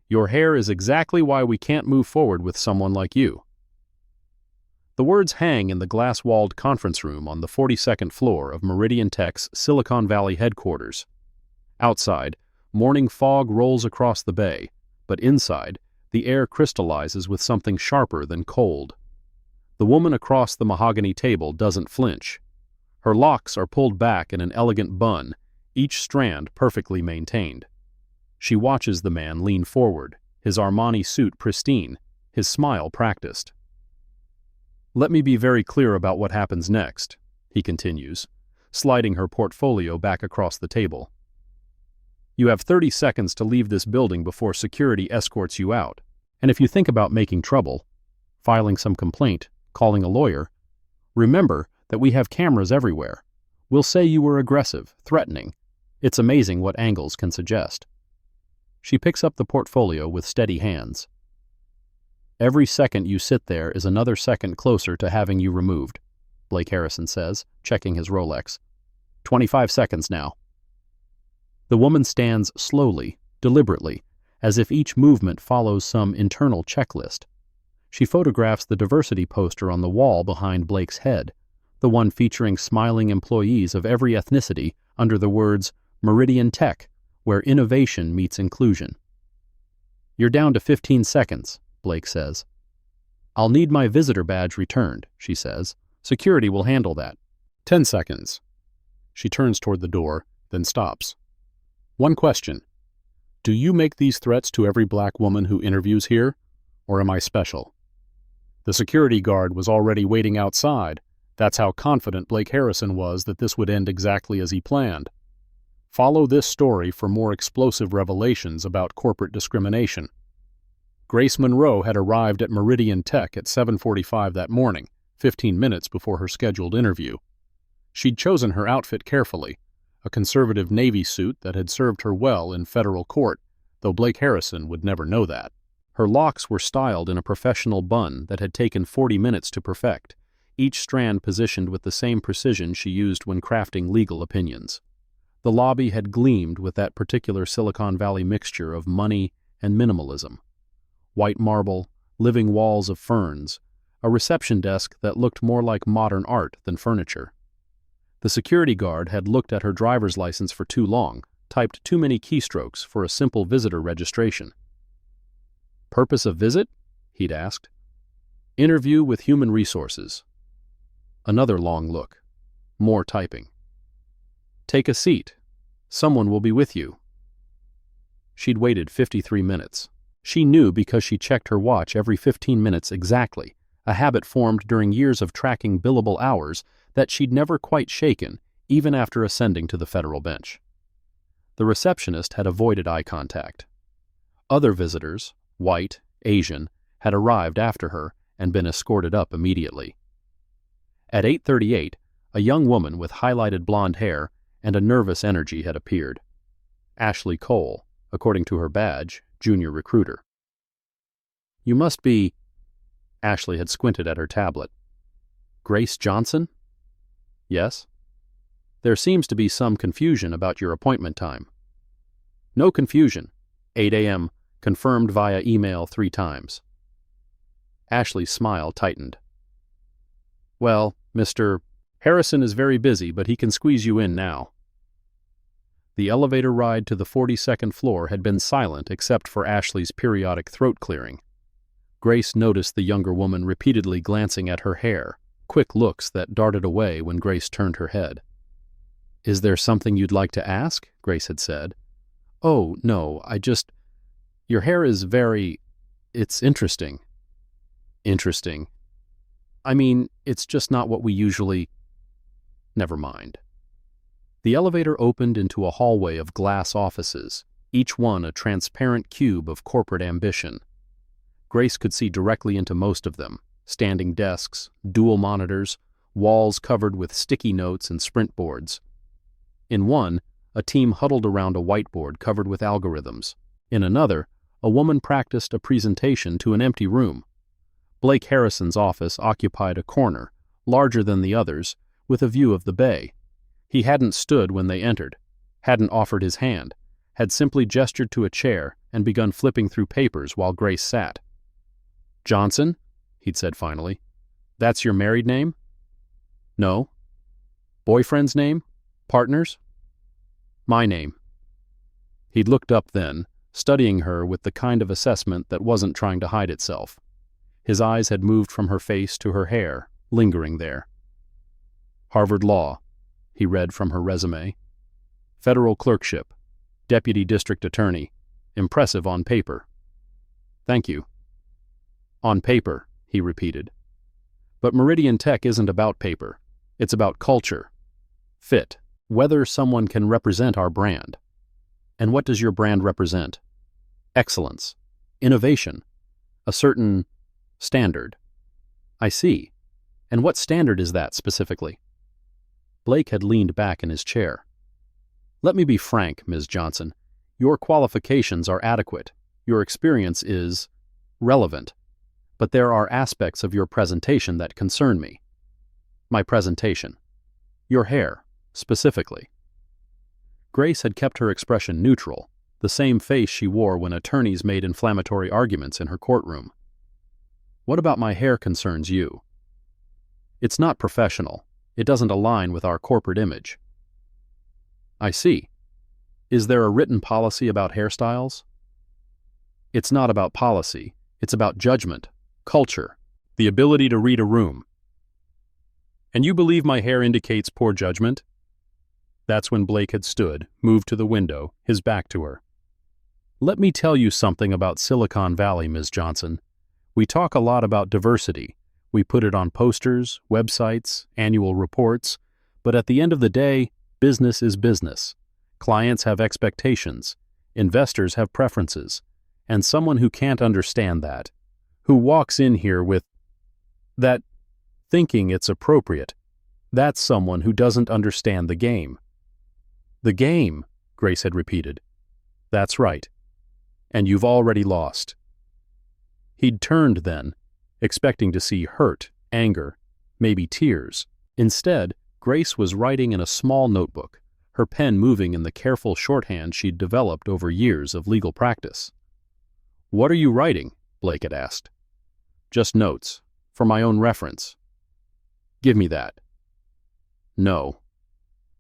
Your hair is exactly why we can't move forward with someone like you." The words hang in the glass-walled conference room on the 42nd floor of Meridian Tech's Silicon Valley headquarters. Outside, morning fog rolls across the bay, but inside, the air crystallizes with something sharper than cold. The woman across the mahogany table doesn't flinch. Her locks are pulled back in an elegant bun, each strand perfectly maintained. She watches the man lean forward, his Armani suit pristine, his smile practiced. "Let me be very clear about what happens next," he continues, sliding her portfolio back across the table. "You have 30 seconds to leave this building before security escorts you out. And if you think about making trouble, filing some complaint, calling a lawyer, remember that we have cameras everywhere. We'll say you were aggressive, threatening. It's amazing what angles can suggest." She picks up the portfolio with steady hands. "Every second you sit there is another second closer to having you removed," Blake Harrison says, checking his Rolex. 25 seconds now." The woman stands slowly, deliberately, as if each movement follows some internal checklist. She photographs the diversity poster on the wall behind Blake's head, the one featuring smiling employees of every ethnicity under the words Meridian Tech, where innovation meets inclusion. "You're down to 15 seconds, Blake says. "I'll need my visitor badge returned," she says. "Security will handle that." 10 seconds. She turns toward the door, then stops. "One question. Do you make these threats to every black woman who interviews here, or am I special?" The security guard was already waiting outside. That's how confident Blake Harrison was that this would end exactly as he planned. Follow this story for more explosive revelations about corporate discrimination. Grace Monroe had arrived at Meridian Tech at 7:45 that morning, 15 minutes before her scheduled interview. She'd chosen her outfit carefully, a conservative Navy suit that had served her well in federal court, though Blake Harrison would never know that. Her locks were styled in a professional bun that had taken 40 minutes to perfect, each strand positioned with the same precision she used when crafting legal opinions. The lobby had gleamed with that particular Silicon Valley mixture of money and minimalism. White marble, living walls of ferns, a reception desk that looked more like modern art than furniture. The security guard had looked at her driver's license for too long, typed too many keystrokes for a simple visitor registration. "Purpose of visit?" he'd asked. "Interview with human resources." Another long look. More typing. "Take a seat. Someone will be with you." She'd waited 53 minutes. She knew because she checked her watch every 15 minutes exactly, a habit formed during years of tracking billable hours that she'd never quite shaken, even after ascending to the federal bench. The receptionist had avoided eye contact. Other visitors, white, Asian, had arrived after her and been escorted up immediately. At 8:38, a young woman with highlighted blonde hair and a nervous energy had appeared. Ashley Cole, according to her badge, junior recruiter. "You must be..." Ashley had squinted at her tablet. "Grace Johnson?" "Yes." "There seems to be some confusion about your appointment time." "No confusion. 8 a.m., confirmed via email 3 times. Ashley's smile tightened. "Well, Mr. Harrison is very busy, but he can squeeze you in now." The elevator ride to the 42nd floor had been silent except for Ashley's periodic throat clearing. Grace noticed the younger woman repeatedly glancing at her hair, quick looks that darted away when Grace turned her head. "Is there something you'd like to ask?" Grace had said. "Oh, no, your hair is it's interesting." "Interesting? I mean, it's just not what we usually..." "Never mind." The elevator opened into a hallway of glass offices, each one a transparent cube of corporate ambition. Grace could see directly into most of them, standing desks, dual monitors, walls covered with sticky notes and sprint boards. In one, a team huddled around a whiteboard covered with algorithms. In another, a woman practiced a presentation to an empty room. Blake Harrison's office occupied a corner, larger than the others, with a view of the bay. He hadn't stood when they entered, hadn't offered his hand, had simply gestured to a chair and begun flipping through papers while Grace sat. "Johnson?" he'd said finally. "That's your married name?" "No." "Boyfriend's name? Partner's?" "My name." He'd looked up then, studying her with the kind of assessment that wasn't trying to hide itself. His eyes had moved from her face to her hair, lingering there. "Harvard Law," he read from her resume. "Federal clerkship, deputy district attorney. Impressive on paper." "Thank you." "On paper," he repeated. "But Meridian Tech isn't about paper. It's about culture. Fit. Whether someone can represent our brand." "And what does your brand represent?" "Excellence. Innovation. A certain standard." "I see. And what standard is that specifically?" Blake had leaned back in his chair. "Let me be frank, Ms. Johnson. Your qualifications are adequate. Your experience is relevant. But there are aspects of your presentation that concern me." "My presentation?" "Your hair, specifically." Grace had kept her expression neutral, the same face she wore when attorneys made inflammatory arguments in her courtroom. "What about my hair concerns you?" "It's not professional. It doesn't align with our corporate image." "I see. Is there a written policy about hairstyles?" "It's not about policy. It's about judgment, culture, the ability to read a room." "And you believe my hair indicates poor judgment?" That's when Blake had stood, moved to the window, his back to her. "Let me tell you something about Silicon Valley, Ms. Johnson. We talk a lot about diversity. We put it on posters, websites, annual reports, but at the end of the day, business is business. Clients have expectations, investors have preferences, and someone who can't understand that, who walks in here with that thinking it's appropriate, that's someone who doesn't understand the game." "The game," Grace had repeated. "That's right. And you've already lost." He'd turned then, expecting to see hurt, anger, maybe tears. Instead, Grace was writing in a small notebook, her pen moving in the careful shorthand she'd developed over years of legal practice. "What are you writing?" Blake had asked. "Just notes, for my own reference." "Give me that." "No."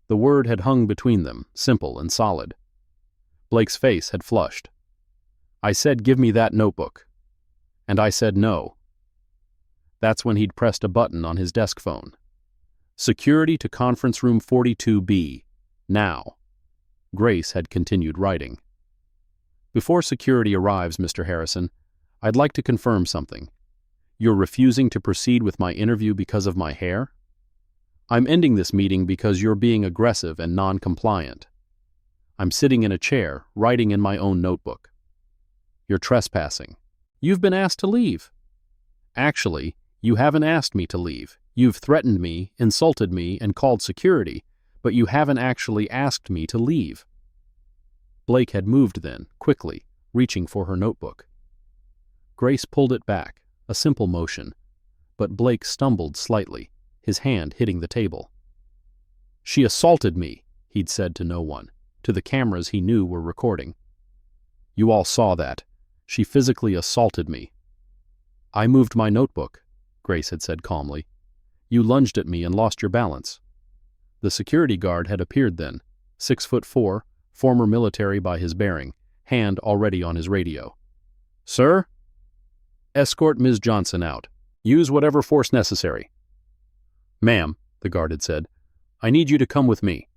The word had hung between them, simple and solid. Blake's face had flushed. "I said give me that notebook." And I said no. That's when he'd pressed a button on his desk phone. "Security to conference room 42B. Now." Grace had continued writing. "Before security arrives, Mr. Harrison, I'd like to confirm something. You're refusing to proceed with my interview because of my hair? I'm ending this meeting because you're being aggressive and non-compliant. I'm sitting in a chair, writing in my own notebook. You're trespassing. You've been asked to leave." "Actually, you haven't asked me to leave. You've threatened me, insulted me, and called security, but you haven't actually asked me to leave." Blake had moved then, quickly, reaching for her notebook. Grace pulled it back, a simple motion, but Blake stumbled slightly, his hand hitting the table. "She assaulted me," he'd said to no one, to the cameras he knew were recording. "You all saw that. She physically assaulted me." "I moved my notebook," Grace had said calmly. "You lunged at me and lost your balance." The security guard had appeared then, 6'4", former military by his bearing, hand already on his radio. "Sir?" "Escort Ms. Johnson out. Use whatever force necessary." "Ma'am," the guard had said, "I need you to come with me."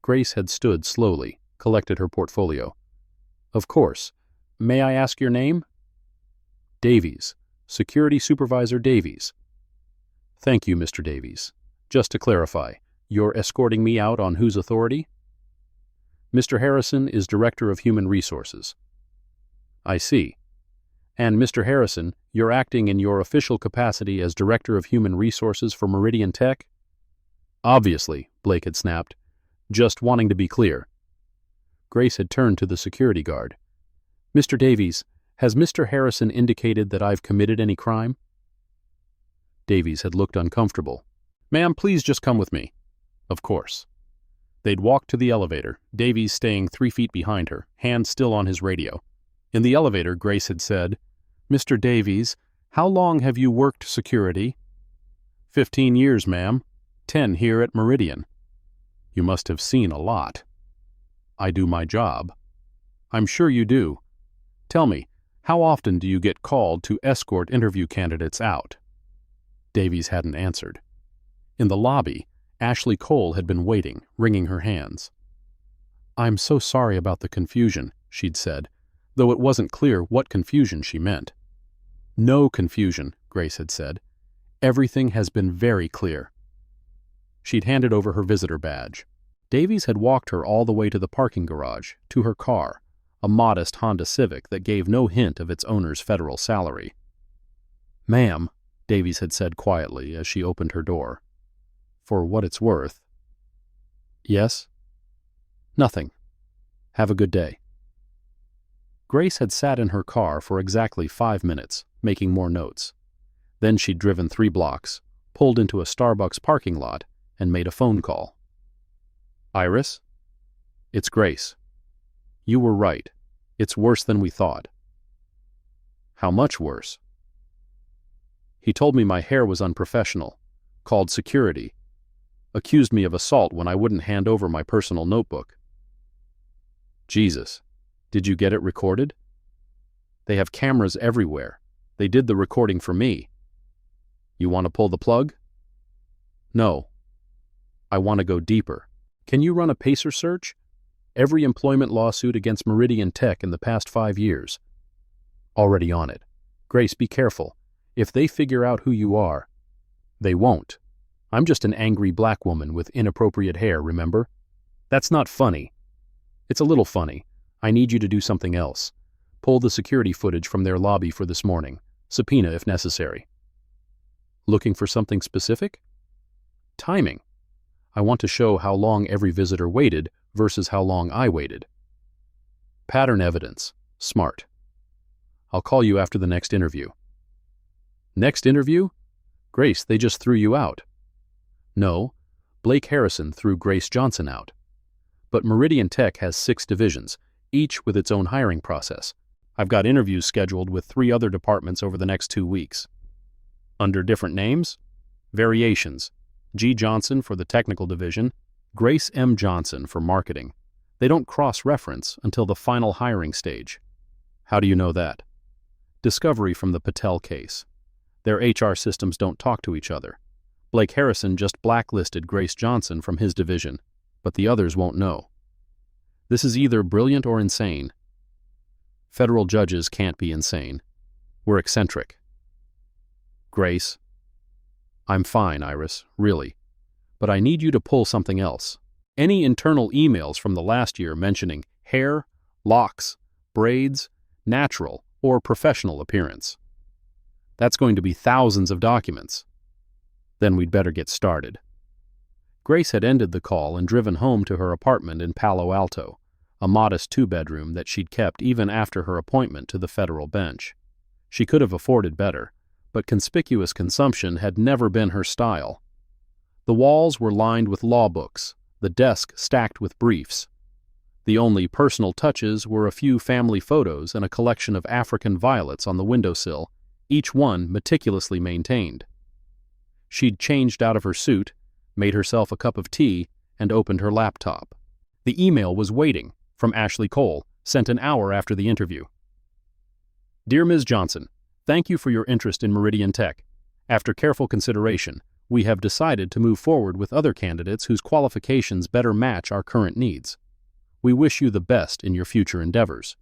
Grace had stood slowly, collected her portfolio. "Of course. May I ask your name?" "Davies. Security Supervisor Davies." "Thank you, Mr. Davies. Just to clarify, you're escorting me out on whose authority?" "Mr. Harrison is Director of Human Resources." "I see. And Mr. Harrison, you're acting in your official capacity as Director of Human Resources for Meridian Tech?" "Obviously," Blake had snapped. "Just wanting to be clear." Grace had turned to the security guard. "Mr. Davies, has Mr. Harrison indicated that I've committed any crime?" Davies had looked uncomfortable. "Ma'am, please just come with me." Of course. They'd walked to the elevator, Davies staying 3 feet behind her, hand still on his radio. In the elevator, Grace had said, "Mr. Davies, how long have you worked security?" 15 years, ma'am. 10 here at Meridian." "You must have seen a lot." "I do my job." "I'm sure you do. Tell me, how often do you get called to escort interview candidates out?" Davies hadn't answered. In the lobby, Ashley Cole had been waiting, wringing her hands. "I'm so sorry about the confusion," she'd said, though it wasn't clear what confusion she meant. "No confusion," Grace had said. "Everything has been very clear." She'd handed over her visitor badge. Davies had walked her all the way to the parking garage, to her car, a modest Honda Civic that gave no hint of its owner's federal salary. "Ma'am," Davies had said quietly as she opened her door, "for what it's worth." "Yes?" "Nothing. Have a good day." Grace had sat in her car for exactly 5 minutes, making more notes. Then she'd driven 3 blocks, pulled into a Starbucks parking lot, and made a phone call. "Iris? It's Grace. You were right. It's worse than we thought." "How much worse?" "He told me my hair was unprofessional, called security, accused me of assault when I wouldn't hand over my personal notebook." "Jesus. Did you get it recorded?" "They have cameras everywhere. They did the recording for me." "You want to pull the plug?" "No. I want to go deeper. Can you run a PACER search? Every employment lawsuit against Meridian Tech in the past 5 years." "Already on it. Grace, be careful. If they figure out who you are..." "They won't. I'm just an angry black woman with inappropriate hair, remember? That's not funny." "It's a little funny. I need you to do something else. Pull the security footage from their lobby for this morning. Subpoena if necessary." "Looking for something specific?" "Timing. I want to show how long every visitor waited versus how long I waited." "Pattern evidence. Smart. I'll call you after the next interview." "Next interview? Grace, they just threw you out." "No, Blake Harrison threw Grace Johnson out. But Meridian Tech has 6 divisions, each with its own hiring process. I've got interviews scheduled with 3 other departments over the next 2 weeks. Under different names? Variations. G. Johnson for the technical division, Grace M. Johnson for marketing. They don't cross-reference until the final hiring stage." "How do you know that?" "Discovery from the Patel case. Their HR systems don't talk to each other. Blake Harrison just blacklisted Grace Johnson from his division, but the others won't know. This is either brilliant or insane." "Federal judges can't be insane. We're eccentric." "Grace." "I'm fine, Iris, really. But I need you to pull something else. Any internal emails from the last year mentioning hair, locks, braids, natural, or professional appearance. That's going to be thousands of documents." "Then we'd better get started." Grace had ended the call and driven home to her apartment in Palo Alto, a modest 2-bedroom that she'd kept even after her appointment to the federal bench. She could have afforded better, but conspicuous consumption had never been her style. The walls were lined with law books, the desk stacked with briefs. The only personal touches were a few family photos and a collection of African violets on the windowsill, each one meticulously maintained. She'd changed out of her suit, made herself a cup of tea, and opened her laptop. The email was waiting, from Ashley Cole, sent an hour after the interview. "Dear Ms. Johnson, thank you for your interest in Meridian Tech. After careful consideration, we have decided to move forward with other candidates whose qualifications better match our current needs. We wish you the best in your future endeavors.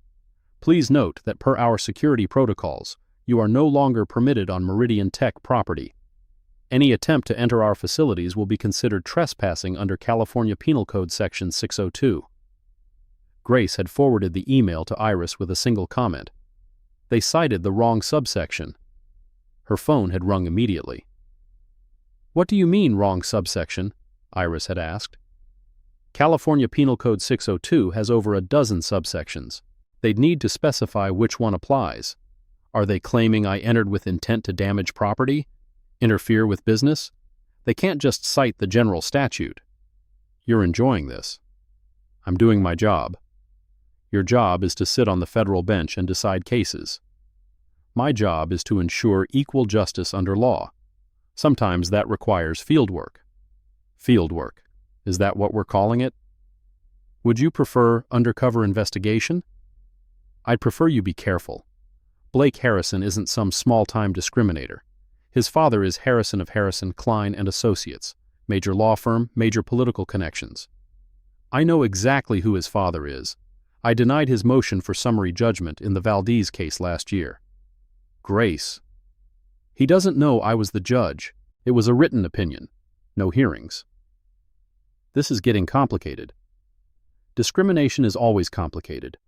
Please note that per our security protocols, you are no longer permitted on Meridian Tech property. Any attempt to enter our facilities will be considered trespassing under California Penal Code Section 602. Grace had forwarded the email to Iris with a single comment. They cited the wrong subsection. Her phone had rung immediately. "What do you mean, wrong subsection?" Iris had asked. "California Penal Code 602 has over a dozen subsections. They'd need to specify which one applies. Are they claiming I entered with intent to damage property? Interfere with business? They can't just cite the general statute." "You're enjoying this." "I'm doing my job." Your job is to sit on the federal bench and decide cases. My job is to ensure equal justice under law. Sometimes that requires fieldwork. Fieldwork. Is that what we're calling it? Would you prefer undercover investigation? I'd prefer you be careful. Blake Harrison isn't some small-time discriminator. His father is Harrison of Harrison, Klein and Associates, major law firm, major political connections. I know exactly who his father is. I denied his motion for summary judgment in the Valdez case last year. Grace. He doesn't know I was the judge. It was a written opinion. No hearings. This is getting complicated. Discrimination is always complicated.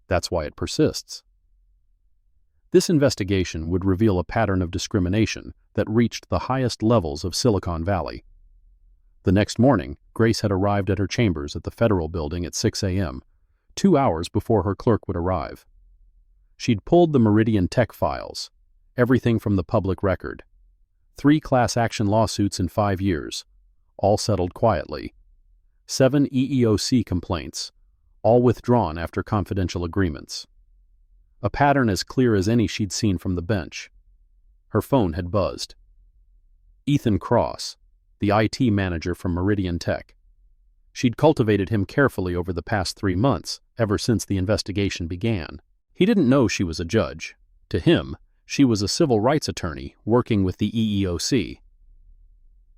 That's why it persists. This investigation would reveal a pattern of discrimination that reached the highest levels of Silicon Valley. The next morning, Grace had arrived at her chambers at the Federal Building at 6 a.m., 2 hours before her clerk would arrive. She'd pulled the Meridian Tech files, everything from the public record. 3 class action lawsuits in 5 years, all settled quietly. 7 EEOC complaints, all withdrawn after confidential agreements. A pattern as clear as any she'd seen from the bench. Her phone had buzzed. Ethan Cross, the IT manager from Meridian Tech. She'd cultivated him carefully over the past 3 months, ever since the investigation began. He didn't know she was a judge. To him, she was a civil rights attorney working with the EEOC.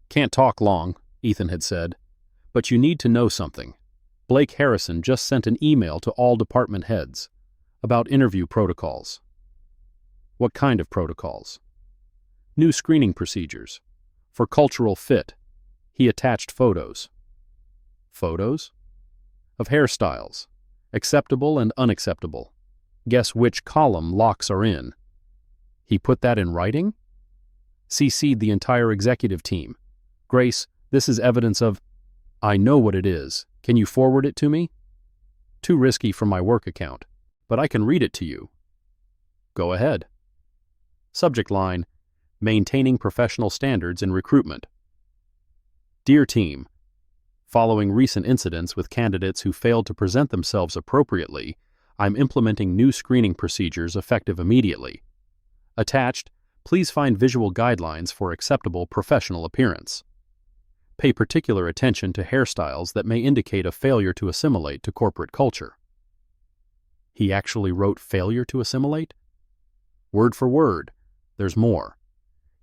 Can't talk long, Ethan had said, but you need to know something. Blake Harrison just sent an email to all department heads about interview protocols. What kind of protocols? New screening procedures. For cultural fit, he attached photos. Photos? Of hairstyles, acceptable and unacceptable. Guess which column locks are in. He put that in writing? CC'd the entire executive team. Grace, this is evidence of... I know what it is. Can you forward it to me? Too risky from my work account, but I can read it to you. Go ahead. Subject line, maintaining professional standards in recruitment. Dear team, following recent incidents with candidates who failed to present themselves appropriately, I'm implementing new screening procedures effective immediately. Attached, please find visual guidelines for acceptable professional appearance. Pay particular attention to hairstyles that may indicate a failure to assimilate to corporate culture. He actually wrote failure to assimilate? Word for word, there's more.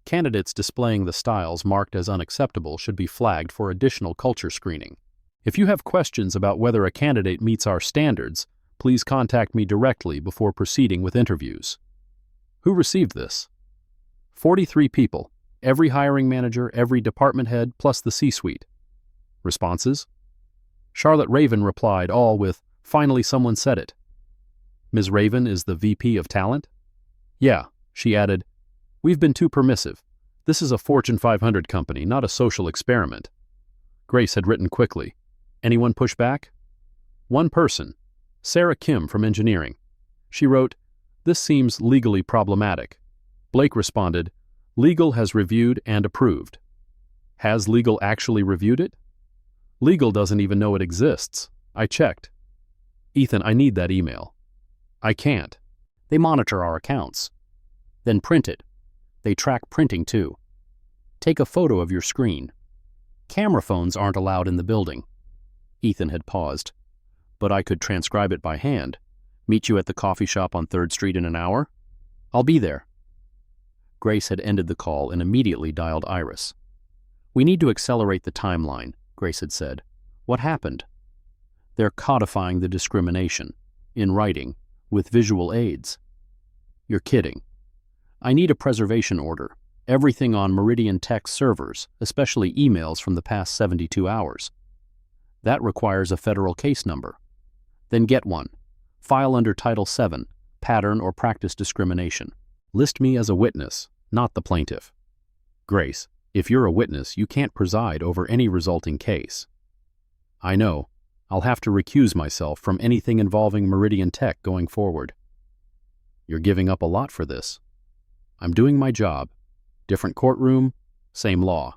Candidates displaying the styles marked as unacceptable should be flagged for additional culture screening. If you have questions about whether a candidate meets our standards, please contact me directly before proceeding with interviews. Who received this? 43 people. Every hiring manager, every department head, plus the C-suite. Responses? Charlotte Raven replied, all with, finally someone said it. Ms. Raven is the VP of Talent? Yeah, she added, we've been too permissive. This is a Fortune 500 company, not a social experiment. Grace had written quickly. Anyone push back? One person, Sarah Kim from engineering. She wrote, this seems legally problematic. Blake responded, legal has reviewed and approved. Has legal actually reviewed it? Legal doesn't even know it exists. I checked. Ethan, I need that email. I can't. They monitor our accounts. Then print it. They track printing too. Take a photo of your screen. Camera phones aren't allowed in the building. Ethan had paused. But I could transcribe it by hand. Meet you at the coffee shop on 3rd Street in an hour? I'll be there. Grace had ended the call and immediately dialed Iris. We need to accelerate the timeline, Grace had said. What happened? They're codifying the discrimination, in writing, with visual aids. You're kidding. I need a preservation order, everything on Meridian Tech servers, especially emails from the past 72 hours. That requires a federal case number. Then get one. File under Title VII, Pattern or Practice Discrimination. List me as a witness, not the plaintiff. Grace, if you're a witness, you can't preside over any resulting case. I know. I'll have to recuse myself from anything involving Meridian Tech going forward. You're giving up a lot for this. I'm doing my job. Different courtroom, same law.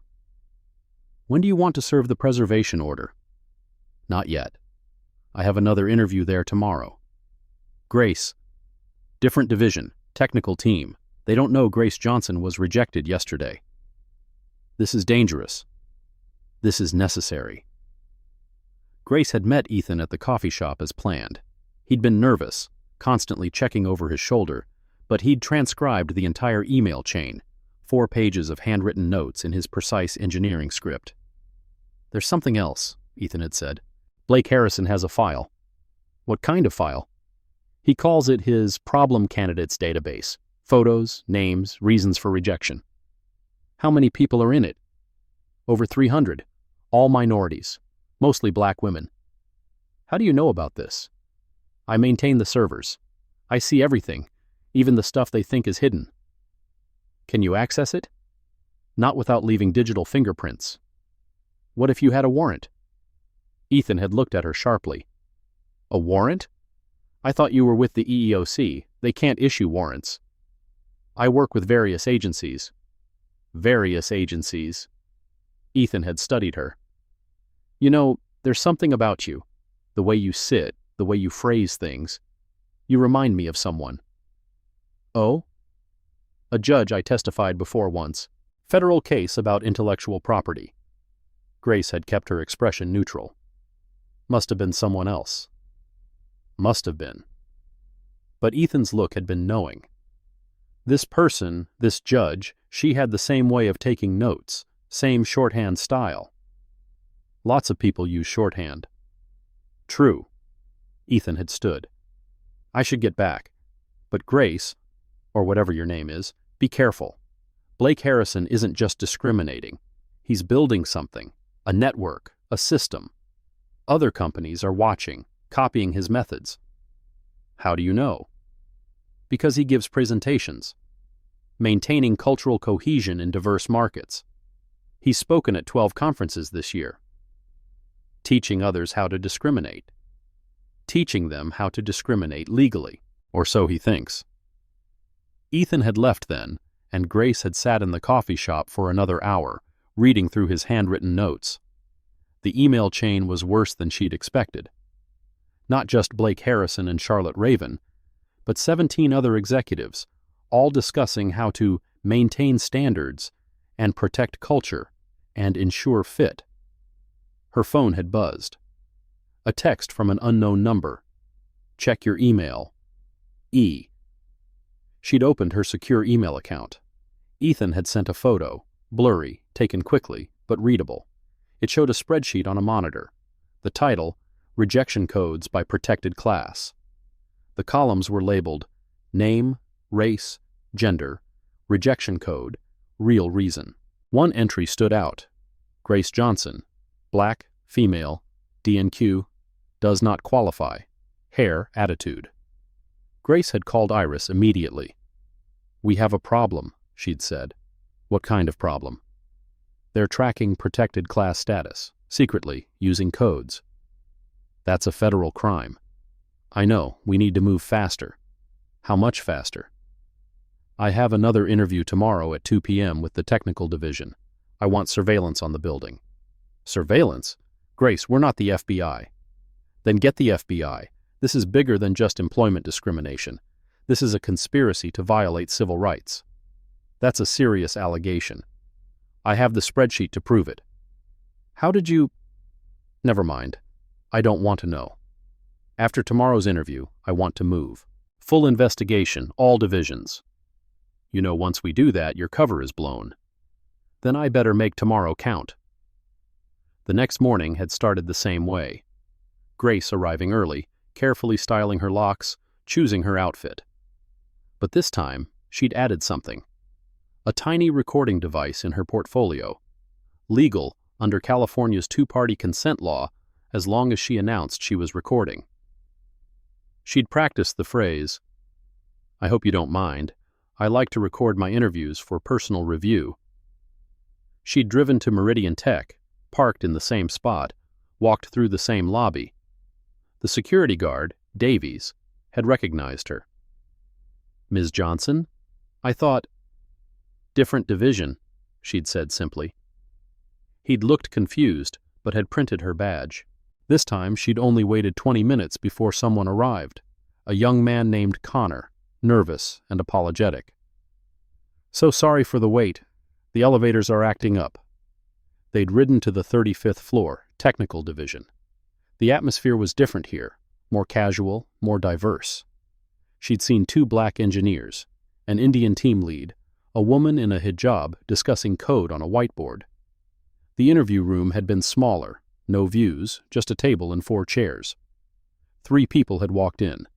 When do you want to serve the preservation order? Not yet. I have another interview there tomorrow. Grace. Different division, technical team. They don't know Grace Johnson was rejected yesterday. This is dangerous. This is necessary. Grace had met Ethan at the coffee shop as planned. He'd been nervous, constantly checking over his shoulder, but he'd transcribed the entire email chain, 4 pages of handwritten notes in his precise engineering script. There's something else, Ethan had said. Blake Harrison has a file. What kind of file? He calls it his problem candidates database. Photos, names, reasons for rejection. How many people are in it? Over 300. All minorities. Mostly black women. How do you know about this? I maintain the servers. I see everything, even the stuff they think is hidden. Can you access it? Not without leaving digital fingerprints. What if you had a warrant? Ethan had looked at her sharply. A warrant? I thought you were with the EEOC. They can't issue warrants. I work with various agencies. Various agencies. Ethan had studied her. You know, there's something about you. The way you sit, the way you phrase things. You remind me of someone. Oh? A judge I testified before once. Federal case about intellectual property. Grace had kept her expression neutral. Must have been someone else. Must have been. But Ethan's look had been knowing. This person, this judge, she had the same way of taking notes, same shorthand style. Lots of people use shorthand. True. Ethan had stood. I should get back. But Grace, or whatever your name is, be careful. Blake Harrison isn't just discriminating. He's building something, a network, a system. Other companies are watching, copying his methods. How do you know? Because he gives presentations. Maintaining cultural cohesion in diverse markets. He's spoken at 12 conferences this year. Teaching others how to discriminate. Teaching them how to discriminate legally, or so he thinks. Ethan had left then, and Grace had sat in the coffee shop for another hour, reading through his handwritten notes. The email chain was worse than she'd expected. Not just Blake Harrison and Charlotte Raven, but 17 other executives, all discussing how to maintain standards and protect culture and ensure fit. Her phone had buzzed. A text from an unknown number. Check your email. E. She'd opened her secure email account. Ethan had sent a photo, blurry, taken quickly, but readable. It showed a spreadsheet on a monitor. The title, Rejection Codes by Protected Class. The columns were labeled Name, Race, Gender, Rejection Code, Real Reason. One entry stood out. Grace Johnson, Black, Female, D&Q, does not qualify. Hair, attitude. Grace had called Iris immediately. We have a problem, she'd said. What kind of problem? They're tracking protected class status, secretly, using codes. That's a federal crime. I know, we need to move faster. How much faster? I have another interview tomorrow at 2 p.m. with the technical division. I want surveillance on the building. Surveillance? Grace, we're not the FBI. Then get the FBI. This is bigger than just employment discrimination. This is a conspiracy to violate civil rights. That's a serious allegation. I have the spreadsheet to prove it. How did you... Never mind. I don't want to know. After tomorrow's interview, I want to move. Full investigation, all divisions. You know, once we do that, your cover is blown. Then I better make tomorrow count. The next morning had started the same way. Grace arriving early, carefully styling her locks, choosing her outfit. But this time, she'd added something. A tiny recording device in her portfolio. Legal under California's two-party consent law as long as she announced she was recording. She'd practiced the phrase, I hope you don't mind. I like to record my interviews for personal review. She'd driven to Meridian Tech, parked in the same spot, walked through the same lobby. The security guard, Davies, had recognized her. Ms. Johnson? I thought... Different division, she'd said simply. He'd looked confused, but had printed her badge. This time she'd only waited 20 minutes before someone arrived. a young man named Connor, nervous and apologetic. "So sorry for the wait. The elevators are acting up." They'd ridden to the 35th floor, technical division. The atmosphere was different here, more casual, more diverse. She'd seen 2 black engineers, an Indian team lead, a woman in a hijab discussing code on a whiteboard. The interview room had been smaller, no views, just a table and 4 chairs. 3 people had walked in: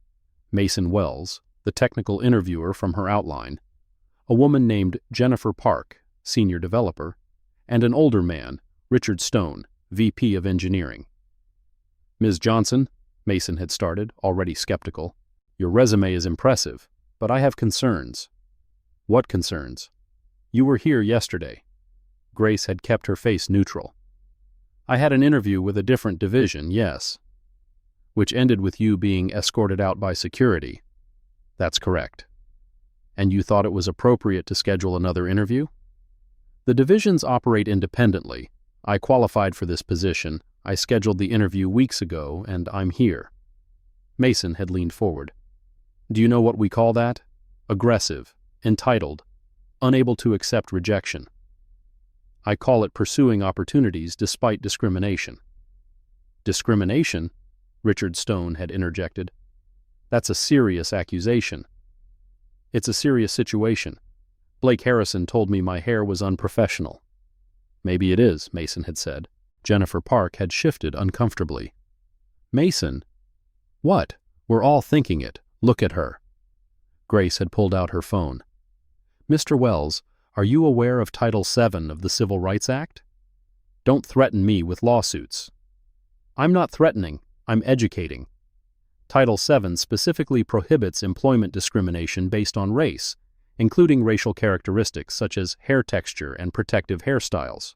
Mason Wells, the technical interviewer from her outline, a woman named Jennifer Park, senior developer, and an older man, Richard Stone, VP of engineering. "Ms. Johnson," Mason had started, already skeptical, "your resume is impressive, but I have concerns." "What concerns?" "You were here yesterday." Grace had kept her face neutral. "I had an interview with a different division, yes." "Which ended with you being escorted out by security." "That's correct." "And you thought it was appropriate to schedule another interview?" "The divisions operate independently. I qualified for this position. I scheduled the interview weeks ago, and I'm here." Mason had leaned forward. "Do you know what we call that? Aggressive, entitled, unable to accept rejection." "I call it pursuing opportunities despite discrimination." "Discrimination?" Richard Stone had interjected. "That's a serious accusation." "It's a serious situation. Blake Harrison told me my hair was unprofessional." "Maybe it is," Mason had said. Jennifer Park had shifted uncomfortably. "Mason?" "What? We're all thinking it. Look at her." Grace had pulled out her phone. "Mr. Wells, are you aware of Title VII of the Civil Rights Act? Don't threaten me with lawsuits." "I'm not threatening. I'm educating. Title VII specifically prohibits employment discrimination based on race, including racial characteristics such as hair texture and protective hairstyles."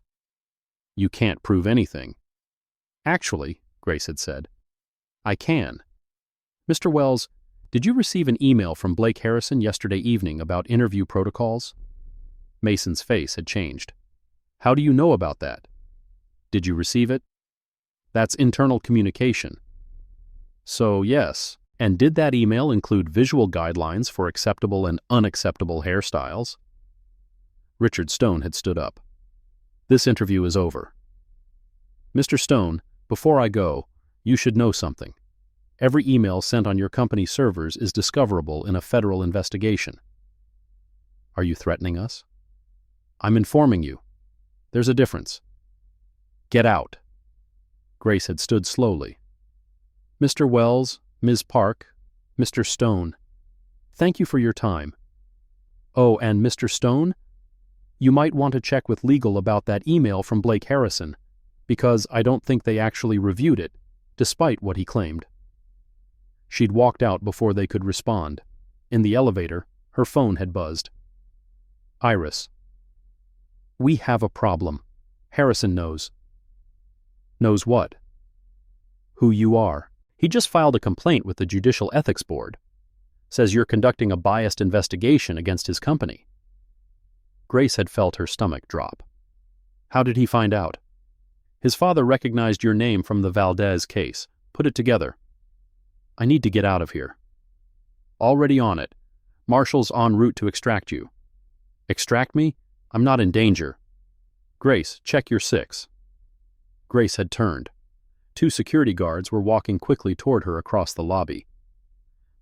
"You can't prove anything." "Actually," Grace had said, "I can. Mr. Wells, did you receive an email from Blake Harrison yesterday evening about interview protocols?" Mason's face had changed. "How do you know about that?" "Did you receive it?" "That's internal communication." "So, yes. And did that email include visual guidelines for acceptable and unacceptable hairstyles?" Richard Stone had stood up. "This interview is over." "Mr. Stone, before I go, you should know something. Every email sent on your company servers is discoverable in a federal investigation." "Are you threatening us?" "I'm informing you. There's a difference." "Get out." Grace had stood slowly. "Mr. Wells, Ms. Park, Mr. Stone, thank you for your time. Oh, and Mr. Stone, you might want to check with legal about that email from Blake Harrison, because I don't think they actually reviewed it, despite what he claimed." She'd walked out before they could respond. In the elevator, her phone had buzzed. "Iris. We have a problem. Harrison knows." "Knows what?" "Who you are. He just filed a complaint with the Judicial Ethics Board. Says you're conducting a biased investigation against his company." Grace had felt her stomach drop. "How did he find out?" "His father recognized your name from the Valdez case. Put it together." "I need to get out of here." "Already on it. Marshall's en route to extract you." "Extract me? I'm not in danger." "Grace, check your 6." Grace had turned. 2 security guards were walking quickly toward her across the lobby.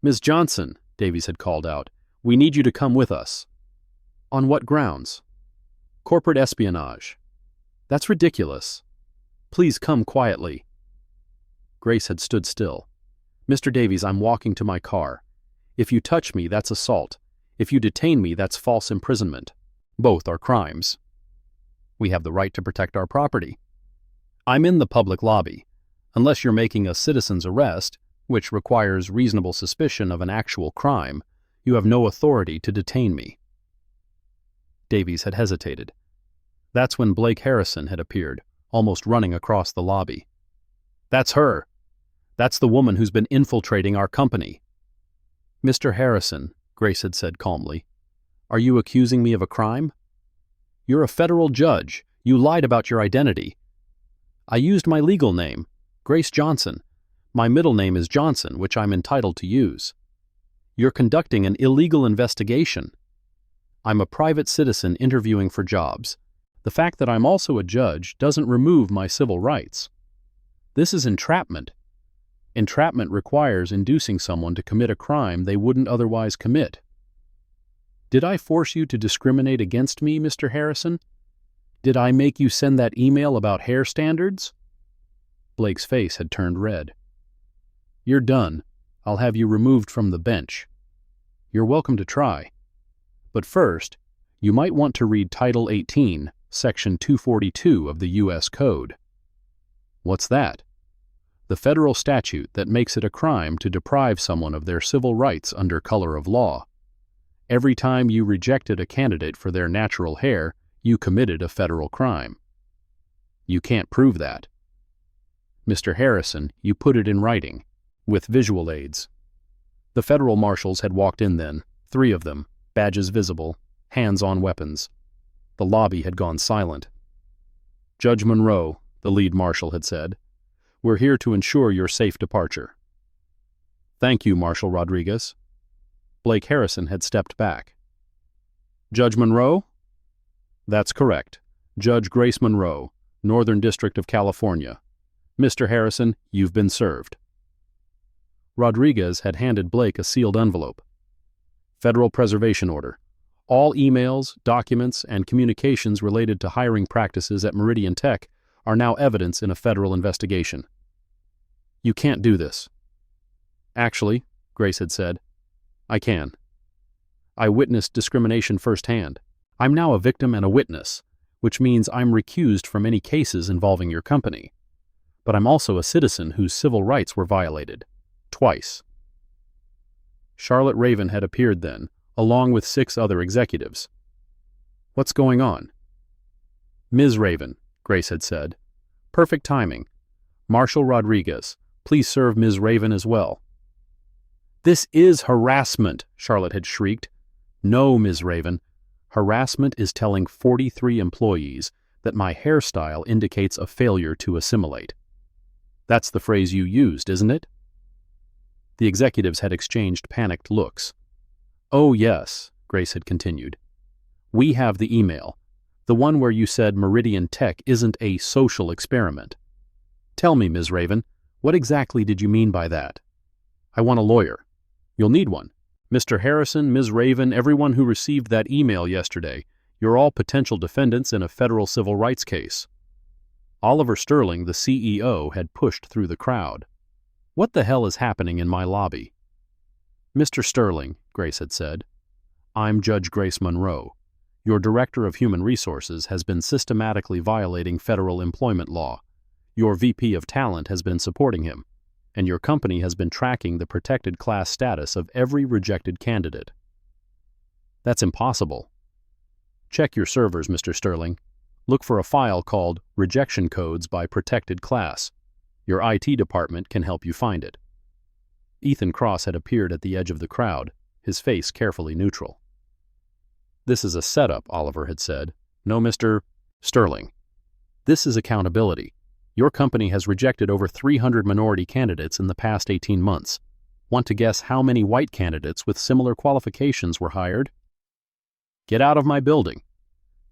"Ms. Johnson," Davies had called out, "we need you to come with us." "On what grounds?" "Corporate espionage." "That's ridiculous. Please come quietly." Grace had stood still. "Mr. Davies, I'm walking to my car. If you touch me, that's assault. If you detain me, that's false imprisonment. Both are crimes. We have the right to protect our property. I'm in the public lobby. Unless you're making a citizen's arrest, which requires reasonable suspicion of an actual crime, you have no authority to detain me." Davies had hesitated. That's when Blake Harrison had appeared, almost running across the lobby. "That's her. That's the woman who's been infiltrating our company." "Mr. Harrison," Grace had said calmly, "are you accusing me of a crime?" "You're a federal judge. You lied about your identity." "I used my legal name, Grace Johnson. My middle name is Johnson, which I'm entitled to use." You're conducting an illegal investigation. I'm a private citizen interviewing for jobs. The fact that I'm also a judge doesn't remove my civil rights. This is entrapment. Entrapment requires inducing someone to commit a crime they wouldn't otherwise commit. Did I force you to discriminate against me, Mr. Harrison? Did I make you send that email about hair standards? Blake's face had turned red. You're done. I'll have you removed from the bench. You're welcome to try. But first, you might want to read Title 18, Section 242 of the U.S. Code. What's that? The federal statute that makes it a crime to deprive someone of their civil rights under color of law. Every time you rejected a candidate for their natural hair, you committed a federal crime. You can't prove that. Mr. Harrison, you put it in writing, with visual aids. The federal marshals had walked in then, 3 of them, badges visible, hands on weapons. The lobby had gone silent. Judge Monroe, the lead marshal had said, we're here to ensure your safe departure. Thank you, Marshal Rodriguez. Blake Harrison had stepped back. Judge Monroe? That's correct. Judge Grace Monroe, Northern District of California. Mr. Harrison, you've been served. Rodriguez had handed Blake a sealed envelope. Federal Preservation Order. All emails, documents, and communications related to hiring practices at Meridian Tech are now evidence in a federal investigation. You can't do this. Actually, Grace had said, I can. I witnessed discrimination firsthand. I'm now a victim and a witness, which means I'm recused from any cases involving your company. But I'm also a citizen whose civil rights were violated. Twice. Charlotte Raven had appeared then, along with 6 other executives. What's going on? Ms. Raven, Grace had said. Perfect timing. Marshal Rodriguez, please serve Ms. Raven as well. This is harassment, Charlotte had shrieked. No, Ms. Raven. Harassment is telling 43 employees that my hairstyle indicates a failure to assimilate. That's the phrase you used, isn't it? The executives had exchanged panicked looks. Oh, yes, Grace had continued. We have the email, the one where you said Meridian Tech isn't a social experiment. Tell me, Ms. Raven, what exactly did you mean by that? I want a lawyer. You'll need one. Mr. Harrison, Ms. Raven, everyone who received that email yesterday, you're all potential defendants in a federal civil rights case. Oliver Sterling, the CEO, had pushed through the crowd. What the hell is happening in my lobby? Mr. Sterling, Grace had said, I'm Judge Grace Monroe. Your Director of Human Resources has been systematically violating federal employment law. Your VP of Talent has been supporting him, and your company has been tracking the protected class status of every rejected candidate. That's impossible. Check your servers, Mr. Sterling. Look for a file called Rejection Codes by Protected Class. Your IT department can help you find it. Ethan Cross had appeared at the edge of the crowd, his face carefully neutral. This is a setup, Oliver had said. No, Mr. Sterling. This is accountability. Your company has rejected over 300 minority candidates in the past 18 months. Want to guess how many white candidates with similar qualifications were hired? Get out of my building.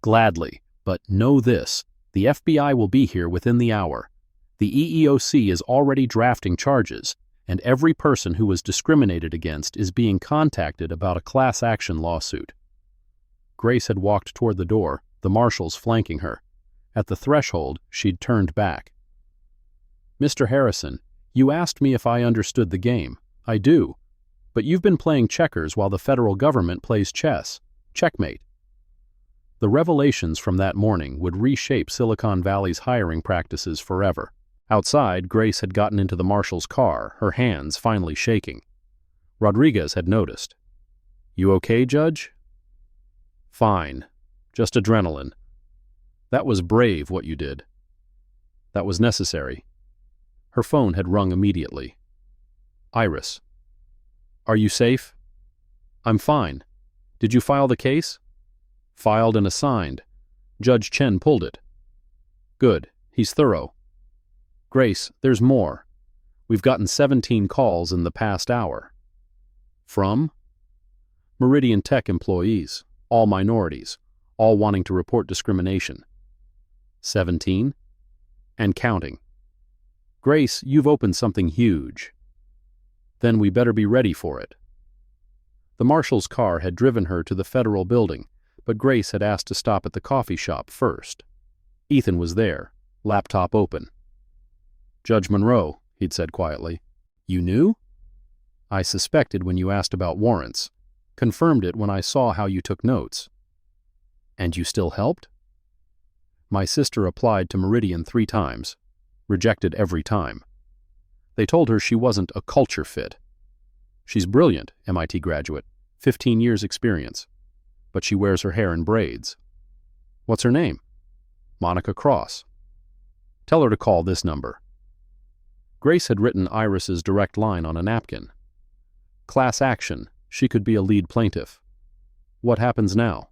Gladly, but know this. The FBI will be here within the hour. The EEOC is already drafting charges, and every person who was discriminated against is being contacted about a class action lawsuit. Grace had walked toward the door, the marshals flanking her. At the threshold, she'd turned back. Mr. Harrison, you asked me if I understood the game. I do. But you've been playing checkers while the federal government plays chess. Checkmate. The revelations from that morning would reshape Silicon Valley's hiring practices forever. Outside, Grace had gotten into the marshal's car, her hands finally shaking. Rodriguez had noticed. You okay, Judge? Fine. Just adrenaline. That was brave, what you did. That was necessary. Her phone had rung immediately. Iris. Are you safe? I'm fine. Did you file the case? Filed and assigned. Judge Chen pulled it. Good. He's thorough. Grace, there's more. We've gotten 17 calls in the past hour. From? Meridian Tech employees, all minorities, all wanting to report discrimination. 17? And counting. Grace, you've opened something huge. Then we better be ready for it. The marshal's car had driven her to the federal building, but Grace had asked to stop at the coffee shop first. Ethan was there, laptop open. Judge Monroe, he'd said quietly. You knew? I suspected when you asked about warrants. Confirmed it when I saw how you took notes. And you still helped? My sister applied to Meridian 3 times. Rejected every time. They told her she wasn't a culture fit. She's brilliant, MIT graduate, 15 years experience. But she wears her hair in braids. What's her name? Monica Cross. Tell her to call this number. Grace had written Iris's direct line on a napkin. Class action, she could be a lead plaintiff. What happens now?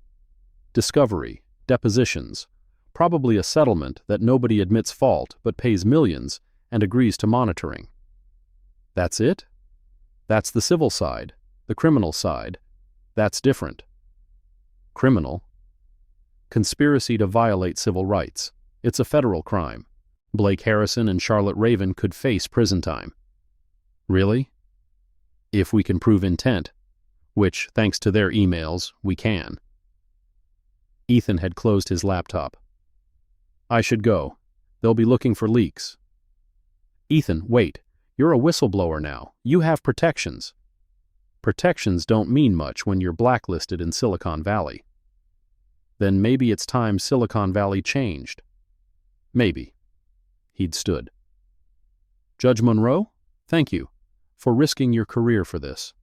Discovery, depositions, probably a settlement that nobody admits fault but pays millions and agrees to monitoring. That's it? That's the civil side, the criminal side. That's different. Criminal? Conspiracy to violate civil rights. It's a federal crime. Blake Harrison and Charlotte Raven could face prison time. Really? If we can prove intent, which, thanks to their emails, we can. Ethan had closed his laptop. I should go. They'll be looking for leaks. Ethan, wait. You're a whistleblower now. You have protections. Protections don't mean much when you're blacklisted in Silicon Valley. Then maybe it's time Silicon Valley changed. Maybe. He'd stood. Judge Monroe, thank you for risking your career for this.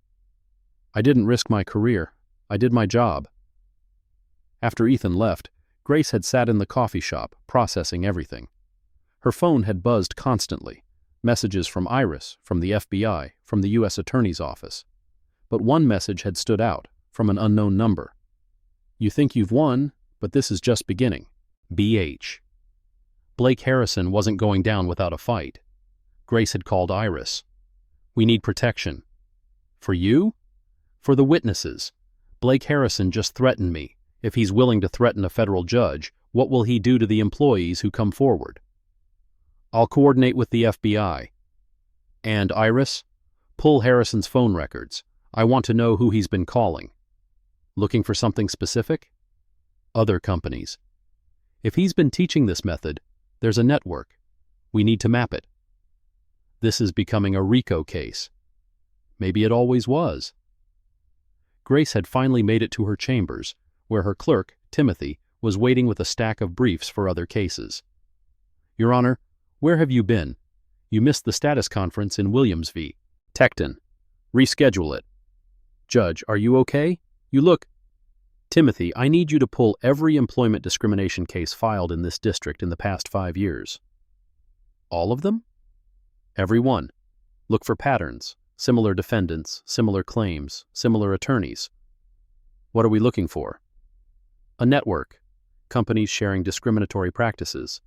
I didn't risk my career. I did my job. After Ethan left, Grace had sat in the coffee shop, processing everything. Her phone had buzzed constantly. Messages from Iris, from the FBI, from the U.S. Attorney's Office. But one message had stood out, from an unknown number. You think you've won, but this is just beginning. BH. Blake Harrison wasn't going down without a fight. Grace had called Iris. We need protection. For you? For the witnesses. Blake Harrison just threatened me. If he's willing to threaten a federal judge, what will he do to the employees who come forward? I'll coordinate with the FBI. And Iris, pull Harrison's phone records. I want to know who he's been calling. Looking for something specific? Other companies. If he's been teaching this method, there's a network. We need to map it. This is becoming a RICO case. Maybe it always was. Grace had finally made it to her chambers, where her clerk, Timothy, was waiting with a stack of briefs for other cases. Your Honor, where have you been? You missed the status conference in Williams v. Tecton. Reschedule it. Judge, are you okay? You look... Timothy, I need you to pull every employment discrimination case filed in this district in the past 5 years. All of them? Every one. Look for patterns, similar defendants, similar claims, similar attorneys. What are we looking for? A network. Companies sharing discriminatory practices.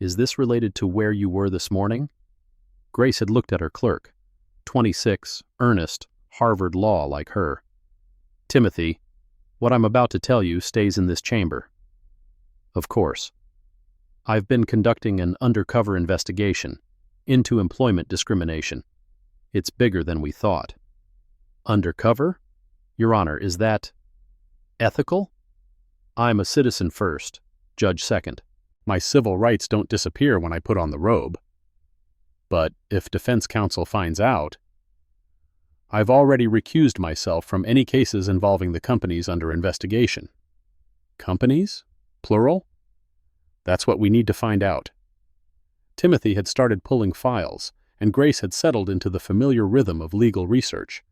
Is this related to where you were this morning? Grace had looked at her clerk. 26, earnest, Harvard law like her. Timothy, what I'm about to tell you stays in this chamber. Of course. I've been conducting an undercover investigation into employment discrimination. It's bigger than we thought. Undercover? Your Honor, is that ethical? I'm a citizen first, judge second. My civil rights don't disappear when I put on the robe. But if defense counsel finds out, I've already recused myself from any cases involving the companies under investigation. Companies? Plural? That's what we need to find out. Timothy had started pulling files, and Grace had settled into the familiar rhythm of legal research.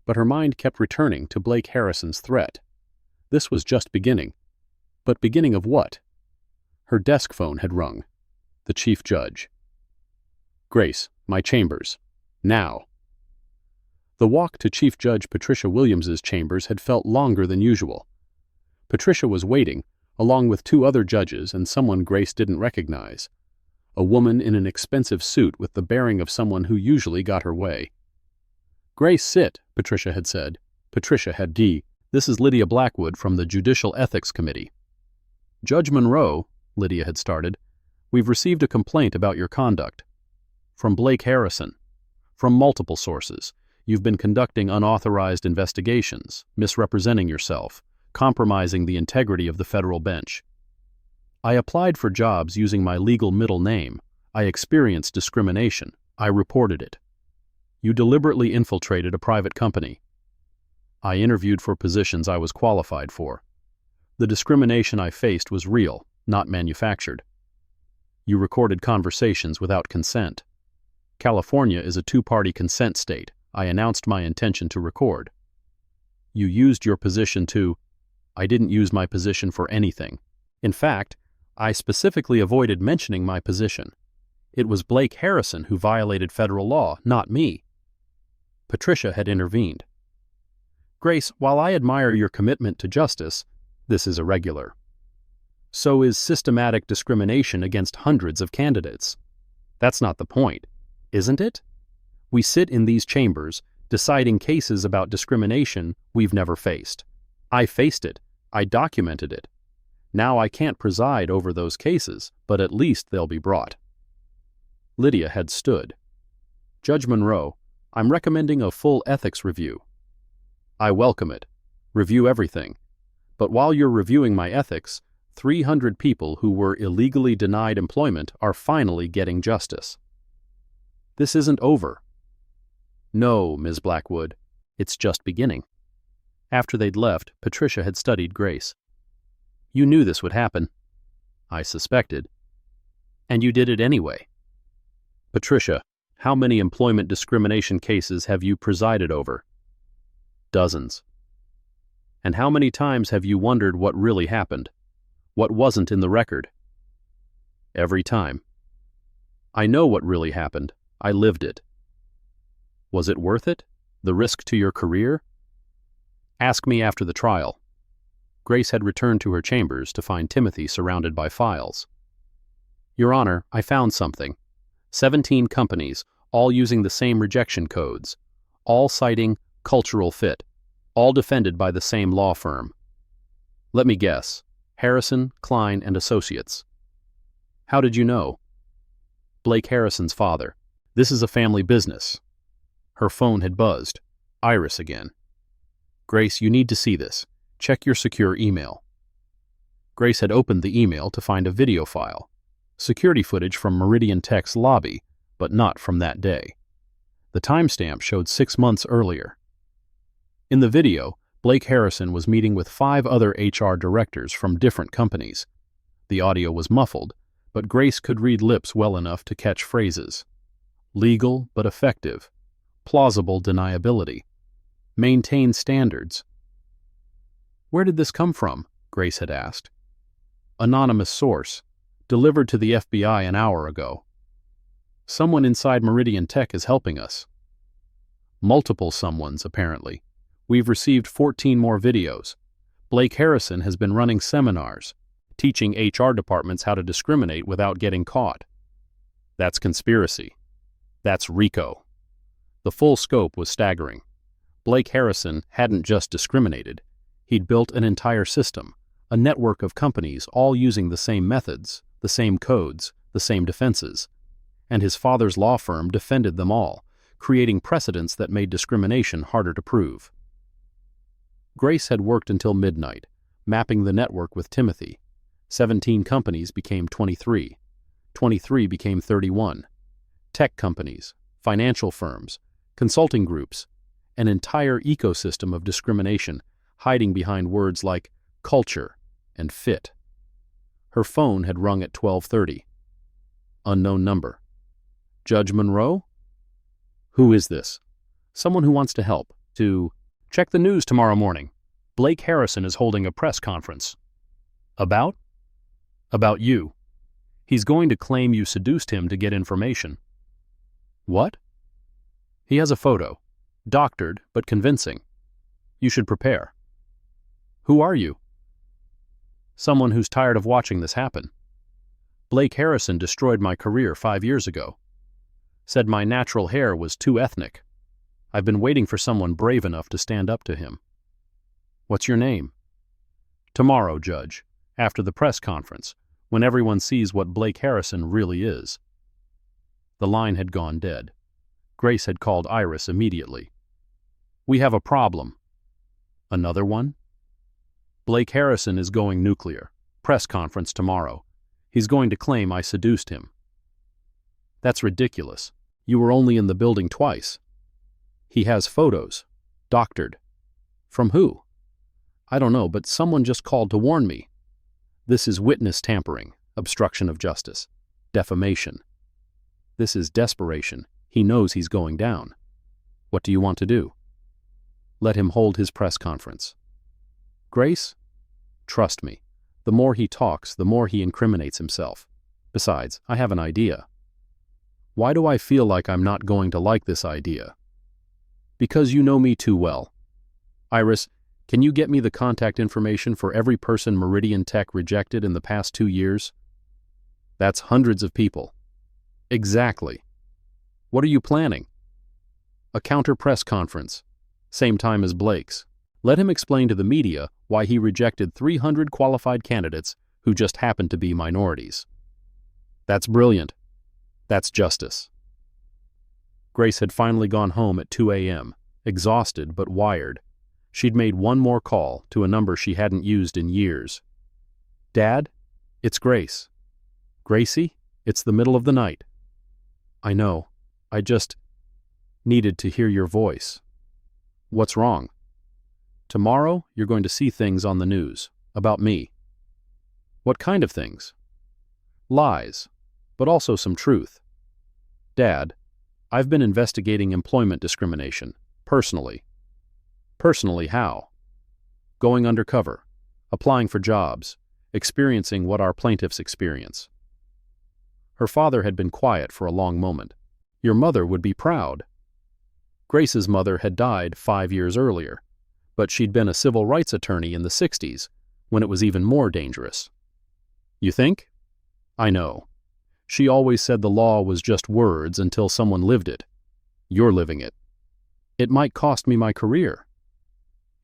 But her mind kept returning to Blake Harrison's threat. This was just beginning. But beginning of what? Her desk phone had rung. The chief judge. Grace, my chambers. Now. The walk to Chief Judge Patricia Williams's chambers had felt longer than usual. Patricia was waiting, along with 2 other judges and someone Grace didn't recognize. A woman in an expensive suit with the bearing of someone who usually got her way. Grace, sit, Patricia had said. Patricia had D. This is Lydia Blackwood from the Judicial Ethics Committee. Judge Monroe, Lydia had started, we've received a complaint about your conduct. From Blake Harrison. From multiple sources. You've been conducting unauthorized investigations, misrepresenting yourself, compromising the integrity of the federal bench. I applied for jobs using my legal middle name. I experienced discrimination. I reported it. You deliberately infiltrated a private company. I interviewed for positions I was qualified for. The discrimination I faced was real, not manufactured. You recorded conversations without consent. California is a two-party consent state. I announced my intention to record. You used your position to... I didn't use my position for anything. In fact, I specifically avoided mentioning my position. It was Blake Harrison who violated federal law, not me. Patricia had intervened. Grace, while I admire your commitment to justice, this is irregular. So is systematic discrimination against hundreds of candidates. That's not the point, isn't it? We sit in these chambers, deciding cases about discrimination we've never faced. I faced it. I documented it. Now I can't preside over those cases, but at least they'll be brought. Lydia had stood. Judge Monroe, I'm recommending a full ethics review. I welcome it. Review everything. But while you're reviewing my ethics, 300 people who were illegally denied employment are finally getting justice. This isn't over. No, Ms. Blackwood, it's just beginning. After they'd left, Patricia had studied Grace. You knew this would happen. I suspected. And you did it anyway. Patricia, how many employment discrimination cases have you presided over? Dozens. And how many times have you wondered what really happened? What wasn't in the record? Every time. I know what really happened. I lived it. Was it worth it? The risk to your career? Ask me after the trial. Grace had returned to her chambers to find Timothy surrounded by files. Your Honor, I found something. 17 companies, all using the same rejection codes, all citing cultural fit, all defended by the same law firm. Let me guess. Harrison, Klein, and Associates. How did you know? Blake Harrison's father. This is a family business. Her phone had buzzed. Iris again. Grace, you need to see this. Check your secure email. Grace had opened the email to find a video file. Security footage from Meridian Tech's lobby, but not from that day. The timestamp showed 6 months earlier. In the video, Blake Harrison was meeting with 5 other HR directors from different companies. The audio was muffled, but Grace could read lips well enough to catch phrases. Legal but effective. Plausible deniability. Maintain standards. Where did this come from? Grace had asked. Anonymous source. Delivered to the FBI an hour ago. Someone inside Meridian Tech is helping us. Multiple someones, apparently. We've received 14 more videos. Blake Harrison has been running seminars, teaching HR departments how to discriminate without getting caught. That's conspiracy. That's RICO. The full scope was staggering. Blake Harrison hadn't just discriminated. He'd built an entire system, a network of companies all using the same methods, the same codes, the same defenses. And his father's law firm defended them all, creating precedents that made discrimination harder to prove. Grace had worked until midnight, mapping the network with Timothy. 17 companies became 23. 23 became 31. Tech companies, financial firms, consulting groups, an entire ecosystem of discrimination hiding behind words like culture and fit. Her phone had rung at 12:30. Unknown number. Judge Monroe? Who is this? Someone who wants to help. To check the news tomorrow morning. Blake Harrison is holding a press conference. About? About you. He's going to claim you seduced him to get information. What? He has a photo. Doctored, but convincing. You should prepare. Who are you? Someone who's tired of watching this happen. Blake Harrison destroyed my career 5 years ago. Said my natural hair was too ethnic. I've been waiting for someone brave enough to stand up to him. What's your name? Tomorrow, Judge, after the press conference, when everyone sees what Blake Harrison really is. The line had gone dead. Grace had called Iris immediately. We have a problem. Another one? Blake Harrison is going nuclear. Press conference tomorrow. He's going to claim I seduced him. That's ridiculous. You were only in the building twice. He has photos. Doctored. From who? I don't know, but someone just called to warn me. This is witness tampering, obstruction of justice, defamation. This is desperation. He knows he's going down. What do you want to do? Let him hold his press conference. Grace? Trust me. The more he talks, the more he incriminates himself. Besides, I have an idea. Why do I feel like I'm not going to like this idea? Because you know me too well. Iris, can you get me the contact information for every person Meridian Tech rejected in the past 2 years? That's hundreds of people. Exactly. What are you planning? A counter press conference, same time as Blake's. Let him explain to the media why he rejected 300 qualified candidates who just happened to be minorities. That's brilliant. That's justice. Grace had finally gone home at 2 a.m., exhausted but wired. She'd made one more call to a number she hadn't used in years. Dad? It's Grace. Gracie? It's the middle of the night. I know. I just needed to hear your voice. What's wrong? Tomorrow, you're going to see things on the news about me. What kind of things? Lies, but also some truth. Dad, I've been investigating employment discrimination, personally. Personally how? Going undercover, applying for jobs, experiencing what our plaintiffs experience. Her father had been quiet for a long moment. Your mother would be proud. Grace's mother had died 5 years earlier, but she'd been a civil rights attorney in the 60s, when it was even more dangerous. You think? I know. She always said the law was just words until someone lived it. You're living it. It might cost me my career.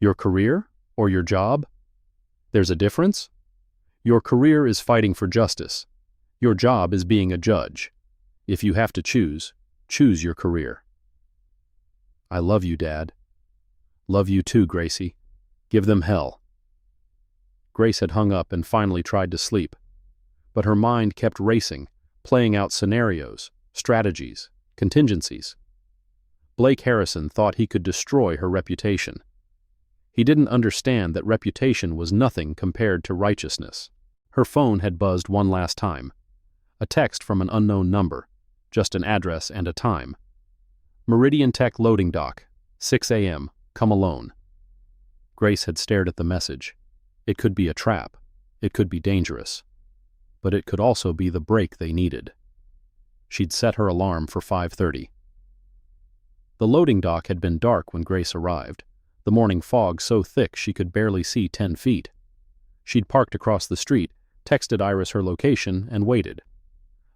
Your career? Or your job? There's a difference? Your career is fighting for justice. Your job is being a judge. If you have to choose, choose your career. I love you, Dad. Love you too, Gracie. Give them hell. Grace had hung up and finally tried to sleep, but her mind kept racing, playing out scenarios, strategies, contingencies. Blake Harrison thought he could destroy her reputation. He didn't understand that reputation was nothing compared to righteousness. Her phone had buzzed one last time. A text from an unknown number, just an address and a time. Meridian Tech loading dock, 6 a.m., come alone. Grace had stared at the message. It could be a trap. It could be dangerous. But it could also be the break they needed. She'd set her alarm for 5:30. The loading dock had been dark when Grace arrived, the morning fog so thick she could barely see 10 feet. She'd parked across the street, texted Iris her location, and waited.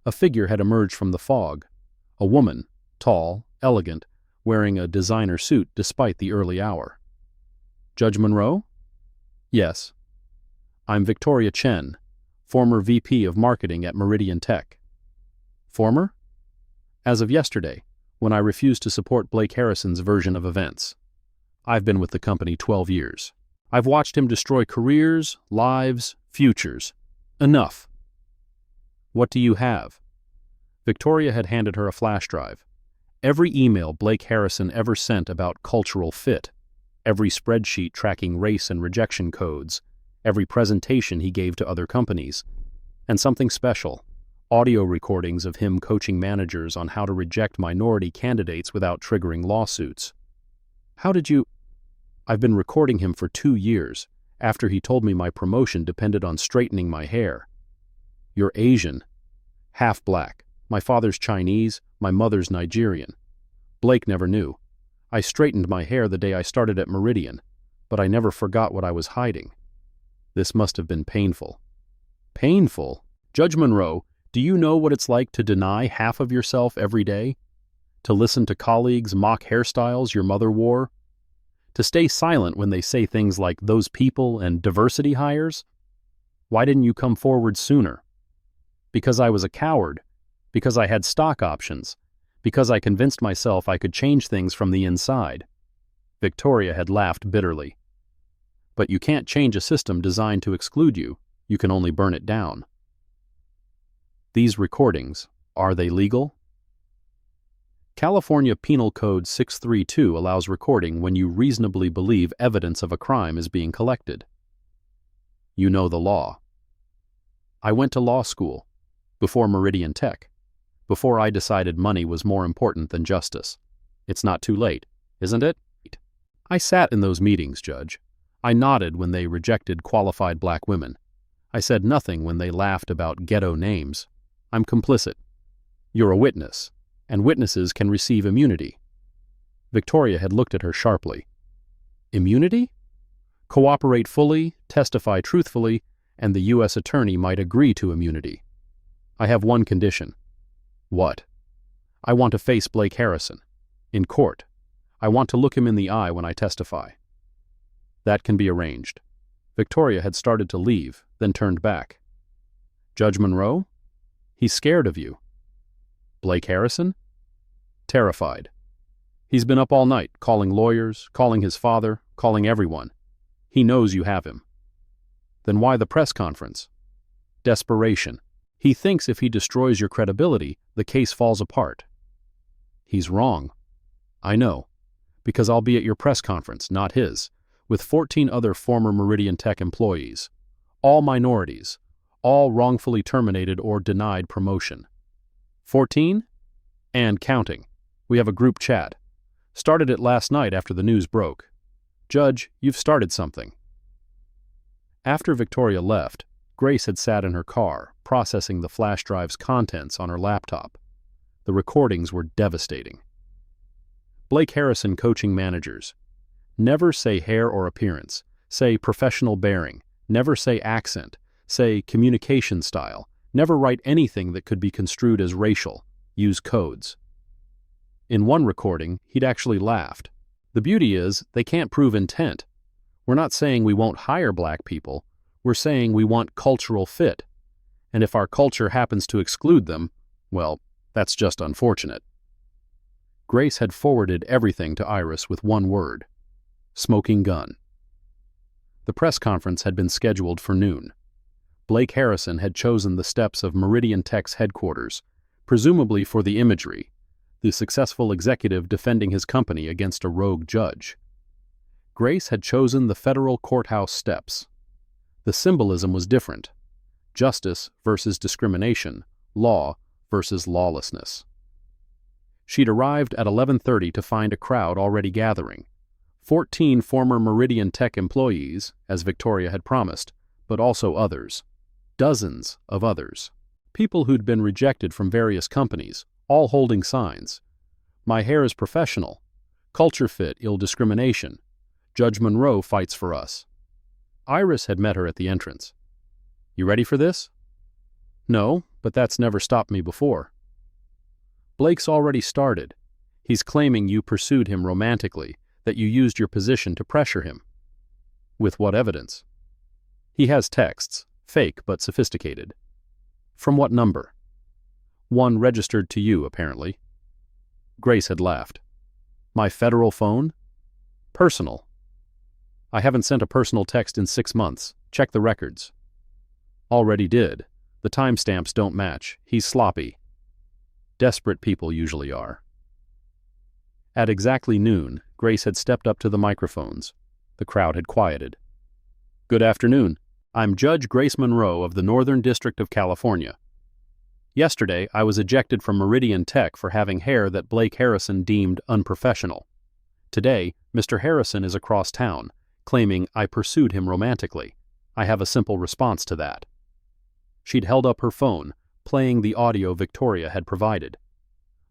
A figure had emerged from the fog. A woman, tall, elegant, wearing a designer suit despite the early hour. Judge Monroe? Yes. I'm Victoria Chen, former VP of Marketing at Meridian Tech. Former? As of yesterday, when I refused to support Blake Harrison's version of events. I've been with the company 12 years. I've watched him destroy careers, lives, futures. Enough. What do you have? Victoria had handed her a flash drive. Every email Blake Harrison ever sent about cultural fit, every spreadsheet tracking race and rejection codes, every presentation he gave to other companies, and something special, audio recordings of him coaching managers on how to reject minority candidates without triggering lawsuits. How did you... I've been recording him for 2 years, after he told me my promotion depended on straightening my hair. You're Asian. Half black. My father's Chinese, my mother's Nigerian. Blake never knew. I straightened my hair the day I started at Meridian, but I never forgot what I was hiding. This must have been painful. Painful? Judge Monroe, do you know what it's like to deny half of yourself every day? To listen to colleagues mock hairstyles your mother wore? To stay silent when they say things like those people and diversity hires? Why didn't you come forward sooner? Because I was a coward, because I had stock options, because I convinced myself I could change things from the inside. Victoria had laughed bitterly. But you can't change a system designed to exclude you. You can only burn it down. These recordings, are they legal? California Penal Code 632 allows recording when you reasonably believe evidence of a crime is being collected. You know the law. I went to law school, before Meridian Tech, before I decided money was more important than justice. It's not too late, isn't it? I sat in those meetings, Judge. I nodded when they rejected qualified black women. I said nothing when they laughed about ghetto names. I'm complicit. You're a witness, and witnesses can receive immunity. Victoria had looked at her sharply. Immunity? Cooperate fully, testify truthfully, and the U.S. Attorney might agree to immunity. I have one condition. What? I want to face Blake Harrison. In court. I want to look him in the eye when I testify. That can be arranged. Victoria had started to leave, then turned back. Judge Monroe? He's scared of you. Blake Harrison? Terrified. He's been up all night, calling lawyers, calling his father, calling everyone. He knows you have him. Then why the press conference? Desperation. He thinks if he destroys your credibility, the case falls apart. He's wrong. I know, because I'll be at your press conference, not his, with 14 other former Meridian Tech employees, all minorities, all wrongfully terminated or denied promotion. 14? And counting. We have a group chat. Started it last night after the news broke. Judge, you've started something. After Victoria left, Grace had sat in her car, processing the flash drive's contents on her laptop. The recordings were devastating. Blake Harrison coaching managers. Never say hair or appearance. Say professional bearing. Never say accent. Say communication style. Never write anything that could be construed as racial. Use codes. In one recording, he'd actually laughed. The beauty is, they can't prove intent. We're not saying we won't hire black people. We're saying we want cultural fit. And if our culture happens to exclude them, well, that's just unfortunate. Grace had forwarded everything to Iris with one word. Smoking gun. The press conference had been scheduled for noon. Blake Harrison had chosen the steps of Meridian Tech's headquarters, presumably for the imagery, the successful executive defending his company against a rogue judge. Grace had chosen the federal courthouse steps. The symbolism was different. Justice versus discrimination, law versus lawlessness. She'd arrived at 11:30 to find a crowd already gathering. 14 former Meridian Tech employees, as Victoria had promised, but also others. Dozens of others. People who'd been rejected from various companies, all holding signs. My hair is professional. Culture fit, ill discrimination. Judge Monroe fights for us. Iris had met her at the entrance. You ready for this? No, but that's never stopped me before. Blake's already started. He's claiming you pursued him romantically, that you used your position to pressure him. With what evidence? He has texts, fake but sophisticated. From what number? One registered to you, apparently. Grace had laughed. My federal phone? Personal. I haven't sent a personal text in 6 months. Check the records. Already did. The timestamps don't match. He's sloppy. Desperate people usually are. At exactly noon, Grace had stepped up to the microphones. The crowd had quieted. Good afternoon. I'm Judge Grace Monroe of the Northern District of California. Yesterday, I was ejected from Meridian Tech for having hair that Blake Harrison deemed unprofessional. Today, Mr. Harrison is across town, claiming I pursued him romantically. I have a simple response to that. She'd held up her phone, playing the audio Victoria had provided.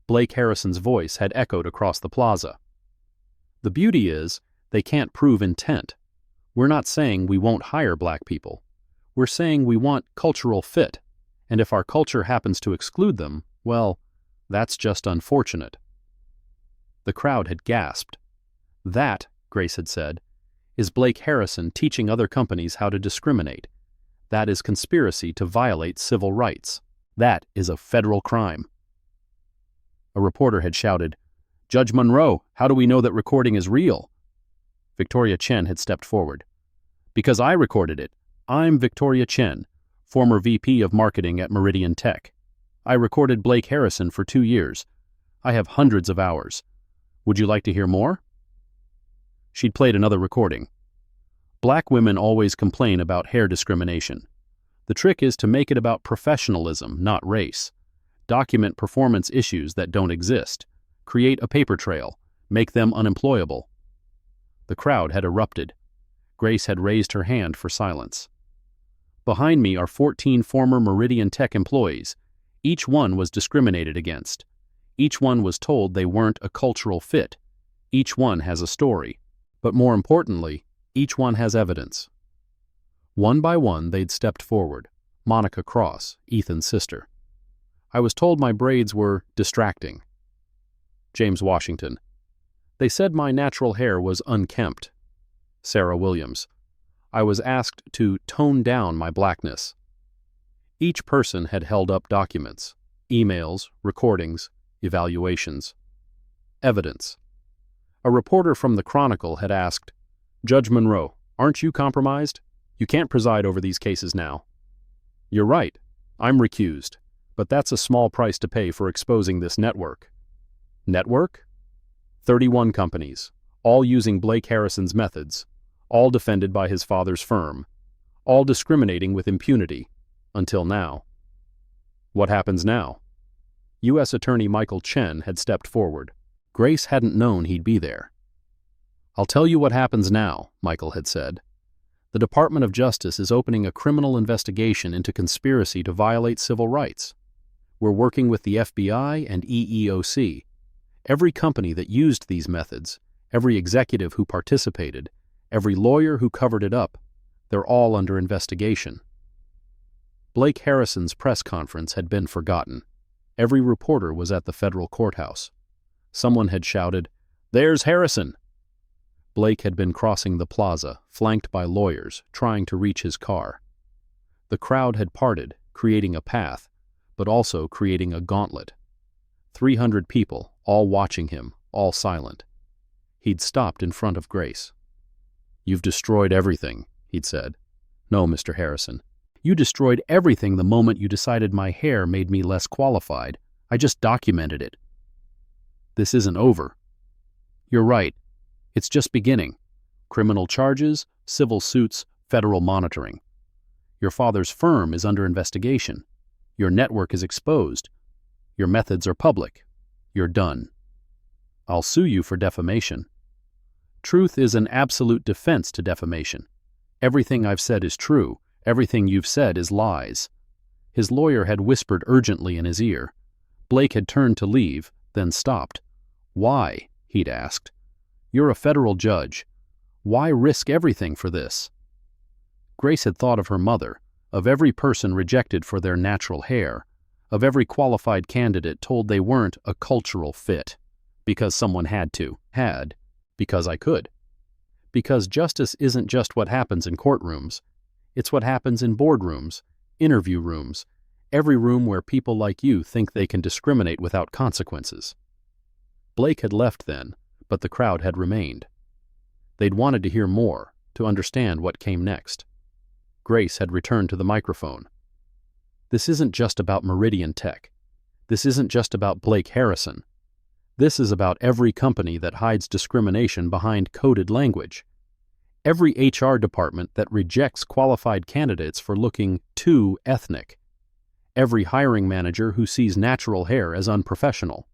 Blake Harrison's voice had echoed across the plaza. The beauty is, they can't prove intent. We're not saying we won't hire black people. We're saying we want cultural fit, and if our culture happens to exclude them, well, that's just unfortunate. The crowd had gasped. "That," Grace had said, "is Blake Harrison teaching other companies how to discriminate. That is conspiracy to violate civil rights. That is a federal crime." A reporter had shouted, "Judge Monroe, how do we know that recording is real?" Victoria Chen had stepped forward. "Because I recorded it. I'm Victoria Chen, former VP of Marketing at Meridian Tech. I recorded Blake Harrison for 2 years. I have hundreds of hours. Would you like to hear more?" She'd played another recording. "Black women always complain about hair discrimination. The trick is to make it about professionalism, not race. Document performance issues that don't exist. Create a paper trail. Make them unemployable." The crowd had erupted. Grace had raised her hand for silence. "Behind me are 14 former Meridian Tech employees. Each one was discriminated against. Each one was told they weren't a cultural fit. Each one has a story. But more importantly, each one has evidence." One by one, they'd stepped forward. Monica Cross, Ethan's sister. "I was told my braids were distracting." James Washington. "They said my natural hair was unkempt." Sarah Williams. "I was asked to tone down my blackness." Each person had held up documents, emails, recordings, evaluations. Evidence. A reporter from the Chronicle had asked, "Judge Monroe, aren't you compromised? You can't preside over these cases now." "You're right. I'm recused. But that's a small price to pay for exposing this network." Network? 31 companies, all using Blake Harrison's methods, all defended by his father's firm, all discriminating with impunity, until now. What happens now? U.S. Attorney Michael Chen had stepped forward. Grace hadn't known he'd be there. "I'll tell you what happens now," Michael had said. "The Department of Justice is opening a criminal investigation into conspiracy to violate civil rights. We're working with the FBI and EEOC. Every company that used these methods, every executive who participated, every lawyer who covered it up, they're all under investigation." Blake Harrison's press conference had been forgotten. Every reporter was at the federal courthouse. Someone had shouted, "There's Harrison!" Blake had been crossing the plaza, flanked by lawyers, trying to reach his car. The crowd had parted, creating a path, but also creating a gauntlet. 300 people, all watching him, all silent. He'd stopped in front of Grace. "You've destroyed everything," he'd said. "No, Mr. Harrison. You destroyed everything the moment you decided my hair made me less qualified. I just documented it." "This isn't over." "You're right. It's just beginning. Criminal charges, civil suits, federal monitoring. Your father's firm is under investigation. Your network is exposed. Your methods are public. You're done. I'll sue you for defamation. Truth is an absolute defense to defamation. Everything I've said is true. Everything you've said is lies." His lawyer had whispered urgently in his ear. Blake had turned to leave, then stopped. "Why?" he'd asked. "You're a federal judge. Why risk everything for this?" Grace had thought of her mother, of every person rejected for their natural hair, of every qualified candidate told they weren't a cultural fit, because someone had to, because I could. Because justice isn't just what happens in courtrooms. It's what happens in boardrooms, interview rooms, every room where people like you think they can discriminate without consequences. Blake had left then, but the crowd had remained. They'd wanted to hear more, to understand what came next. Grace had returned to the microphone. "This isn't just about Meridian Tech. This isn't just about Blake Harrison. This is about every company that hides discrimination behind coded language. Every HR department that rejects qualified candidates for looking too ethnic. Every hiring manager who sees natural hair as unprofessional.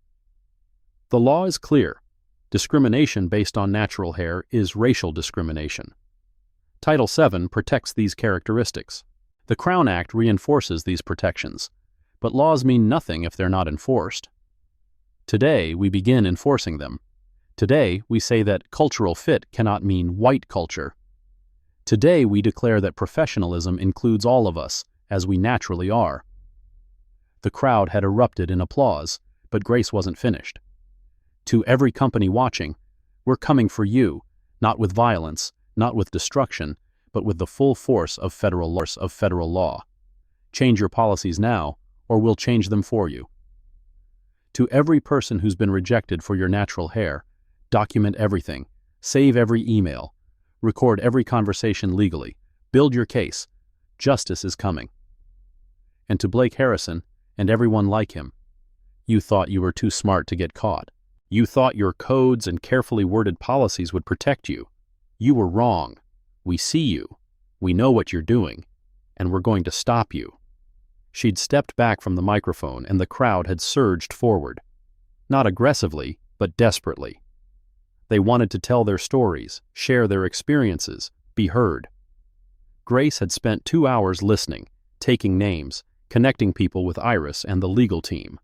The law is clear. Discrimination based on natural hair is racial discrimination. Title VII protects these characteristics. The Crown Act reinforces these protections, but laws mean nothing if they're not enforced. Today, we begin enforcing them. Today, we say that cultural fit cannot mean white culture. Today, we declare that professionalism includes all of us, as we naturally are." The crowd had erupted in applause, but Grace wasn't finished. To every company watching, we're coming for you, not with violence, not with destruction, but with the full force of federal law. Change your policies now, or we'll change them for you. To every person who's been rejected for your natural hair, document everything, save every email, record every conversation legally, build your case. Justice is coming. And to Blake Harrison, and everyone like him, you thought you were too smart to get caught. You thought your codes and carefully worded policies would protect you. You were wrong. We see you. We know what you're doing. And we're going to stop you. She'd stepped back from the microphone and the crowd had surged forward. Not aggressively, but desperately. They wanted to tell their stories, share their experiences, be heard. Grace had spent 2 hours listening, taking names, connecting people with Iris and the legal team.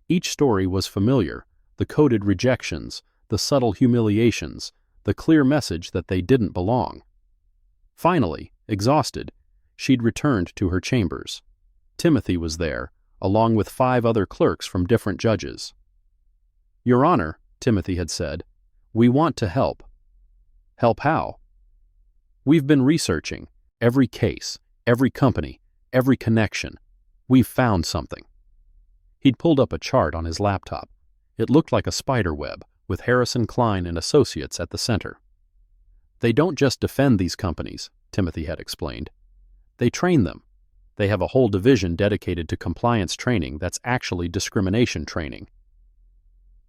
Each story was familiar, the coded rejections, the subtle humiliations, the clear message that they didn't belong. Finally, exhausted, she'd returned to her chambers. Timothy was there, along with 5 other clerks from different judges. "Your Honor," Timothy had said, "we want to help." "Help how?" "We've been researching every case, every company, every connection. We've found something." He'd pulled up a chart on his laptop. It looked like a spider web, with Harrison Klein and Associates at the center. "They don't just defend these companies," Timothy had explained. "They train them. They have a whole division dedicated to compliance training that's actually discrimination training."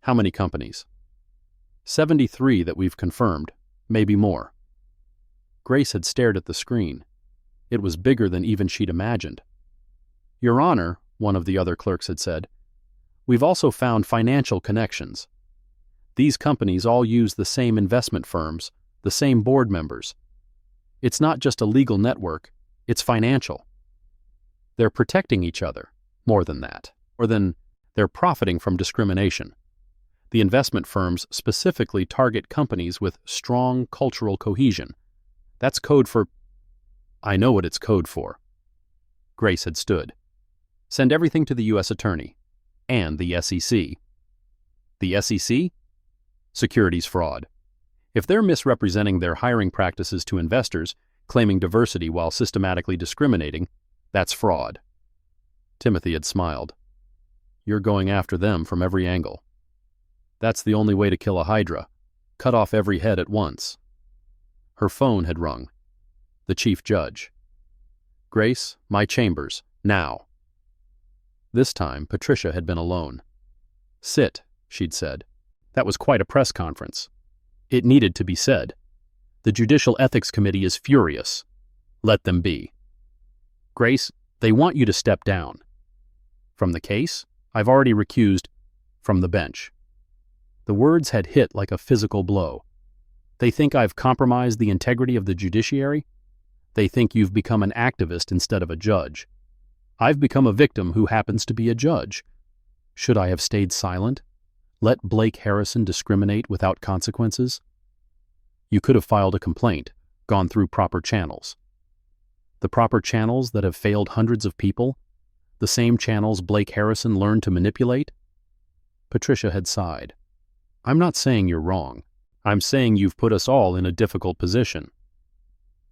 "How many companies?" 73 that we've confirmed, maybe more." Grace had stared at the screen. It was bigger than even she'd imagined. "Your Honor," one of the other clerks had said, "we've also found financial connections. These companies all use the same investment firms, the same board members. It's not just a legal network, it's financial. They're protecting each other, more than that, they're profiting from discrimination. The investment firms specifically target companies with strong cultural cohesion. That's code for—" "I know what it's code for." Grace had stood. "Send everything to the U.S. Attorney. And the SEC. The SEC? Securities fraud. If they're misrepresenting their hiring practices to investors, claiming diversity while systematically discriminating, that's fraud." Timothy had smiled. "You're going after them from every angle. That's the only way to kill a hydra. Cut off every head at once." Her phone had rung. The chief judge. "Grace, my chambers, now." This time, Patricia had been alone. "Sit," she'd said. That was quite a press conference. It needed to be said. "The Judicial Ethics Committee is furious. Let them be." "Grace, they want you to step down." "From the case? I've already recused." "From the bench." The words had hit like a physical blow. "They think I've compromised the integrity of the judiciary? They think you've become an activist instead of a judge. I've become a victim who happens to be a judge. Should I have stayed silent? Let Blake Harrison discriminate without consequences? You could have filed a complaint, gone through proper channels. The proper channels that have failed hundreds of people? The same channels Blake Harrison learned to manipulate?" Patricia had sighed. "I'm not saying you're wrong. I'm saying you've put us all in a difficult position."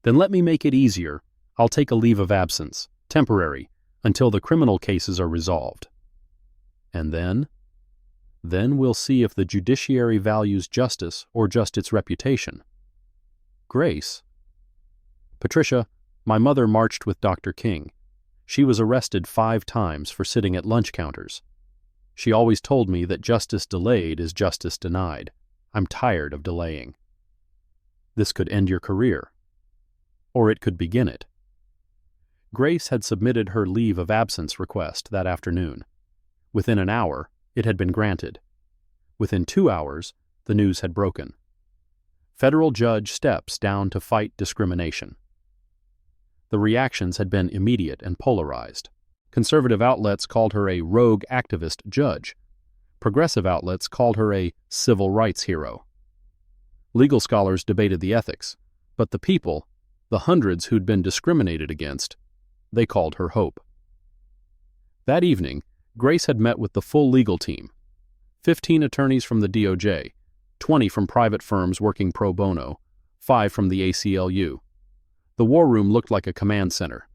"Then let me make it easier. I'll take a leave of absence, temporary, until the criminal cases are resolved. And then? Then we'll see if the judiciary values justice or just its reputation." "Grace." "Patricia, my mother marched with Dr. King. She was arrested 5 times for sitting at lunch counters. She always told me that justice delayed is justice denied. I'm tired of delaying. This could end your career. Or it could begin it." Grace had submitted her leave of absence request that afternoon. Within an hour, it had been granted. Within 2 hours, the news had broken. Federal judge steps down to fight discrimination. The reactions had been immediate and polarized. Conservative outlets called her a rogue activist judge. Progressive outlets called her a civil rights hero. Legal scholars debated the ethics, but the people, the hundreds who'd been discriminated against, they called her hope. That evening, Grace had met with the full legal team. 15 attorneys from the DOJ, 20 from private firms working pro bono, 5 from the ACLU. The war room looked like a command center.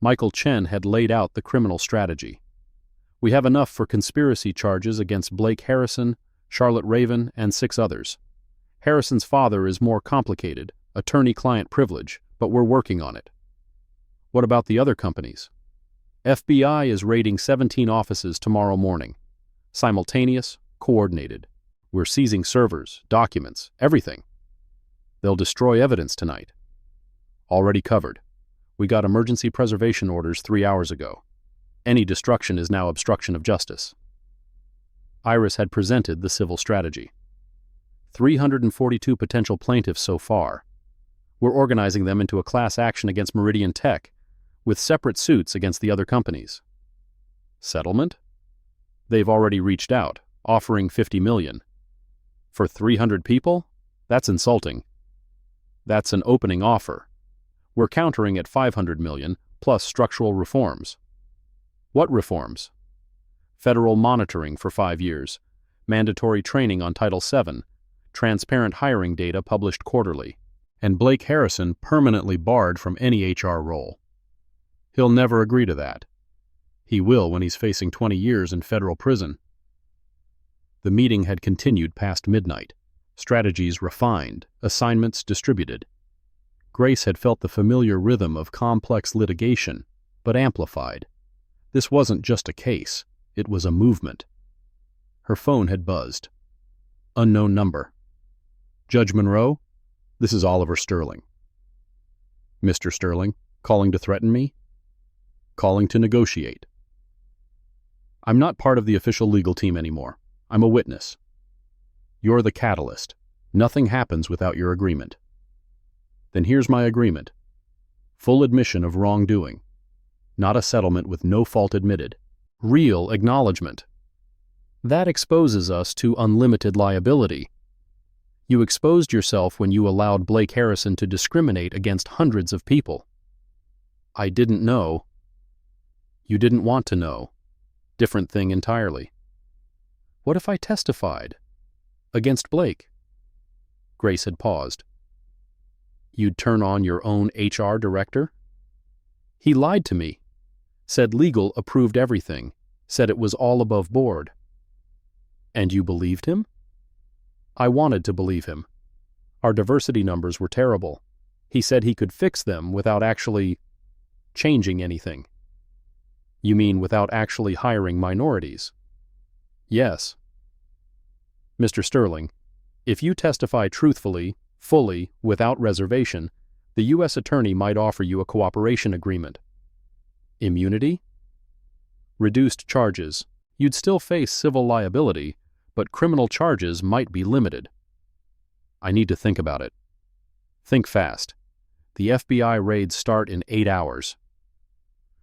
Michael Chen had laid out the criminal strategy. We have enough for conspiracy charges against Blake Harrison, Charlotte Raven, and 6 others. Harrison's father is more complicated, attorney-client privilege, but we're working on it. What about the other companies? FBI is raiding 17 offices tomorrow morning. Simultaneous, coordinated. We're seizing servers, documents, everything. They'll destroy evidence tonight. Already covered. We got emergency preservation orders 3 hours ago. Any destruction is now obstruction of justice. Iris had presented the civil strategy. 342 potential plaintiffs so far. We're organizing them into a class action against Meridian Tech, with separate suits against the other companies. Settlement? They've already reached out, offering $50 million. For 300 people? That's insulting. That's an opening offer. We're countering at $500 million, plus structural reforms. What reforms? Federal monitoring for 5 years, mandatory training on Title VII, transparent hiring data published quarterly, and Blake Harrison permanently barred from any HR role. He'll never agree to that. He will when he's facing 20 years in federal prison. The meeting had continued past midnight, strategies refined, assignments distributed. Grace had felt the familiar rhythm of complex litigation, but amplified. This wasn't just a case, it was a movement. Her phone had buzzed. Unknown number. Judge Monroe? This is Oliver Sterling. Mr. Sterling, calling to threaten me? Calling to negotiate. I'm not part of the official legal team anymore. I'm a witness. You're the catalyst. Nothing happens without your agreement. Then here's my agreement. Full admission of wrongdoing. Not a settlement with no fault admitted. Real acknowledgement. That exposes us to unlimited liability. You exposed yourself when you allowed Blake Harrison to discriminate against hundreds of people. I didn't know. You didn't want to know. Different thing entirely. What if I testified? Against Blake? Grace had paused. You'd turn on your own HR director? He lied to me. Said legal approved everything. Said it was all above board. And you believed him? I wanted to believe him. Our diversity numbers were terrible. He said he could fix them without actually changing anything. You mean without actually hiring minorities? Yes. Mr. Sterling, if you testify truthfully, fully, without reservation, the U.S. Attorney might offer you a cooperation agreement. Immunity? Reduced charges. You'd still face civil liability, but criminal charges might be limited. I need to think about it. Think fast. The FBI raids start in 8 hours.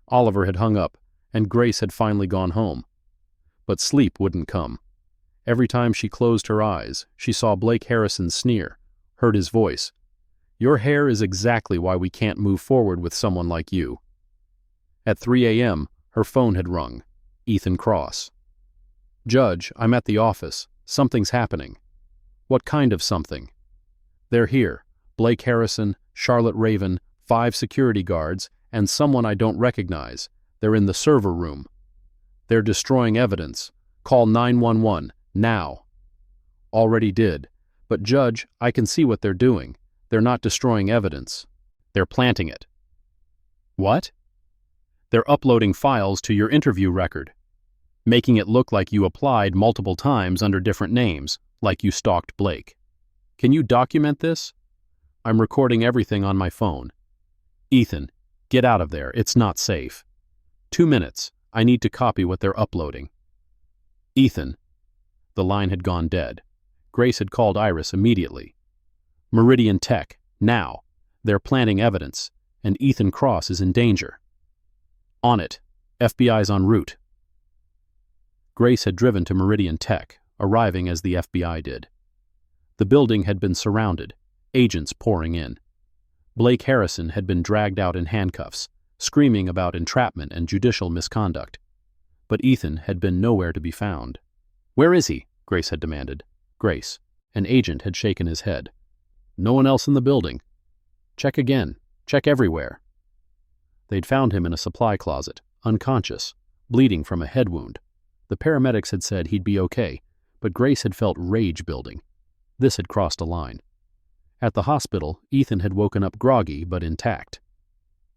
Oliver had hung up, and Grace had finally gone home. But sleep wouldn't come. Every time she closed her eyes, she saw Blake Harrison sneer, heard his voice. Your hair is exactly why we can't move forward with someone like you. At 3 a.m., her phone had rung. Ethan Cross. Judge, I'm at the office. Something's happening. What kind of something? They're here. Blake Harrison, Charlotte Raven, 5 security guards, and someone I don't recognize. They're in the server room. They're destroying evidence. Call 911, now. Already did. But Judge, I can see what they're doing. They're not destroying evidence. They're planting it. What? They're uploading files to your interview record, making it look like you applied multiple times under different names, like you stalked Blake. Can you document this? I'm recording everything on my phone. Ethan, get out of there. It's not safe. 2 minutes. I need to copy what they're uploading. Ethan. The line had gone dead. Grace had called Iris immediately. Meridian Tech, now. They're planting evidence, and Ethan Cross is in danger. On it. FBI's en route. Grace had driven to Meridian Tech, arriving as the FBI did. The building had been surrounded, agents pouring in. Blake Harrison had been dragged out in handcuffs, screaming about entrapment and judicial misconduct. But Ethan had been nowhere to be found. Where is he? Grace had demanded. Grace. An agent had shaken his head. No one else in the building. Check again. Check everywhere. They'd found him in a supply closet, unconscious, bleeding from a head wound. The paramedics had said he'd be okay, but Grace had felt rage building. This had crossed a line. At the hospital, Ethan had woken up groggy but intact.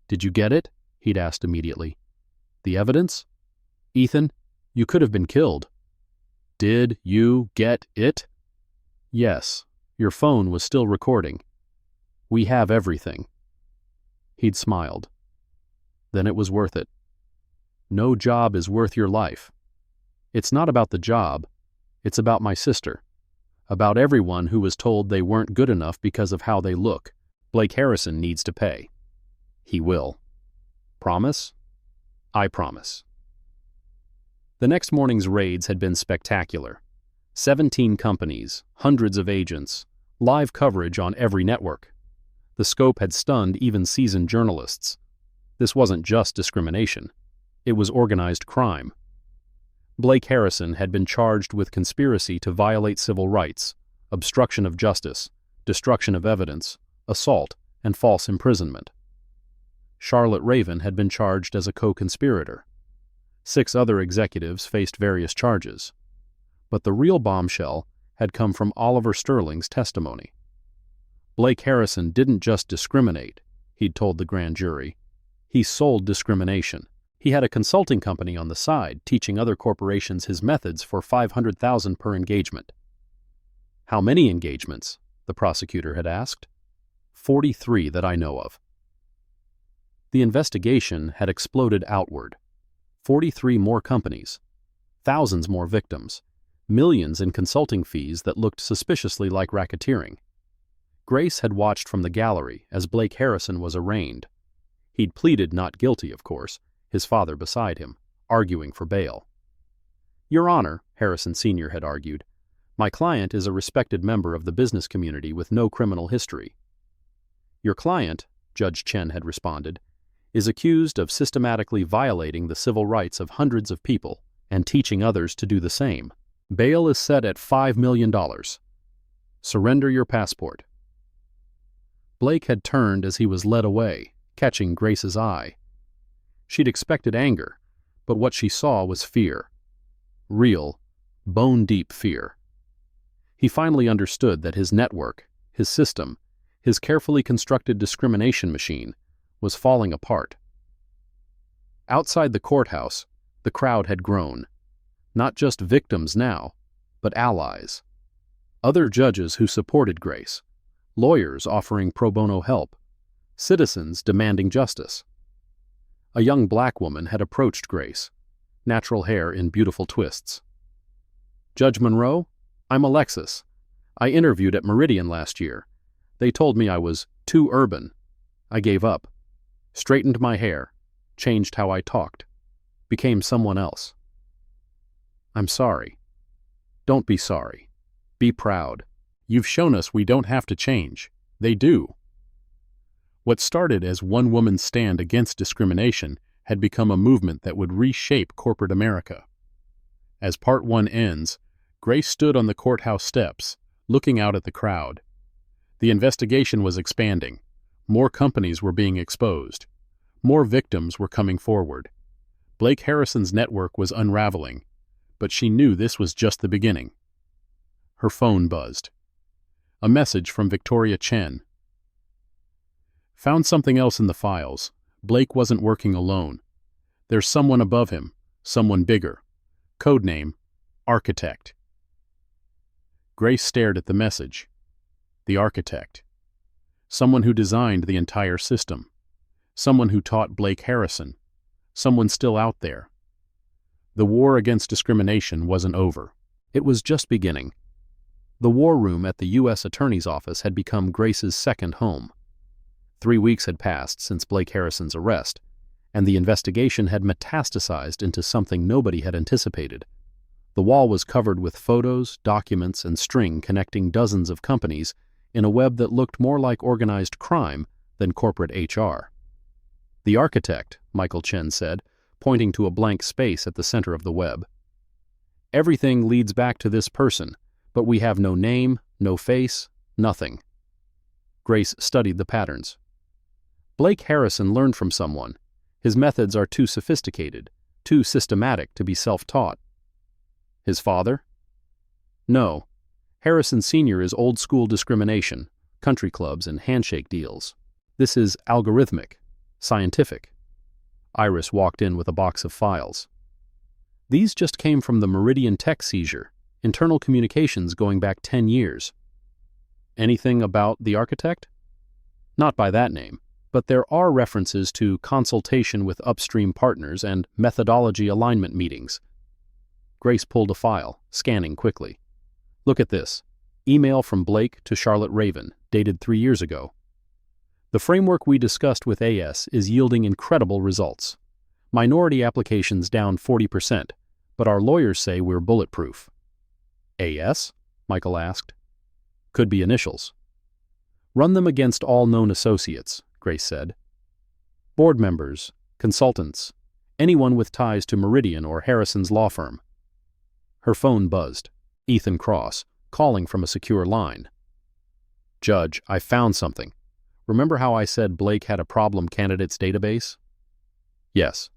Did you get it? He'd asked immediately. The evidence? Ethan, you could have been killed. Did you get it? Yes. Your phone was still recording. We have everything. He'd smiled. Then it was worth it. No job is worth your life. It's not about the job. It's about my sister. About everyone who was told they weren't good enough because of how they look. Blake Harrison needs to pay. He will. Promise? I promise. The next morning's raids had been spectacular. 17 companies, hundreds of agents, live coverage on every network. The scope had stunned even seasoned journalists. This wasn't just discrimination. It was organized crime. Blake Harrison had been charged with conspiracy to violate civil rights, obstruction of justice, destruction of evidence, assault, and false imprisonment. Charlotte Raven had been charged as a co-conspirator. 6 other executives faced various charges. But the real bombshell had come from Oliver Sterling's testimony. Blake Harrison didn't just discriminate, he'd told the grand jury. He sold discrimination. He had a consulting company on the side teaching other corporations his methods for $500,000 per engagement. How many engagements? The prosecutor had asked. 43 that I know of. The investigation had exploded outward. 43 more companies, thousands more victims, millions in consulting fees that looked suspiciously like racketeering. Grace had watched from the gallery as Blake Harrison was arraigned. He'd pleaded not guilty, of course, his father beside him, arguing for bail. Your Honor, Harrison Sr. had argued, my client is a respected member of the business community with no criminal history. Your client, Judge Chen had responded, is accused of systematically violating the civil rights of hundreds of people and teaching others to do the same. Bail is set at $5 million. Surrender your passport. Blake had turned as he was led away, catching Grace's eye. She'd expected anger, but what she saw was fear. Real, bone-deep fear. He finally understood that his network, his system, his carefully constructed discrimination machine, was falling apart. Outside the courthouse, the crowd had grown. Not just victims now, but allies. Other judges who supported Grace, lawyers offering pro bono help, citizens demanding justice. A young black woman had approached Grace, natural hair in beautiful twists. Judge Monroe, I'm Alexis. I interviewed at Meridian last year. They told me I was too urban. I gave up. Straightened my hair, changed how I talked, became someone else. I'm sorry. Don't be sorry. Be proud. You've shown us we don't have to change. They do. What started as one woman's stand against discrimination had become a movement that would reshape corporate America. As Part 1 ends, Grace stood on the courthouse steps, looking out at the crowd. The investigation was expanding. More companies were being exposed. More victims were coming forward. Blake Harrison's network was unraveling, but she knew this was just the beginning. Her phone buzzed. A message from Victoria Chen. Found something else in the files. Blake wasn't working alone. There's someone above him, someone bigger. Codename, Architect. Grace stared at the message. The architect. Someone who designed the entire system. Someone who taught Blake Harrison. Someone still out there. The war against discrimination wasn't over. It was just beginning. The war room at the U.S. Attorney's Office had become Grace's second home. 3 weeks had passed since Blake Harrison's arrest, and the investigation had metastasized into something nobody had anticipated. The wall was covered with photos, documents, and string connecting dozens of companies in a web that looked more like organized crime than corporate HR. The architect, Michael Chen said, pointing to a blank space at the center of the web. Everything leads back to this person, but we have no name, no face, nothing. Grace studied the patterns. Blake Harrison learned from someone. His methods are too sophisticated, too systematic to be self-taught. His father? No. Harrison Sr. is old-school discrimination, country clubs and handshake deals. This is algorithmic, scientific. Iris walked in with a box of files. These just came from the Meridian Tech seizure, internal communications going back 10 years. Anything about the architect? Not by that name, but there are references to consultation with upstream partners and methodology alignment meetings. Grace pulled a file, scanning quickly. Look at this. Email from Blake to Charlotte Raven, dated 3 years ago. The framework we discussed with AS is yielding incredible results. Minority applications down 40%, but our lawyers say we're bulletproof. AS? Michael asked. Could be initials. Run them against all known associates, Grace said. Board members, consultants, anyone with ties to Meridian or Harrison's law firm. Her phone buzzed. Ethan Cross, calling from a secure line. Judge, I found something. Remember how I said Blake had a problem candidates database? Yes.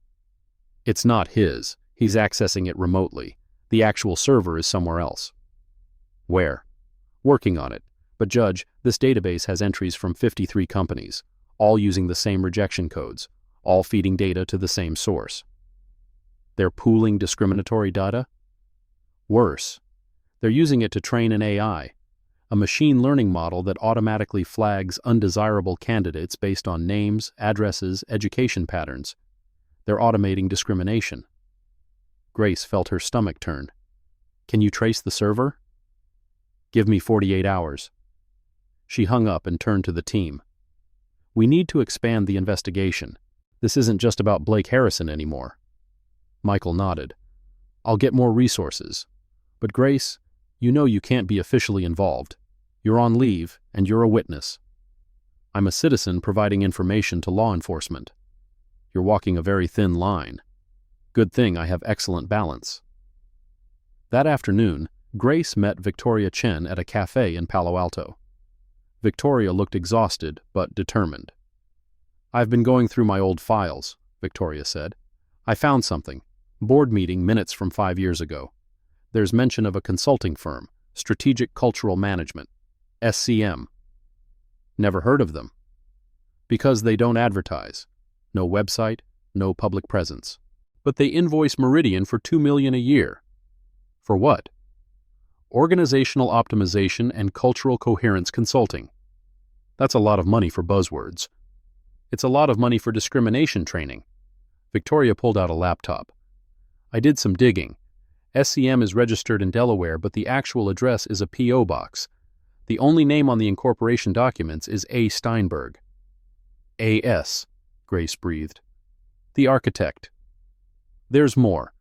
It's not his. He's accessing it remotely. The actual server is somewhere else. Where? Working on it. But Judge, this database has entries from 53 companies, all using the same rejection codes, all feeding data to the same source. They're pooling discriminatory data? Worse. They're using it to train an AI, a machine learning model that automatically flags undesirable candidates based on names, addresses, education patterns. They're automating discrimination. Grace felt her stomach turn. Can you trace the server? Give me 48 hours. She hung up and turned to the team. We need to expand the investigation. This isn't just about Blake Harrison anymore. Michael nodded. I'll get more resources. But Grace, you know you can't be officially involved. You're on leave, and you're a witness. I'm a citizen providing information to law enforcement. You're walking a very thin line. Good thing I have excellent balance. That afternoon, Grace met Victoria Chen at a cafe in Palo Alto. Victoria looked exhausted but determined. I've been going through my old files, Victoria said. I found something. Board meeting minutes from 5 years ago. There's mention of a consulting firm, Strategic Cultural Management, SCM. Never heard of them. Because they don't advertise. No website, no public presence. But they invoice Meridian for $2 million a year. For what? Organizational optimization and cultural coherence consulting. That's a lot of money for buzzwords. It's a lot of money for discrimination training. Victoria pulled out a laptop. I did some digging. SCM is registered in Delaware, but the actual address is a P.O. box. The only name on the incorporation documents is A. Steinberg. A.S., Grace breathed. The architect. There's more.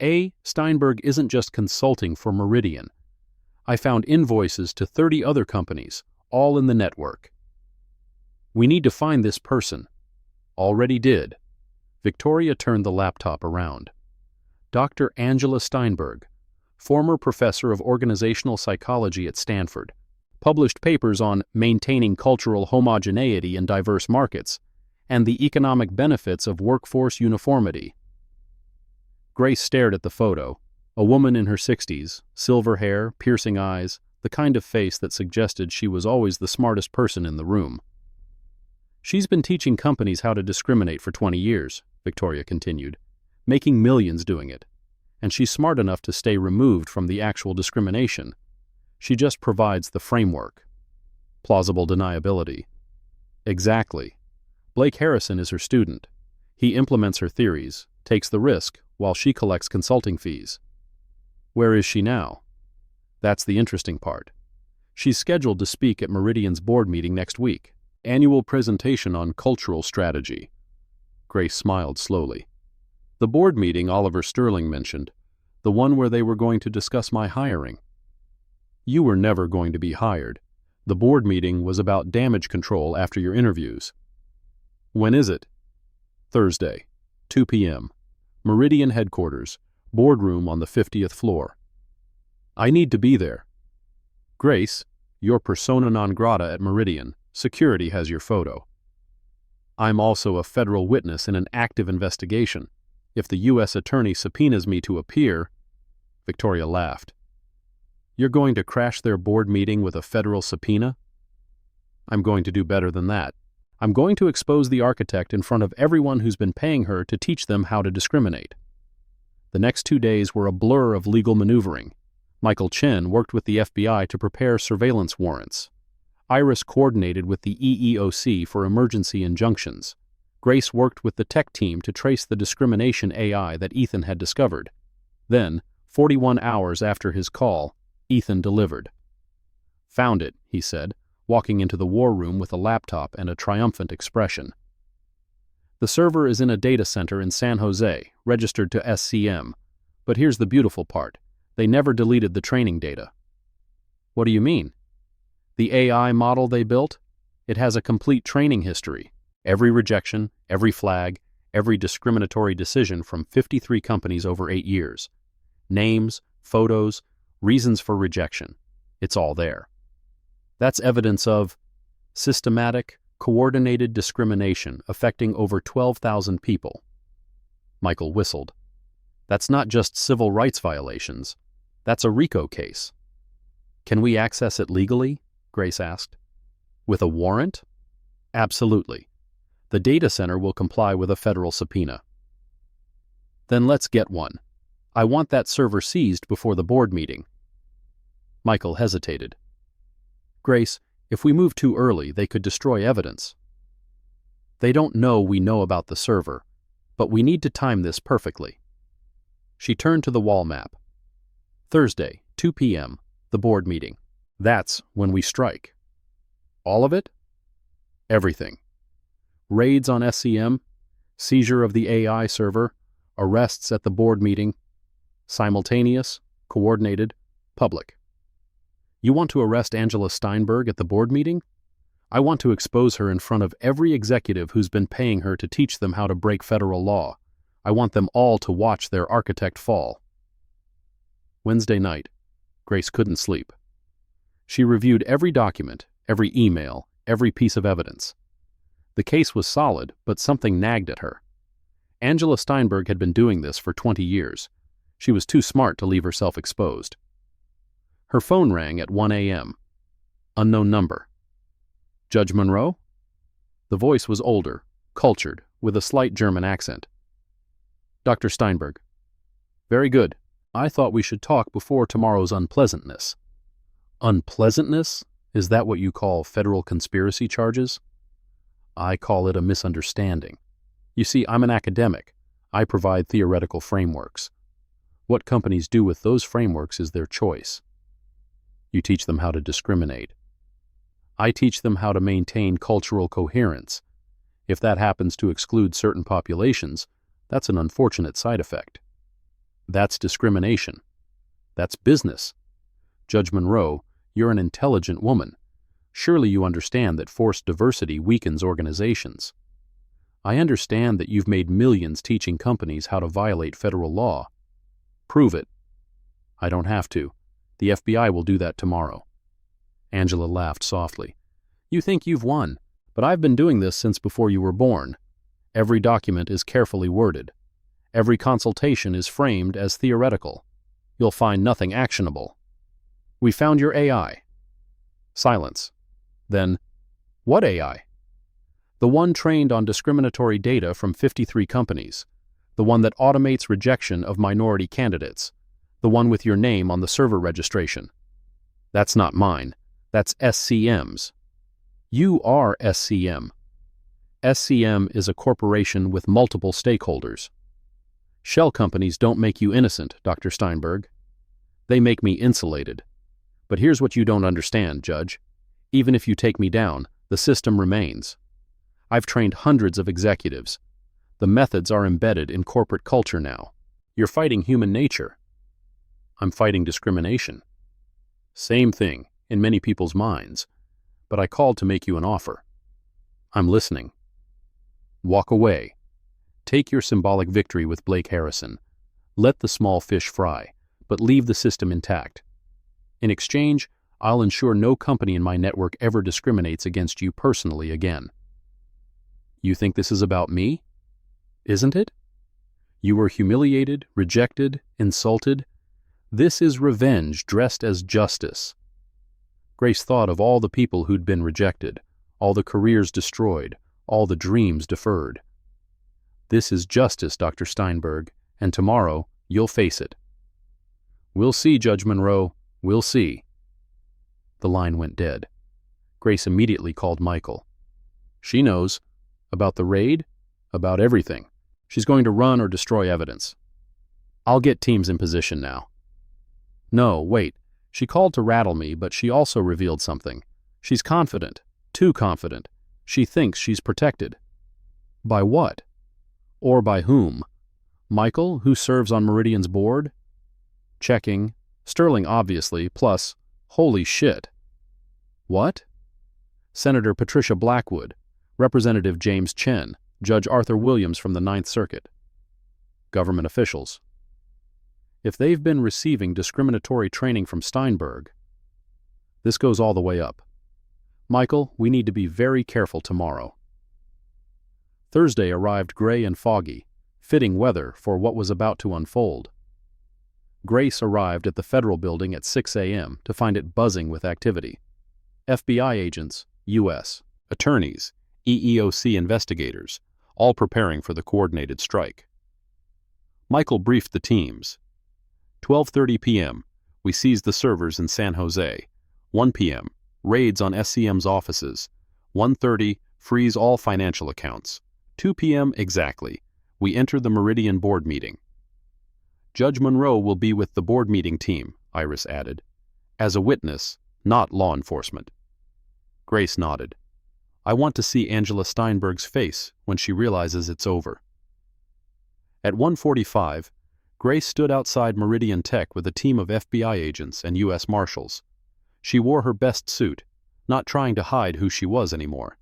A. Steinberg isn't just consulting for Meridian. I found invoices to 30 other companies, all in the network. We need to find this person. Already did. Victoria turned the laptop around. Dr. Angela Steinberg, former professor of organizational psychology at Stanford, published papers on maintaining cultural homogeneity in diverse markets and the economic benefits of workforce uniformity. Grace stared at the photo, a woman in her 60s, silver hair, piercing eyes, the kind of face that suggested she was always the smartest person in the room. She's been teaching companies how to discriminate for 20 years, Victoria continued, making millions doing it. And she's smart enough to stay removed from the actual discrimination. She just provides the framework. Plausible deniability. Exactly. Blake Harrison is her student. He implements her theories, takes the risk, while she collects consulting fees. Where is she now? That's the interesting part. She's scheduled to speak at Meridian's board meeting next week. Annual presentation on cultural strategy. Grace smiled slowly. The board meeting Oliver Sterling mentioned, the one where they were going to discuss my hiring. You were never going to be hired. The board meeting was about damage control after your interviews. When is it? Thursday, 2 p.m. Meridian headquarters, Boardroom on the 50th floor. I need to be there. Grace, you're persona non grata at Meridian. Security has your photo. I'm also a federal witness in an active investigation. If the U.S. attorney subpoenas me to appear— Victoria laughed. You're going to crash their board meeting with a federal subpoena? I'm going to do better than that. I'm going to expose the architect in front of everyone who's been paying her to teach them how to discriminate. The next 2 days were a blur of legal maneuvering. Michael Chen worked with the FBI to prepare surveillance warrants. Iris coordinated with the EEOC for emergency injunctions. Grace worked with the tech team to trace the discrimination AI that Ethan had discovered. Then, 41 hours after his call, Ethan delivered. Found it, he said, walking into the war room with a laptop and a triumphant expression. The server is in a data center in San Jose, registered to SCM. But here's the beautiful part. They never deleted the training data. What do you mean? The AI model they built? It has a complete training history. Every rejection, every flag, every discriminatory decision from 53 companies over 8 years. Names, photos, reasons for rejection. It's all there. That's evidence of systematic, coordinated discrimination affecting over 12,000 people. Michael whistled. That's not just civil rights violations. That's a RICO case. Can we access it legally? Grace asked. With a warrant? Absolutely. The data center will comply with a federal subpoena. Then let's get one. I want that server seized before the board meeting. Michael hesitated. Grace, if we move too early, they could destroy evidence. They don't know we know about the server, but we need to time this perfectly. She turned to the wall map. Thursday, 2 p.m., the board meeting. That's when we strike. All of it? Everything. Raids on SCM, seizure of the AI server, arrests at the board meeting, simultaneous, coordinated, public. You want to arrest Angela Steinberg at the board meeting? I want to expose her in front of every executive who's been paying her to teach them how to break federal law. I want them all to watch their architect fall. Wednesday night, Grace couldn't sleep. She reviewed every document, every email, every piece of evidence. The case was solid, but something nagged at her. Angela Steinberg had been doing this for 20 years. She was too smart to leave herself exposed. Her phone rang at 1 a.m. Unknown number. Judge Monroe? The voice was older, cultured, with a slight German accent. Dr. Steinberg. Very good. I thought we should talk before tomorrow's unpleasantness. Unpleasantness? Is that what you call federal conspiracy charges? I call it a misunderstanding. You see, I'm an academic. I provide theoretical frameworks. What companies do with those frameworks is their choice. You teach them how to discriminate. I teach them how to maintain cultural coherence. If that happens to exclude certain populations, that's an unfortunate side effect. That's discrimination. That's business. Judge Monroe, you're an intelligent woman. Surely you understand that forced diversity weakens organizations. I understand that you've made millions teaching companies how to violate federal law. Prove it. I don't have to. The FBI will do that tomorrow. Angela laughed softly. You think you've won, but I've been doing this since before you were born. Every document is carefully worded. Every consultation is framed as theoretical. You'll find nothing actionable. We found your AI. Silence. Then, what AI? The one trained on discriminatory data from 53 companies. The one that automates rejection of minority candidates. The one with your name on the server registration. That's not mine. That's SCM's. You are SCM. SCM is a corporation with multiple stakeholders. Shell companies don't make you innocent, Dr. Steinberg. They make me insulated. But here's what you don't understand, Judge. Even if you take me down, the system remains. I've trained hundreds of executives. The methods are embedded in corporate culture now. You're fighting human nature. I'm fighting discrimination. Same thing, in many people's minds. But I called to make you an offer. I'm listening. Walk away. Take your symbolic victory with Blake Harrison. Let the small fish fry, but leave the system intact. In exchange, I'll ensure no company in my network ever discriminates against you personally again. You think this is about me? Isn't it? You were humiliated, rejected, insulted. This is revenge dressed as justice. Grace thought of all the people who'd been rejected, all the careers destroyed, all the dreams deferred. This is justice, Dr. Steinberg, and tomorrow you'll face it. We'll see, Judge Monroe, we'll see. The line went dead. Grace immediately called Michael. She knows. About the raid? About everything. She's going to run or destroy evidence. I'll get teams in position now. No, wait. She called to rattle me, but she also revealed something. She's confident. Too confident. She thinks she's protected. By what? Or by whom? Michael, who serves on Meridian's board? Checking. Sterling, obviously, plus, holy shit. What? Senator Patricia Blackwood, Representative James Chen, Judge Arthur Williams from the Ninth Circuit. Government officials. If they've been receiving discriminatory training from Steinberg, this goes all the way up. Michael, we need to be very careful tomorrow. Thursday arrived gray and foggy, fitting weather for what was about to unfold. Grace arrived at the federal building at 6 a.m. to find it buzzing with activity. FBI agents, U.S., attorneys, EEOC investigators, all preparing for the coordinated strike. Michael briefed the teams. 12:30 p.m., we seized the servers in San Jose. 1 p.m., raids on SCM's offices. 1:30, freeze all financial accounts. 2 p.m. exactly, we enter the Meridian board meeting. Judge Monroe will be with the board meeting team, Iris added, as a witness, not law enforcement. Grace nodded. I want to see Angela Steinberg's face when she realizes it's over. At 1:45, Grace stood outside Meridian Tech with a team of FBI agents and U.S. Marshals. She wore her best suit, not trying to hide who she was anymore.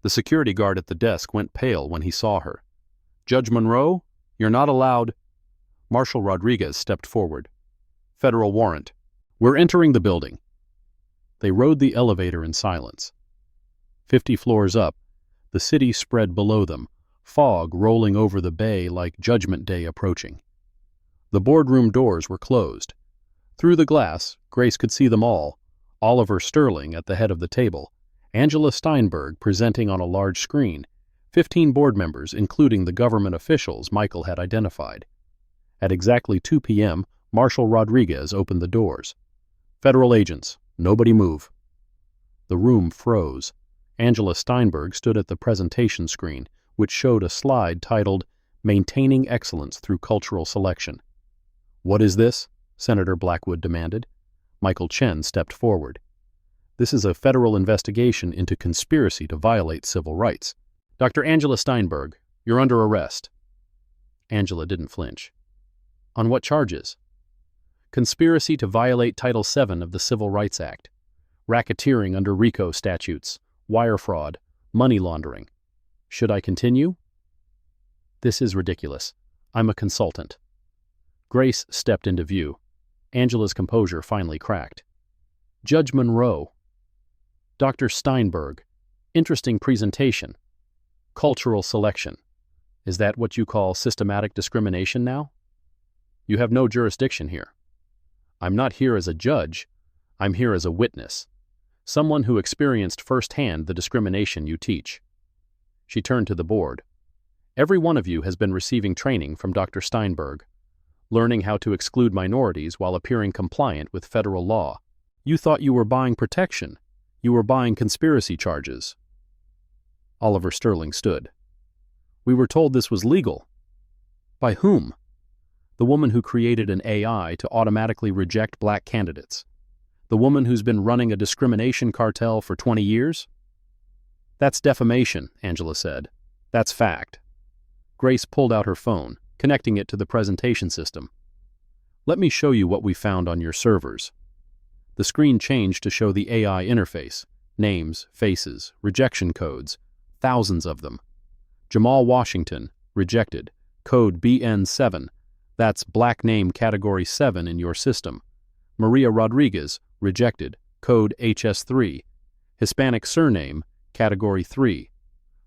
The security guard at the desk went pale when he saw her. Judge Monroe, you're not allowed. Marshal Rodriguez stepped forward. Federal warrant. We're entering the building. They rode the elevator in silence. 50 floors up, the city spread below them, fog rolling over the bay like Judgment Day approaching. The boardroom doors were closed. Through the glass, Grace could see them all. Oliver Sterling at the head of the table, Angela Steinberg presenting on a large screen, 15 board members, including the government officials Michael had identified. At exactly 2 p.m., Marshal Rodriguez opened the doors. Federal agents, nobody move. The room froze. Angela Steinberg stood at the presentation screen, which showed a slide titled, Maintaining Excellence Through Cultural Selection. What is this? Senator Blackwood demanded. Michael Chen stepped forward. This is a federal investigation into conspiracy to violate civil rights. Dr. Angela Steinberg, you're under arrest. Angela didn't flinch. On what charges? Conspiracy to violate Title VII of the Civil Rights Act, racketeering under RICO statutes, wire fraud, money laundering. Should I continue? This is ridiculous. I'm a consultant. Grace stepped into view. Angela's composure finally cracked. Judge Monroe. Dr. Steinberg. Interesting presentation. Cultural selection. Is that what you call systematic discrimination now? You have no jurisdiction here. I'm not here as a judge. I'm here as a witness. Someone who experienced firsthand the discrimination you teach. She turned to the board. Every one of you has been receiving training from Dr. Steinberg, learning how to exclude minorities while appearing compliant with federal law. You thought you were buying protection. You were buying conspiracy charges. Oliver Sterling stood. We were told this was legal. By whom? The woman who created an AI to automatically reject black candidates. The woman who's been running a discrimination cartel for 20 years? That's defamation, Angela said. That's fact. Grace pulled out her phone, connecting it to the presentation system. Let me show you what we found on your servers. The screen changed to show the AI interface. Names, faces, rejection codes, thousands of them. Jamal Washington, rejected, code BN7, That's black name category 7 in your system. Maria Rodriguez, rejected, code HS3. Hispanic surname, category 3.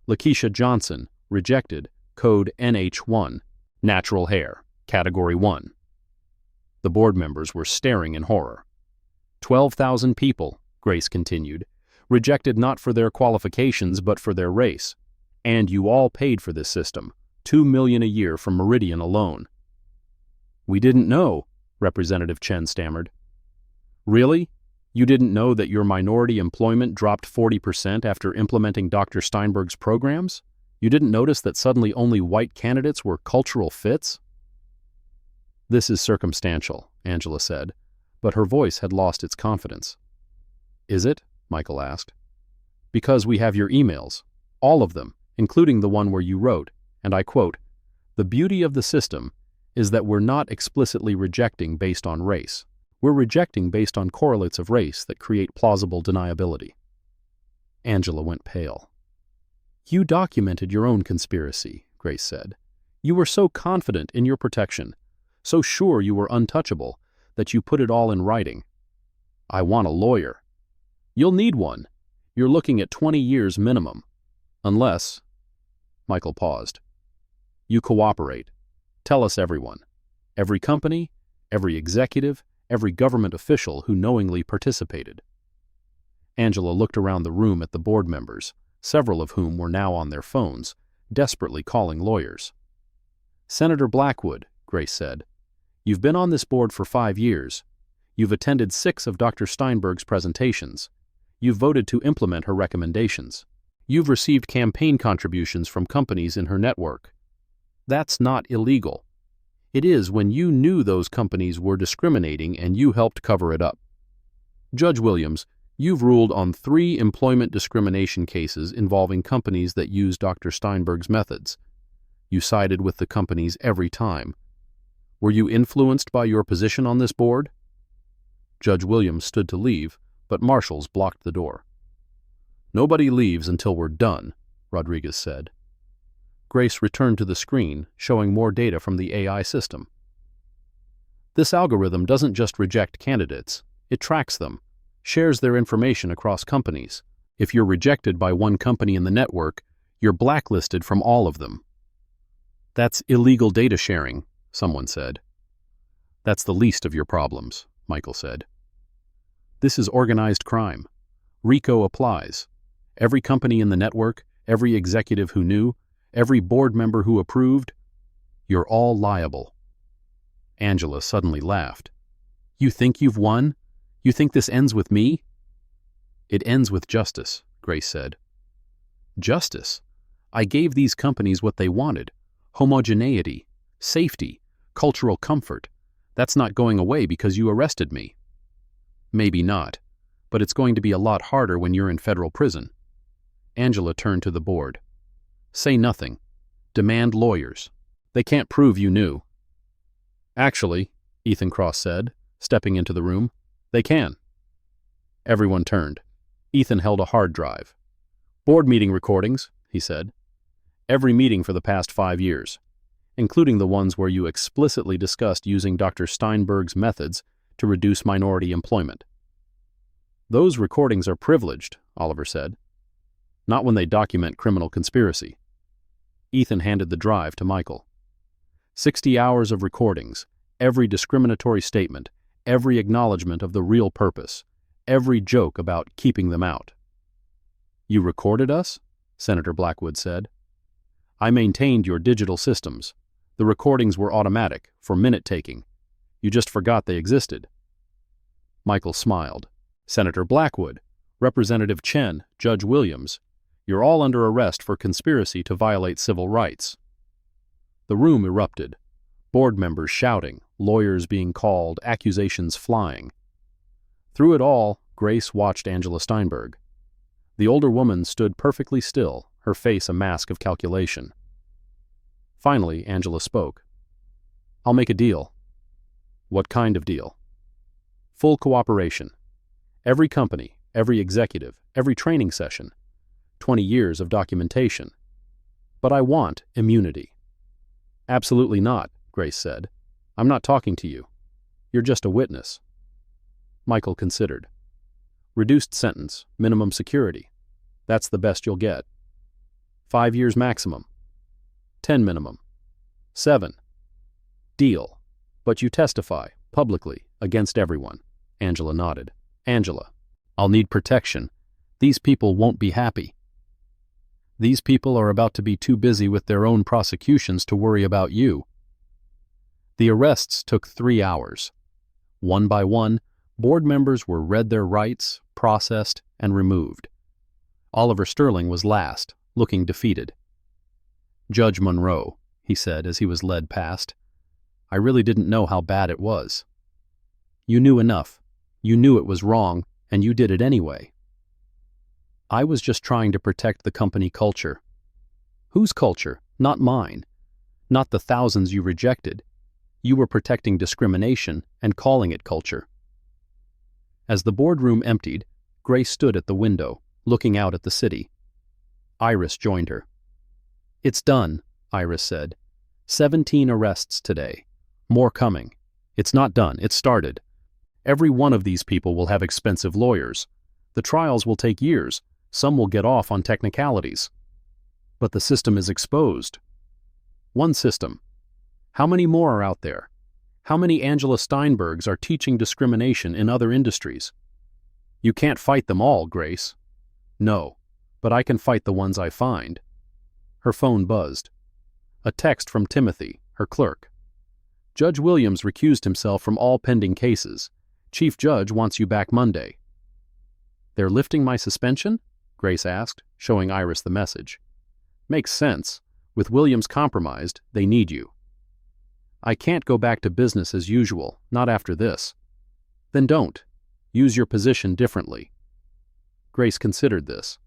Lakeisha Johnson, rejected, code NH1. Natural hair, category 1. The board members were staring in horror. 12,000 people, Grace continued, rejected not for their qualifications but for their race. And you all paid for this system, $2 million a year from Meridian alone. We didn't know, Representative Chen stammered. Really? You didn't know that your minority employment dropped 40% after implementing Dr. Steinberg's programs? You didn't notice that suddenly only white candidates were cultural fits? This is circumstantial, Angela said, but her voice had lost its confidence. Is it? Michael asked. Because we have your emails, all of them, including the one where you wrote, and I quote, "The beauty of the system is that we're not explicitly rejecting based on race. We're rejecting based on correlates of race that create plausible deniability." Angela went pale. You documented your own conspiracy, Grace said. You were so confident in your protection, so sure you were untouchable, that you put it all in writing. I want a lawyer. You'll need one. You're looking at 20 years minimum. Unless... Michael paused. You cooperate. Tell us everyone. Every company, every executive, every government official who knowingly participated. Angela looked around the room at the board members, several of whom were now on their phones, desperately calling lawyers. Senator Blackwood, Grace said, you've been on this board for 5 years. You've attended 6 of Dr. Steinberg's presentations. You've voted to implement her recommendations. You've received campaign contributions from companies in her network. That's not illegal. It is when you knew those companies were discriminating and you helped cover it up. Judge Williams, you've ruled on 3 employment discrimination cases involving companies that use Dr. Steinberg's methods. You sided with the companies every time. Were you influenced by your position on this board? Judge Williams stood to leave, but marshals blocked the door. Nobody leaves until we're done, Rodriguez said. Grace returned to the screen, showing more data from the AI system. This algorithm doesn't just reject candidates, it tracks them, shares their information across companies. If you're rejected by one company in the network, you're blacklisted from all of them. That's illegal data sharing, someone said. That's the least of your problems, Michael said. This is organized crime. RICO applies. Every company in the network, every executive who knew, every board member who approved, you're all liable. Angela suddenly laughed. You think you've won? You think this ends with me? It ends with justice, Grace said. Justice? I gave these companies what they wanted. Homogeneity, safety, cultural comfort. That's not going away because you arrested me. Maybe not, but it's going to be a lot harder when you're in federal prison. Angela turned to the board. Say nothing. Demand lawyers. They can't prove you knew. Actually, Ethan Cross said, stepping into the room, they can. Everyone turned. Ethan held a hard drive. Board meeting recordings, he said. Every meeting for the past 5 years, including the ones where you explicitly discussed using Dr. Steinberg's methods to reduce minority employment. Those recordings are privileged, Oliver said. Not when they document criminal conspiracy. Ethan handed the drive to Michael. 60 hours of recordings, every discriminatory statement, every acknowledgement of the real purpose, every joke about keeping them out. You recorded us? Senator Blackwood said. I maintained your digital systems. The recordings were automatic, for minute-taking. You just forgot they existed. Michael smiled. Senator Blackwood, Representative Chen, Judge Williams, you're all under arrest for conspiracy to violate civil rights. The room erupted. Board members shouting, lawyers being called, accusations flying. Through it all, Grace watched Angela Steinberg. The older woman stood perfectly still, her face a mask of calculation. Finally, Angela spoke. I'll make a deal. What kind of deal? Full cooperation. Every company, every executive, every training session. 20 years of documentation. But I want immunity. Absolutely not, Grace said. I'm not talking to you. You're just a witness. Michael considered. Reduced sentence, minimum security. That's the best you'll get. 5 years maximum. 10 minimum. 7. Deal. But you testify, publicly, against everyone. Angela nodded. Angela, I'll need protection. These people won't be happy. These people are about to be too busy with their own prosecutions to worry about you. The arrests took 3 hours. One by one, board members were read their rights, processed, and removed. Oliver Sterling was last, looking defeated. Judge Monroe, he said as he was led past, I really didn't know how bad it was. You knew enough. You knew it was wrong, and you did it anyway. I was just trying to protect the company culture. Whose culture? Not mine. Not the thousands you rejected. You were protecting discrimination and calling it culture. As the boardroom emptied, Grace stood at the window, looking out at the city. Iris joined her. It's done, Iris said. 17 arrests today. More coming. It's not done, it's started. Every one of these people will have expensive lawyers. The trials will take years. Some will get off on technicalities. But the system is exposed. One system. How many more are out there? How many Angela Steinbergs are teaching discrimination in other industries? You can't fight them all, Grace. No, but I can fight the ones I find. Her phone buzzed. A text from Timothy, her clerk. Judge Williams recused himself from all pending cases. Chief Judge wants you back Monday. They're lifting my suspension? Grace asked, showing Iris the message. Makes sense. With Williams compromised, they need you. I can't go back to business as usual, not after this. Then don't. Use your position differently. Grace considered this.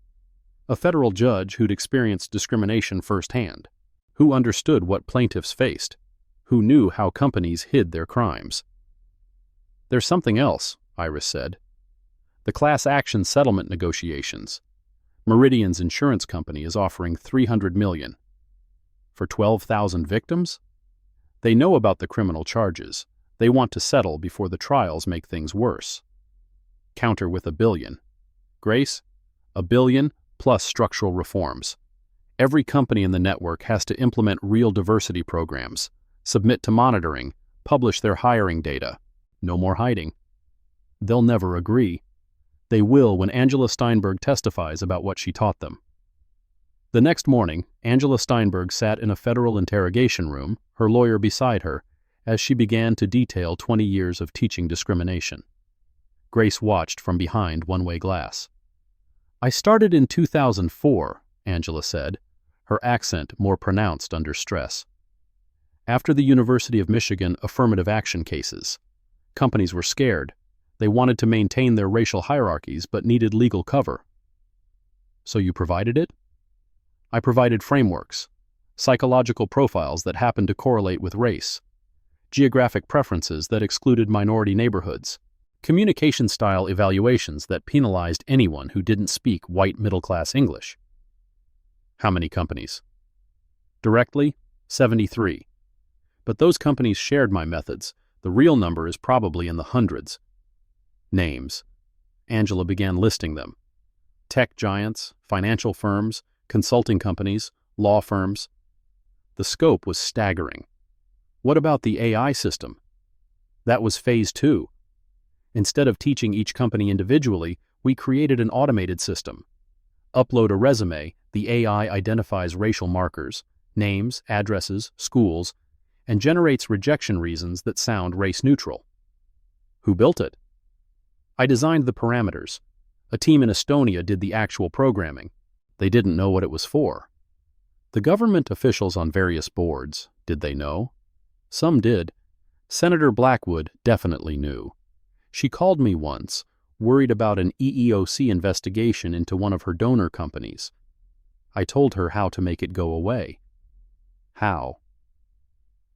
A federal judge who'd experienced discrimination firsthand, who understood what plaintiffs faced, who knew how companies hid their crimes. There's something else, Iris said. The class action settlement negotiations. Meridian's insurance company is offering $300 million. For 12,000 victims? They know about the criminal charges. They want to settle before the trials make things worse. Counter with $1 billion. Grace, $1 billion plus structural reforms. Every company in the network has to implement real diversity programs, submit to monitoring, publish their hiring data. No more hiding. They'll never agree. They will when Angela Steinberg testifies about what she taught them. The next morning, Angela Steinberg sat in a federal interrogation room, her lawyer beside her, as she began to detail 20 years of teaching discrimination. Grace watched from behind one-way glass. I started in 2004, Angela said, her accent more pronounced under stress. After the University of Michigan affirmative action cases, companies were scared. They wanted to maintain their racial hierarchies but needed legal cover. So you provided it? I provided frameworks, psychological profiles that happened to correlate with race, geographic preferences that excluded minority neighborhoods, communication style evaluations that penalized anyone who didn't speak white middle-class English. How many companies? Directly, 73. But those companies shared my methods. The real number is probably in the hundreds. Names. Angela began listing them. Tech giants, financial firms, consulting companies, law firms. The scope was staggering. What about the AI system? That was phase 2. Instead of teaching each company individually, we created an automated system. Upload a resume, the AI identifies racial markers, names, addresses, schools, and generates rejection reasons that sound race-neutral. Who built it? I designed the parameters. A team in Estonia did the actual programming. They didn't know what it was for. The government officials on various boards, did they know? Some did. Senator Blackwood definitely knew. She called me once, worried about an EEOC investigation into one of her donor companies. I told her how to make it go away. How?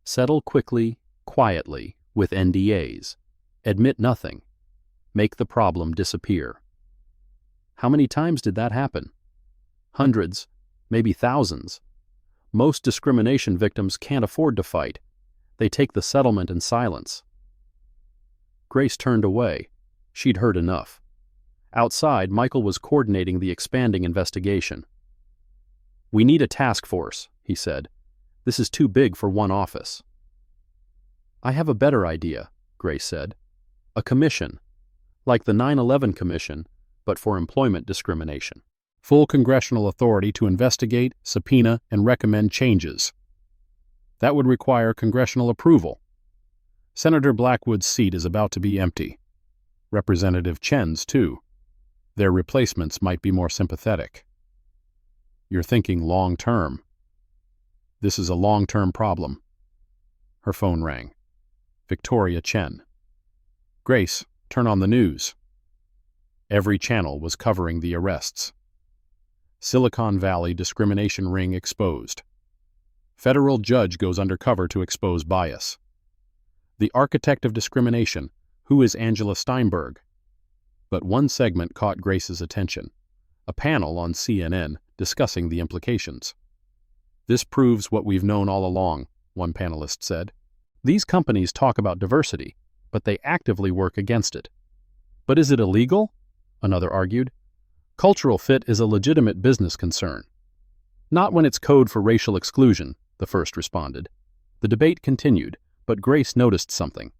Settle quickly, quietly, with NDAs. Admit nothing. Make the problem disappear. How many times did that happen? Hundreds, maybe thousands. Most discrimination victims can't afford to fight. They take the settlement in silence. Grace turned away. She'd heard enough. Outside, Michael was coordinating the expanding investigation. "We need a task force," he said. "This is too big for one office." "I have a better idea," Grace said. "A commission, like the 9/11 Commission, but for employment discrimination. Full congressional authority to investigate, subpoena, and recommend changes. That would require congressional approval. Senator Blackwood's seat is about to be empty. Representative Chen's, too. Their replacements might be more sympathetic." "You're thinking long-term." "This is a long-term problem." Her phone rang. Victoria Chen. "Grace, turn on the news." Every channel was covering the arrests. Silicon Valley discrimination ring exposed. Federal judge goes undercover to expose bias. The architect of discrimination, who is Angela Steinberg? But one segment caught Grace's attention. A panel on CNN discussing the implications. "This proves what we've known all along," one panelist said. "These companies talk about diversity, but they actively work against it." "But is it illegal?" another argued. "Cultural fit is a legitimate business concern." "Not when it's code for racial exclusion," the first responded. The debate continued, but Grace noticed something.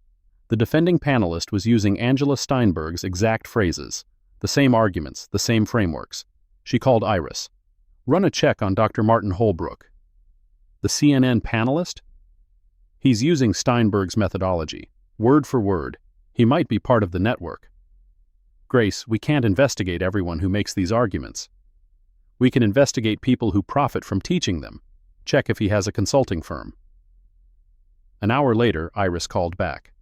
The defending panelist was using Angela Steinberg's exact phrases, the same arguments, the same frameworks. She called Iris. "Run a check on Dr. Martin Holbrook." The CNN panelist? "He's using Steinberg's methodology, word for word. He might be part of the network." "Grace, we can't investigate everyone who makes these arguments. We can investigate people who profit from teaching them. Check if he has a consulting firm." An hour later, Iris called back.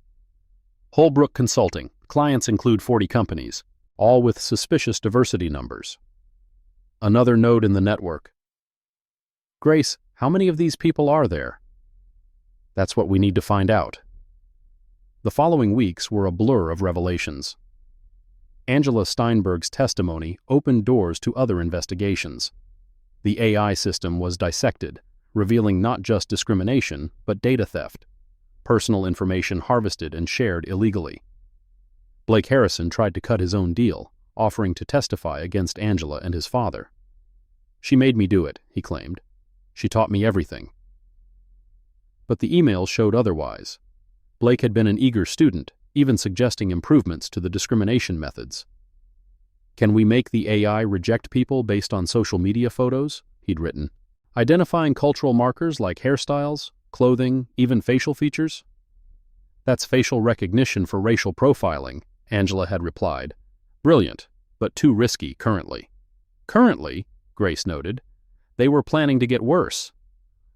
"Holbrook Consulting. Clients include 40 companies, all with suspicious diversity numbers." Another node in the network. "Grace, how many of these people are there?" "That's what we need to find out." The following weeks were a blur of revelations. Angela Steinberg's testimony opened doors to other investigations. The AI system was dissected, revealing not just discrimination, but data theft. Personal information harvested and shared illegally. Blake Harrison tried to cut his own deal, offering to testify against Angela and his father. "She made me do it," he claimed. "She taught me everything." But the emails showed otherwise. Blake had been an eager student, even suggesting improvements to the discrimination methods. "Can we make the AI reject people based on social media photos?" he'd written. "Identifying cultural markers like hairstyles, clothing, even facial features?" "That's facial recognition for racial profiling," Angela had replied. "Brilliant, but too risky currently." "Currently," Grace noted, "they were planning to get worse."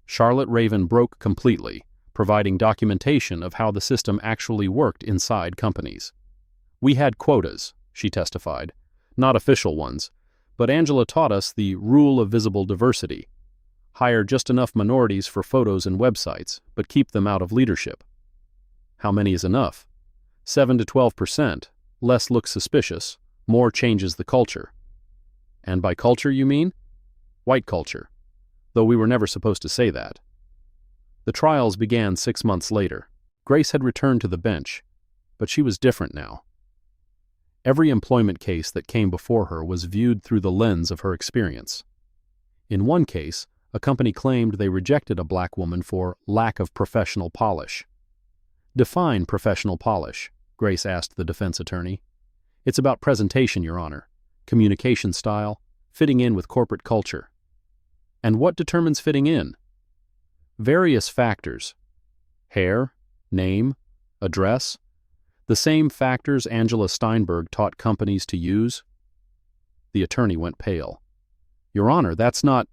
Charlotte Raven broke completely, providing documentation of how the system actually worked inside companies. "We had quotas," she testified, "not official ones, but Angela taught us the rule of visible diversity. Hire just enough minorities for photos and websites, but keep them out of leadership." How many is enough? 7 to 12%. Less looks suspicious, more changes the culture. And by culture you mean? White culture, though we were never supposed to say that. The trials began 6 months later. Grace had returned to the bench, but she was different now. Every employment case that came before her was viewed through the lens of her experience. In one case, a company claimed they rejected a black woman for lack of professional polish. "Define professional polish," Grace asked the defense attorney. "It's about presentation, Your Honor, communication style, fitting in with corporate culture." "And what determines fitting in?" "Various factors. Hair, name, address, the same factors Angela Steinberg taught companies to use." The attorney went pale. "Your Honor, that's not—"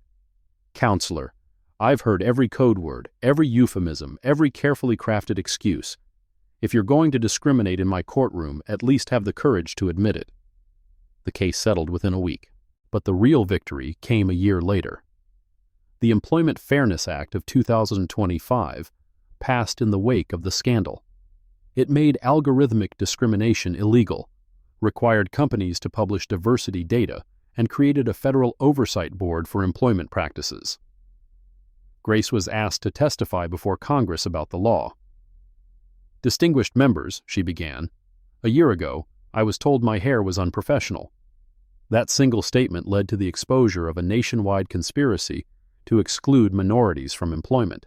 "Counselor, I've heard every code word, every euphemism, every carefully crafted excuse. If you're going to discriminate in my courtroom, at least have the courage to admit it." The case settled within a week, but the real victory came a year later. The Employment Fairness Act of 2025 passed in the wake of the scandal. It made algorithmic discrimination illegal, required companies to publish diversity data, and created a federal oversight board for employment practices. Grace was asked to testify before Congress about the law. "Distinguished members," she began. "A year ago, I was told my hair was unprofessional." That single statement led to the exposure of a nationwide conspiracy to exclude minorities from employment.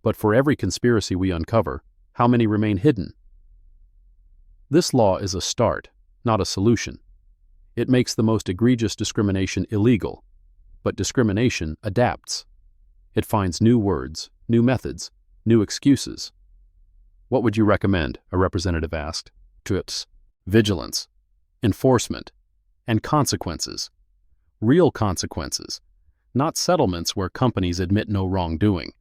But for every conspiracy we uncover, how many remain hidden? This law is a start, not a solution. It makes the most egregious discrimination illegal, but discrimination adapts. It finds new words, new methods, new excuses. "What would you recommend?" a representative asked. "Tips, vigilance, enforcement, and consequences. Real consequences, not settlements where companies admit no wrongdoing.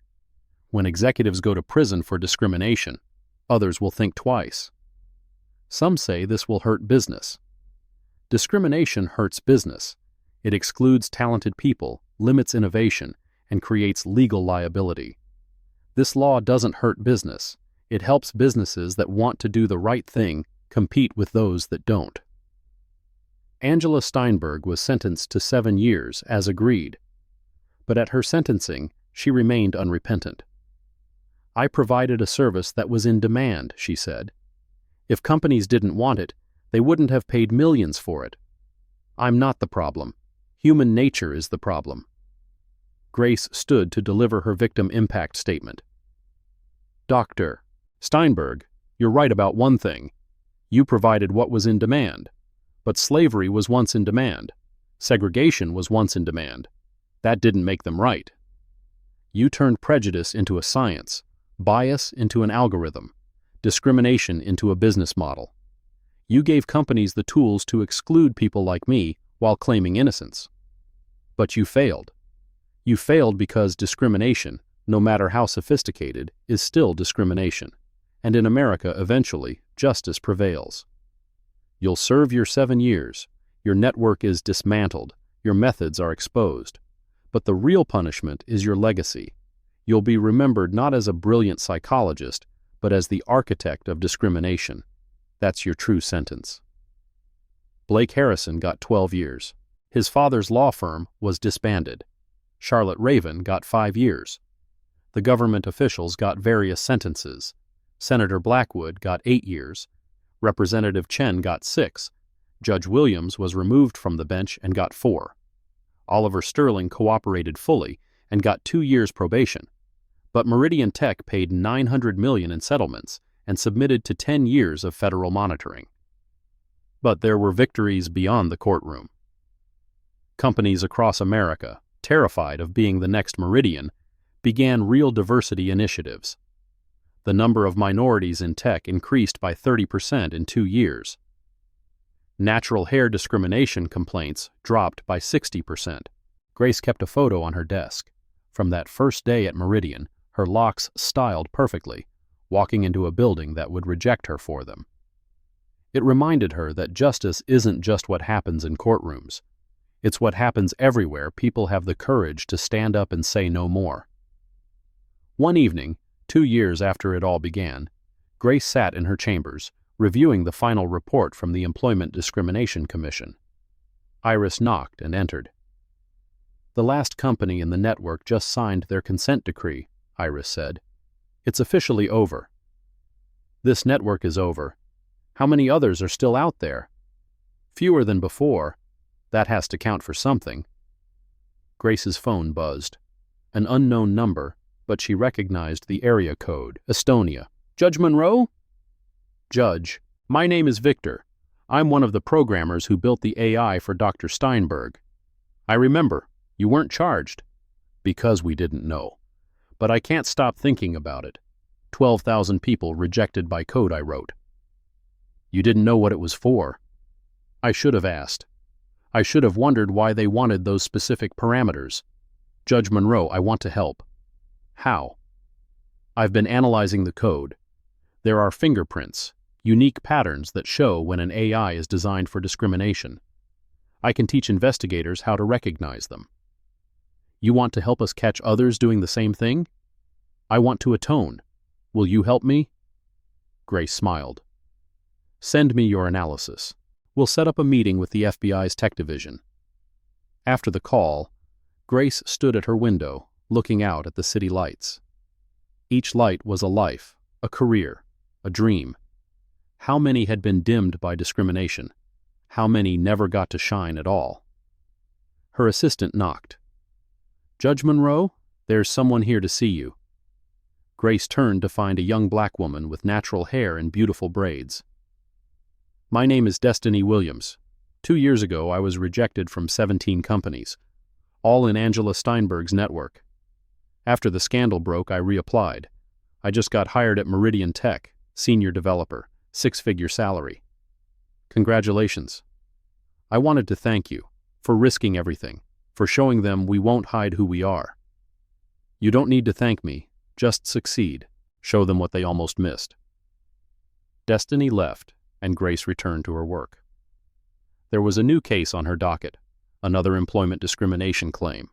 When executives go to prison for discrimination, others will think twice." Some say this will hurt business. Discrimination hurts business. It excludes talented people, limits innovation, and creates legal liability. This law doesn't hurt business. It helps businesses that want to do the right thing compete with those that don't. Angela Steinberg was sentenced to 7 years, as agreed. But at her sentencing, she remained unrepentant. "I provided a service that was in demand," she said. "If companies didn't want it, they wouldn't have paid millions for it. I'm not the problem. Human nature is the problem." Grace stood to deliver her victim impact statement. "Dr. Steinberg, you're right about one thing. You provided what was in demand. But slavery was once in demand. Segregation was once in demand. That didn't make them right. You turned prejudice into a science, bias into an algorithm, discrimination into a business model. You gave companies the tools to exclude people like me while claiming innocence. But you failed. You failed because discrimination, no matter how sophisticated, is still discrimination. And in America, eventually, justice prevails. You'll serve your 7 years. Your network is dismantled. Your methods are exposed. But the real punishment is your legacy. You'll be remembered not as a brilliant psychologist, but as the architect of discrimination. That's your true sentence." Blake Harrison got 12 years. His father's law firm was disbanded. Charlotte Raven got 5 years. The government officials got various sentences. Senator Blackwood got 8 years. Representative Chen got 6. Judge Williams was removed from the bench and got 4. Oliver Sterling cooperated fully and got 2 years probation. But Meridian Tech paid $900 million in settlements and submitted to 10 years of federal monitoring. But there were victories beyond the courtroom. Companies across America, terrified of being the next Meridian, began real diversity initiatives. The number of minorities in tech increased by 30% in 2 years. Natural hair discrimination complaints dropped by 60%. Grace kept a photo on her desk. From that first day at Meridian, her locks styled perfectly, walking into a building that would reject her for them. It reminded her that justice isn't just what happens in courtrooms. It's what happens everywhere people have the courage to stand up and say no more. One evening, 2 years after it all began, Grace sat in her chambers, reviewing the final report from the Employment Discrimination Commission. Iris knocked and entered. "The last company in the network just signed their consent decree," Iris said. "It's officially over." "This network is over. How many others are still out there?" "Fewer than before. That has to count for something." Grace's phone buzzed. An unknown number, but she recognized the area code, Estonia. "Judge Monroe?" "Judge, my name is Victor. I'm one of the programmers who built the AI for Dr. Steinberg." "I remember. You weren't charged." "Because we didn't know. But I can't stop thinking about it. 12,000 people rejected by code I wrote." "You didn't know what it was for." "I should have asked. I should have wondered why they wanted those specific parameters. Judge Monroe, I want to help." "How?" "I've been analyzing the code. There are fingerprints, unique patterns that show when an AI is designed for discrimination. I can teach investigators how to recognize them." "You want to help us catch others doing the same thing?" "I want to atone. Will you help me?" Grace smiled. "Send me your analysis. We'll set up a meeting with the FBI's tech division." After the call, Grace stood at her window, looking out at the city lights. Each light was a life, a career, a dream. How many had been dimmed by discrimination? How many never got to shine at all? Her assistant knocked. "Judge Monroe, there's someone here to see you." Grace turned to find a young black woman with natural hair and beautiful braids. "My name is Destiny Williams. 2 years ago, I was rejected from 17 companies, all in Angela Steinberg's network. After the scandal broke, I reapplied. I just got hired at Meridian Tech, senior developer, 6-figure salary. Congratulations. I wanted to thank you for risking everything, for showing them we won't hide who we are. You don't need to thank me, just succeed, show them what they almost missed." Destiny left, and Grace returned to her work. There was a new case on her docket, another employment discrimination claim.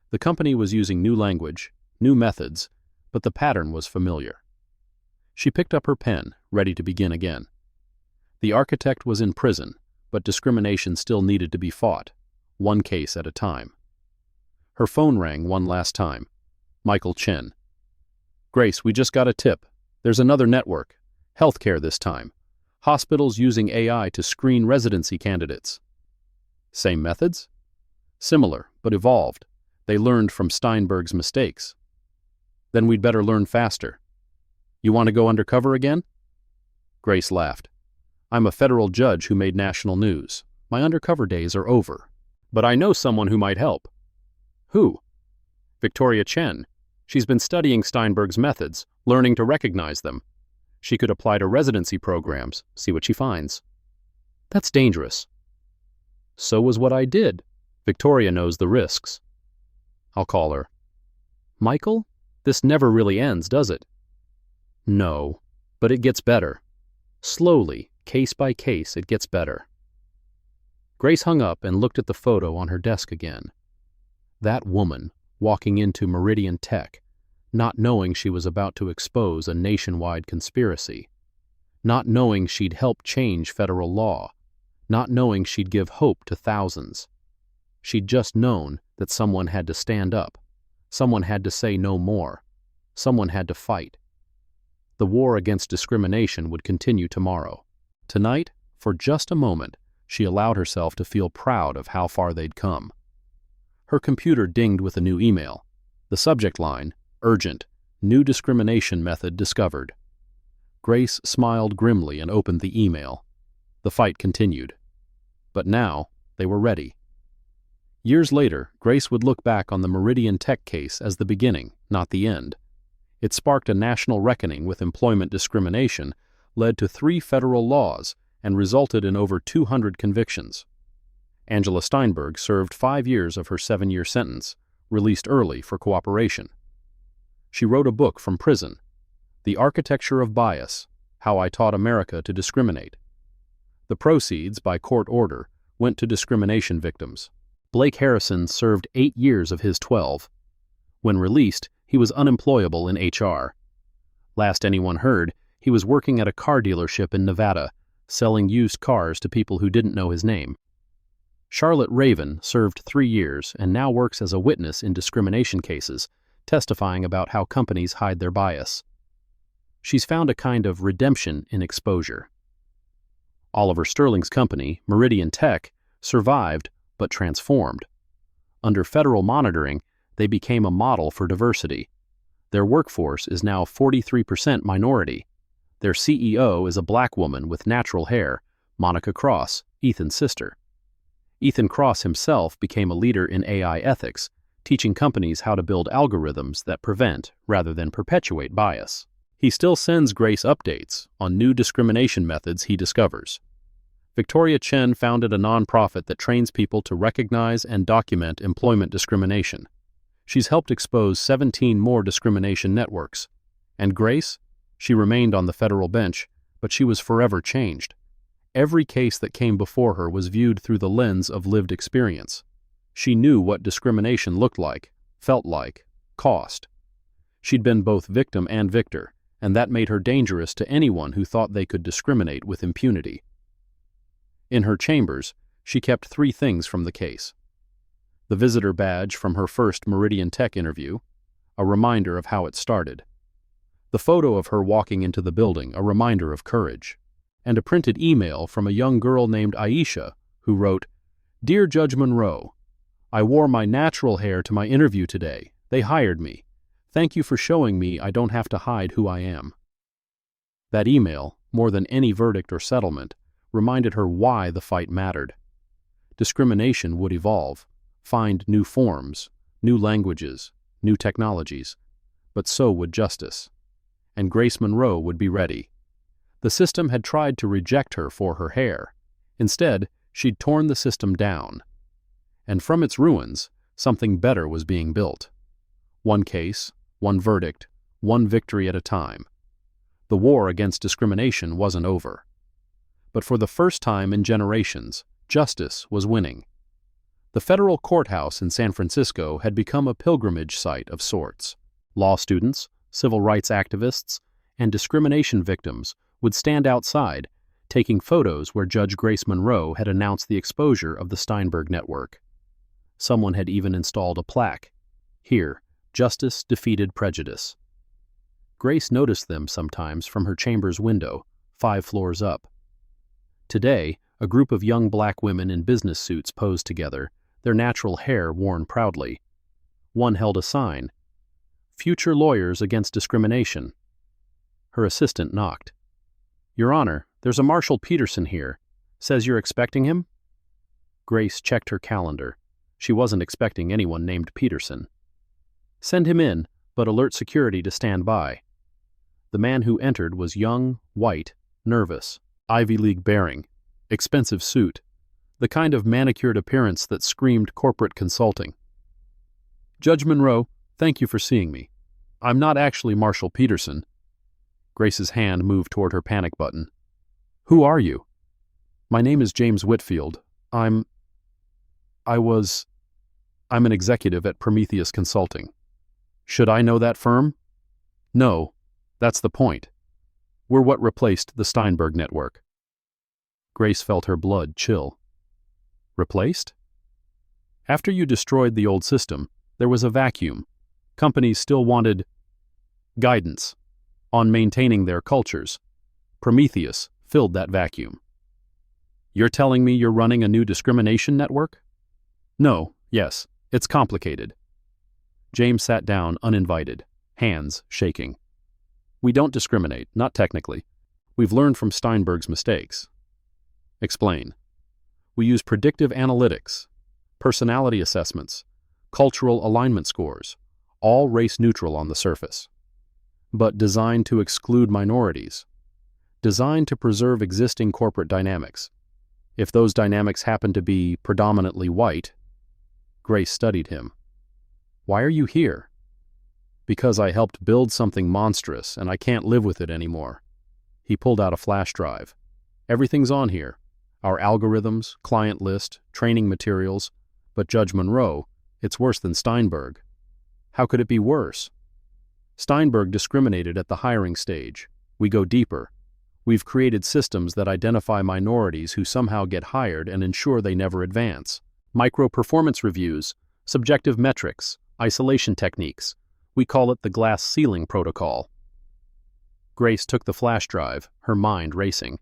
The company was using new language, new methods, but the pattern was familiar. She picked up her pen, ready to begin again. The architect was in prison, but discrimination still needed to be fought, one case at a time. Her phone rang one last time. Michael Chen. "Grace, we just got a tip. There's another network. Healthcare this time. Hospitals using AI to screen residency candidates." "Same methods?" "Similar, but evolved. They learned from Steinberg's mistakes." "Then we'd better learn faster. You want to go undercover again?" Grace laughed. "I'm a federal judge who made national news. My undercover days are over. But I know someone who might help." "Who?" "Victoria Chen. She's been studying Steinberg's methods, learning to recognize them. She could apply to residency programs, see what she finds." "That's dangerous." "So was what I did. Victoria knows the risks." "I'll call her." "Michael, this never really ends, does it?" "No, but it gets better. Slowly, case by case, it gets better." Grace hung up and looked at the photo on her desk again. That woman, walking into Meridian Tech, not knowing she was about to expose a nationwide conspiracy, not knowing she'd help change federal law, not knowing she'd give hope to thousands. She'd just known that someone had to stand up, someone had to say no more, someone had to fight. The war against discrimination would continue tomorrow. Tonight, for just a moment, she allowed herself to feel proud of how far they'd come. Her computer dinged with a new email. The subject line, urgent, new discrimination method discovered. Grace smiled grimly and opened the email. The fight continued. But now, they were ready. Years later, Grace would look back on the Meridian Tech case as the beginning, not the end. It sparked a national reckoning with employment discrimination, led to 3 federal laws, and resulted in over 200 convictions. Angela Steinberg served 5 years of her 7-year sentence, released early for cooperation. She wrote a book from prison, The Architecture of Bias: How I Taught America to Discriminate. The proceeds, by court order, went to discrimination victims. Blake Harrison served 8 years of his 12. When released, he was unemployable in HR. Last anyone heard, he was working at a car dealership in Nevada, selling used cars to people who didn't know his name. Charlotte Raven served 3 years and now works as a witness in discrimination cases, testifying about how companies hide their bias. She's found a kind of redemption in exposure. Oliver Sterling's company, Meridian Tech, survived but transformed. Under federal monitoring, they became a model for diversity. Their workforce is now 43% minority. Their CEO is a black woman with natural hair, Monica Cross, Ethan's sister. Ethan Cross himself became a leader in AI ethics, teaching companies how to build algorithms that prevent rather than perpetuate bias. He still sends Grace updates on new discrimination methods he discovers. Victoria Chen founded a nonprofit that trains people to recognize and document employment discrimination. She's helped expose 17 more discrimination networks. And Grace? She remained on the federal bench, but she was forever changed. Every case that came before her was viewed through the lens of lived experience. She knew what discrimination looked like, felt like, cost. She'd been both victim and victor, and that made her dangerous to anyone who thought they could discriminate with impunity. In her chambers, she kept 3 things from the case: the visitor badge from her first Meridian Tech interview, a reminder of how it started; The photo of her walking into the building, a reminder of courage. And a printed email from a young girl named Aisha, who wrote, "Dear Judge Monroe, I wore my natural hair to my interview today. They hired me. Thank you for showing me I don't have to hide who I am." That email, more than any verdict or settlement, reminded her why the fight mattered. Discrimination would evolve, find new forms, new languages, new technologies, but so would justice. And Grace Monroe would be ready. The system had tried to reject her for her hair. Instead, she'd torn the system down. And from its ruins, something better was being built. One case, one verdict, one victory at a time. The war against discrimination wasn't over. But for the first time in generations, justice was winning. The federal courthouse in San Francisco had become a pilgrimage site of sorts. Law students, civil rights activists, and discrimination victims would stand outside, taking photos where Judge Grace Monroe had announced the exposure of the Steinberg network. Someone had even installed a plaque. Here, justice defeated prejudice. Grace noticed them sometimes from her chamber's window, 5 floors up. Today, a group of young black women in business suits posed together, their natural hair worn proudly. One held a sign, "Future Lawyers Against Discrimination." Her assistant knocked. "Your Honor, there's a Marshall Peterson here. Says you're expecting him?" Grace checked her calendar. She wasn't expecting anyone named Peterson. "Send him in, but alert security to stand by." The man who entered was young, white, nervous, Ivy League bearing, expensive suit, the kind of manicured appearance that screamed corporate consulting. "Judge Monroe, thank you for seeing me. I'm not actually Marshall Peterson." Grace's hand moved toward her panic button. "Who are you?" "My name is James Whitfield. I'm an executive at Prometheus Consulting." "Should I know that firm?" "No, that's the point. We're what replaced the Steinberg network." Grace felt her blood chill. "Replaced?" "After you destroyed the old system, there was a vacuum. Companies still wanted guidance on maintaining their cultures. Prometheus filled that vacuum." "You're telling me you're running a new discrimination network?" "No, yes, it's complicated." James sat down uninvited, hands shaking. "We don't discriminate, not technically. We've learned from Steinberg's mistakes." "Explain." "We use predictive analytics, personality assessments, cultural alignment scores, all race-neutral on the surface, but designed to exclude minorities, designed to preserve existing corporate dynamics. If those dynamics happen to be predominantly white." Grace studied him. "Why are you here?" "Because I helped build something monstrous and I can't live with it anymore." He pulled out a flash drive. "Everything's on here. Our algorithms, client list, training materials. But Judge Monroe, it's worse than Steinberg." "How could it be worse?" "Steinberg discriminated at the hiring stage. We go deeper. We've created systems that identify minorities who somehow get hired and ensure they never advance. Micro-performance reviews, subjective metrics, isolation techniques. We call it the glass ceiling protocol." Grace took the flash drive, her mind racing.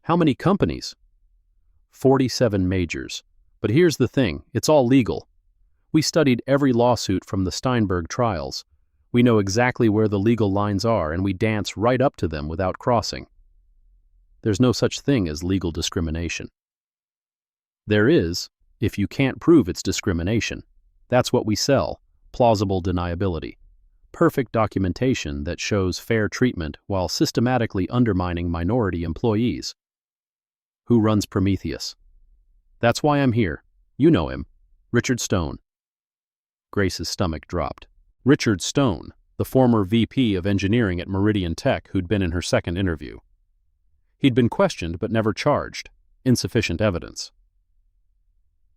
"How many companies?" 47 majors. But here's the thing, it's all legal. We studied every lawsuit from the Steinberg trials. We know exactly where the legal lines are and we dance right up to them without crossing. There's no such thing as legal discrimination. There is, if you can't prove it's discrimination. That's what we sell, plausible deniability. Perfect documentation that shows fair treatment while systematically undermining minority employees. Who runs Prometheus? That's why I'm here. You know him. Richard Stone. Grace's stomach dropped. Richard Stone, the former VP of engineering at Meridian Tech who'd been in her second interview. He'd been questioned but never charged. Insufficient evidence.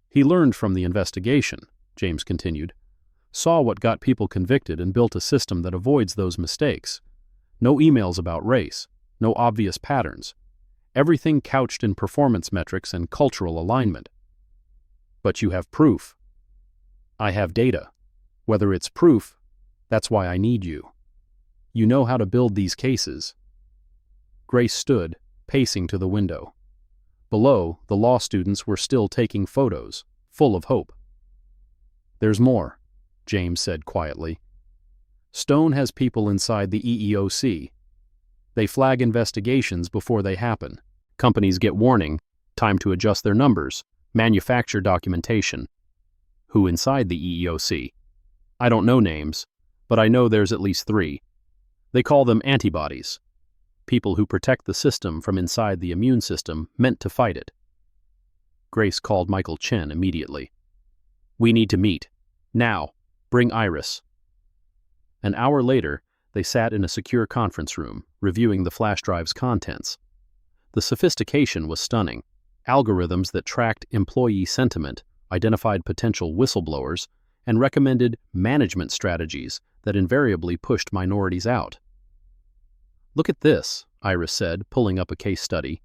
"He learned from the investigation," James continued, "saw what got people convicted and built a system that avoids those mistakes. No emails about race, no obvious patterns. Everything couched in performance metrics and cultural alignment." "But you have proof." "I have data. Whether it's proof, that's why I need you." You know how to build these cases. Grace stood, pacing to the window. Below, the law students were still taking photos, full of hope. There's more, James said quietly. Stone has people inside the EEOC. They flag investigations before they happen. Companies get warning, time to adjust their numbers, manufacture documentation. Who inside the EEOC? I don't know names, but I know there's at least 3. They call them antibodies. People who protect the system from inside the immune system meant to fight it. Grace called Michael Chen immediately. We need to meet. Now. Bring Iris. An hour later, they sat in a secure conference room, reviewing the flash drive's contents. The sophistication was stunning. Algorithms that tracked employee sentiment, identified potential whistleblowers, and recommended management strategies that invariably pushed minorities out. Look at this, Iris said, pulling up a case study.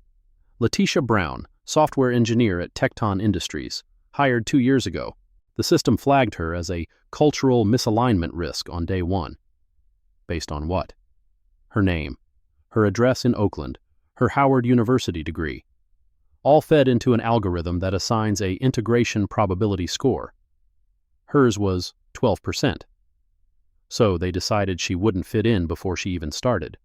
Letitia Brown, software engineer at Tecton Industries, hired 2 years ago. The system flagged her as a cultural misalignment risk on day 1. Based on what? Her name, her address in Oakland, her Howard University degree. All fed into an algorithm that assigns a integration probability score. Hers was 12%. So they decided she wouldn't fit in before she even started.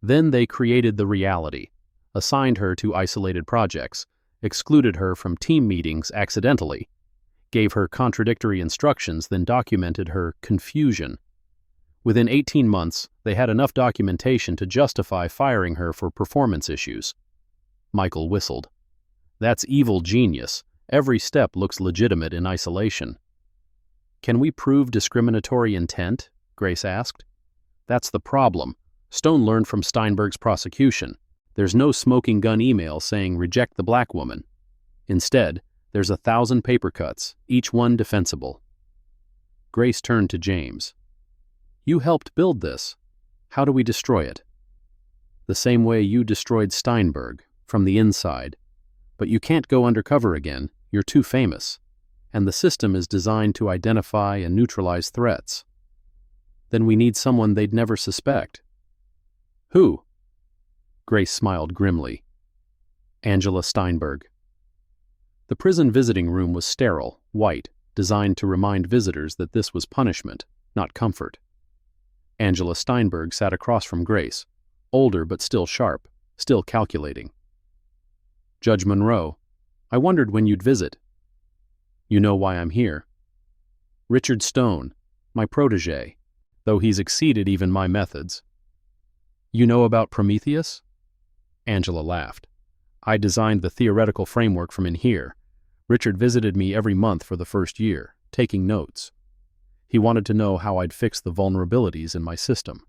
Then they created the reality, assigned her to isolated projects, excluded her from team meetings accidentally, gave her contradictory instructions, then documented her confusion. Within 18 months, they had enough documentation to justify firing her for performance issues. Michael whistled. That's evil genius. Every step looks legitimate in isolation. Can we prove discriminatory intent? Grace asked. That's the problem. Stone learned from Steinberg's prosecution. There's no smoking gun email saying reject the black woman. Instead, there's 1,000 paper cuts, each one defensible. Grace turned to James. You helped build this. How do we destroy it? The same way you destroyed Steinberg, from the inside. But you can't go undercover again, you're too famous. And the system is designed to identify and neutralize threats. Then we need someone they'd never suspect. Who? Grace smiled grimly. Angela Steinberg. The prison visiting room was sterile, white, designed to remind visitors that this was punishment, not comfort. Angela Steinberg sat across from Grace, older but still sharp, still calculating. Judge Monroe, I wondered when you'd visit. You know why I'm here. Richard Stone, my protege, though he's exceeded even my methods. You know about Prometheus? Angela laughed. I designed the theoretical framework from in here. Richard visited me every month for the first year, taking notes. He wanted to know how I'd fix the vulnerabilities in my system.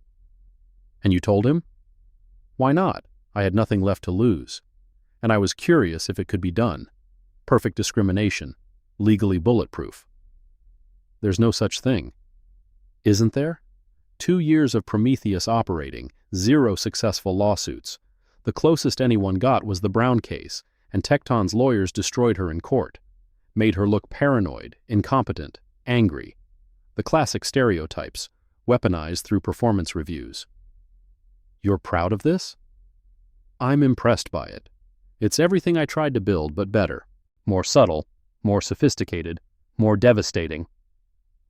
And you told him? Why not? I had nothing left to lose. And I was curious if it could be done. Perfect discrimination. Legally bulletproof. There's no such thing. Isn't there? 2 years of Prometheus operating, 0 successful lawsuits. The closest anyone got was the Brown case, and Tecton's lawyers destroyed her in court. Made her look paranoid, incompetent, angry. The classic stereotypes, weaponized through performance reviews. You're proud of this? I'm impressed by it. It's everything I tried to build, but better. More subtle, more sophisticated, more devastating.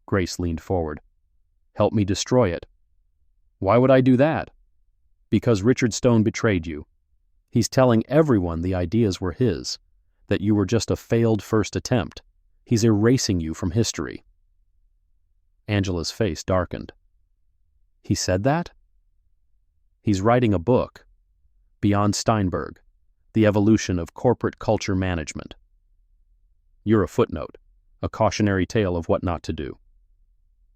Grace leaned forward. Help me destroy it. Why would I do that? Because Richard Stone betrayed you. He's telling everyone the ideas were his, that you were just a failed first attempt. He's erasing you from history. Angela's face darkened. He said that? He's writing a book, Beyond Steinberg, The Evolution of Corporate Culture Management. You're a footnote, a cautionary tale of what not to do.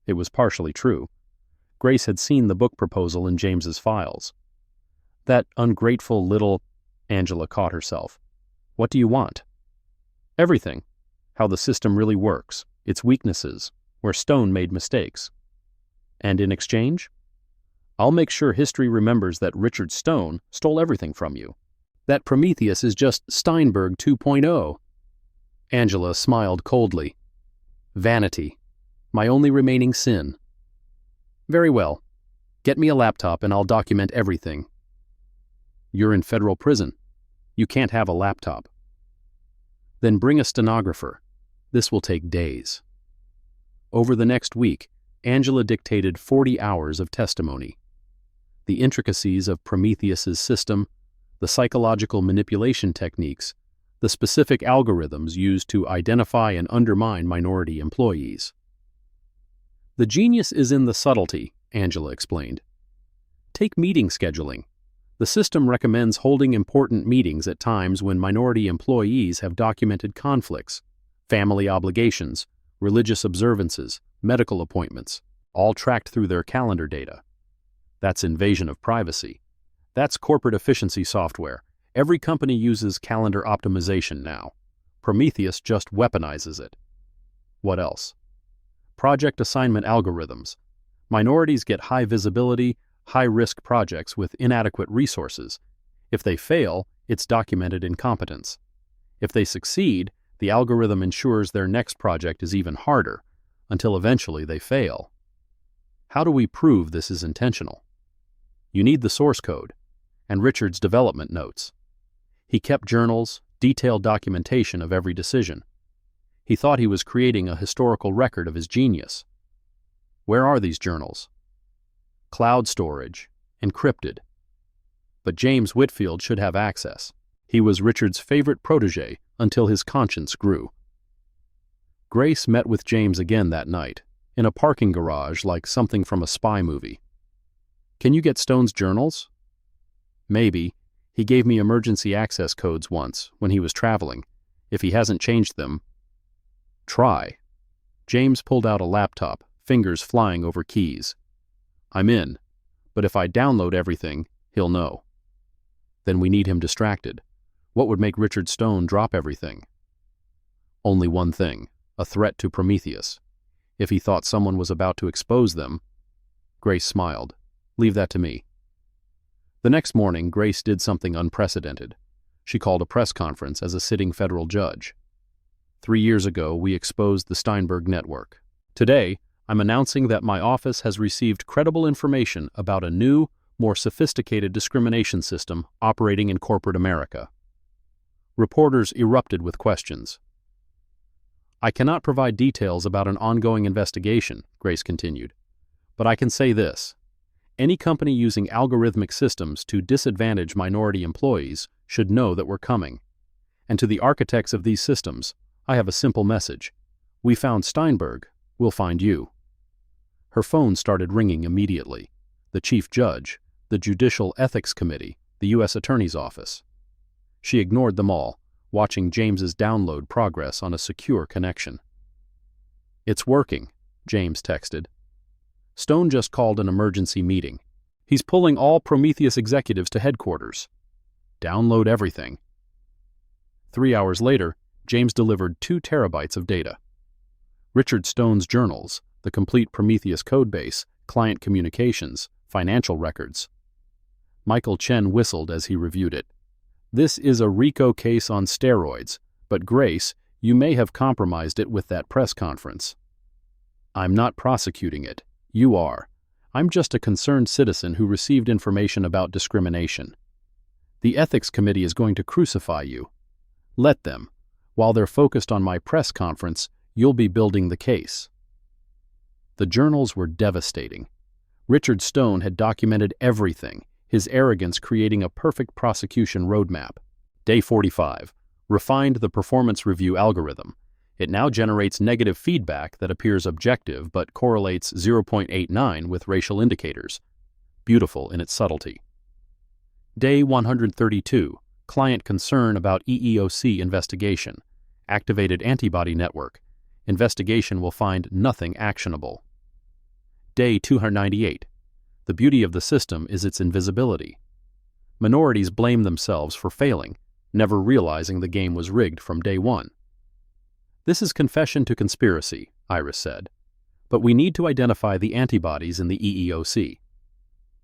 It was partially true. Grace had seen the book proposal in James's files. That ungrateful little... Angela caught herself. What do you want? Everything. How the system really works, its weaknesses, where Stone made mistakes. And in exchange? I'll make sure history remembers that Richard Stone stole everything from you. That Prometheus is just Steinberg 2.0. Angela smiled coldly. Vanity. My only remaining sin. Very well. Get me a laptop and I'll document everything. You're in federal prison. You can't have a laptop. Then bring a stenographer. This will take days. Over the next week, Angela dictated 40 hours of testimony. The intricacies of Prometheus's system, the psychological manipulation techniques, the specific algorithms used to identify and undermine minority employees. The genius is in the subtlety, Angela explained. Take meeting scheduling. The system recommends holding important meetings at times when minority employees have documented conflicts, family obligations, religious observances, medical appointments, all tracked through their calendar data. That's invasion of privacy. That's corporate efficiency software. Every company uses calendar optimization now. Prometheus just weaponizes it. What else? Project assignment algorithms. Minorities get high visibility, high-risk projects with inadequate resources. If they fail, it's documented incompetence. If they succeed, the algorithm ensures their next project is even harder, until eventually they fail. How do we prove this is intentional? You need the source code, and Richard's development notes. He kept journals, detailed documentation of every decision. He thought he was creating a historical record of his genius. Where are these journals? Cloud storage, encrypted. But James Whitfield should have access. He was Richard's favorite protege until his conscience grew. Grace met with James again that night, in a parking garage like something from a spy movie. Can you get Stone's journals? Maybe. He gave me emergency access codes once, when he was traveling. If he hasn't changed them, try. James pulled out a laptop, fingers flying over keys. I'm in, but if I download everything, he'll know. Then we need him distracted. What would make Richard Stone drop everything? Only one thing, a threat to Prometheus. If he thought someone was about to expose them. Grace smiled. Leave that to me. The next morning, Grace did something unprecedented. She called a press conference as a sitting federal judge. 3 years ago, we exposed the Steinberg network. Today, I'm announcing that my office has received credible information about a new, more sophisticated discrimination system operating in corporate America. Reporters erupted with questions. I cannot provide details about an ongoing investigation, Grace continued, but I can say this. Any company using algorithmic systems to disadvantage minority employees should know that we're coming. And to the architects of these systems, I have a simple message. We found Steinberg, we'll find you. Her phone started ringing immediately. The chief judge, the Judicial Ethics Committee, the U.S. Attorney's Office. She ignored them all, watching James's download progress on a secure connection. It's working, James texted. Stone just called an emergency meeting. He's pulling all Prometheus executives to headquarters. Download everything. 3 hours later, James delivered 2 terabytes of data. Richard Stone's journals, the complete Prometheus codebase, client communications, financial records. Michael Chen whistled as he reviewed it. This is a RICO case on steroids, but Grace, you may have compromised it with that press conference. I'm not prosecuting it. You are. I'm just a concerned citizen who received information about discrimination. The Ethics Committee is going to crucify you. Let them. While they're focused on my press conference, you'll be building the case. The journals were devastating. Richard Stone had documented everything, his arrogance creating a perfect prosecution roadmap. Day 45. Refined the performance review algorithm. It now generates negative feedback that appears objective but correlates 0.89 with racial indicators. Beautiful in its subtlety. Day 132. Client concern about EEOC investigation. Activated antibody network. Investigation will find nothing actionable. Day 298. The beauty of the system is its invisibility. Minorities blame themselves for failing, never realizing the game was rigged from day one. This is confession to conspiracy, Iris said. But we need to identify the antibodies in the EEOC.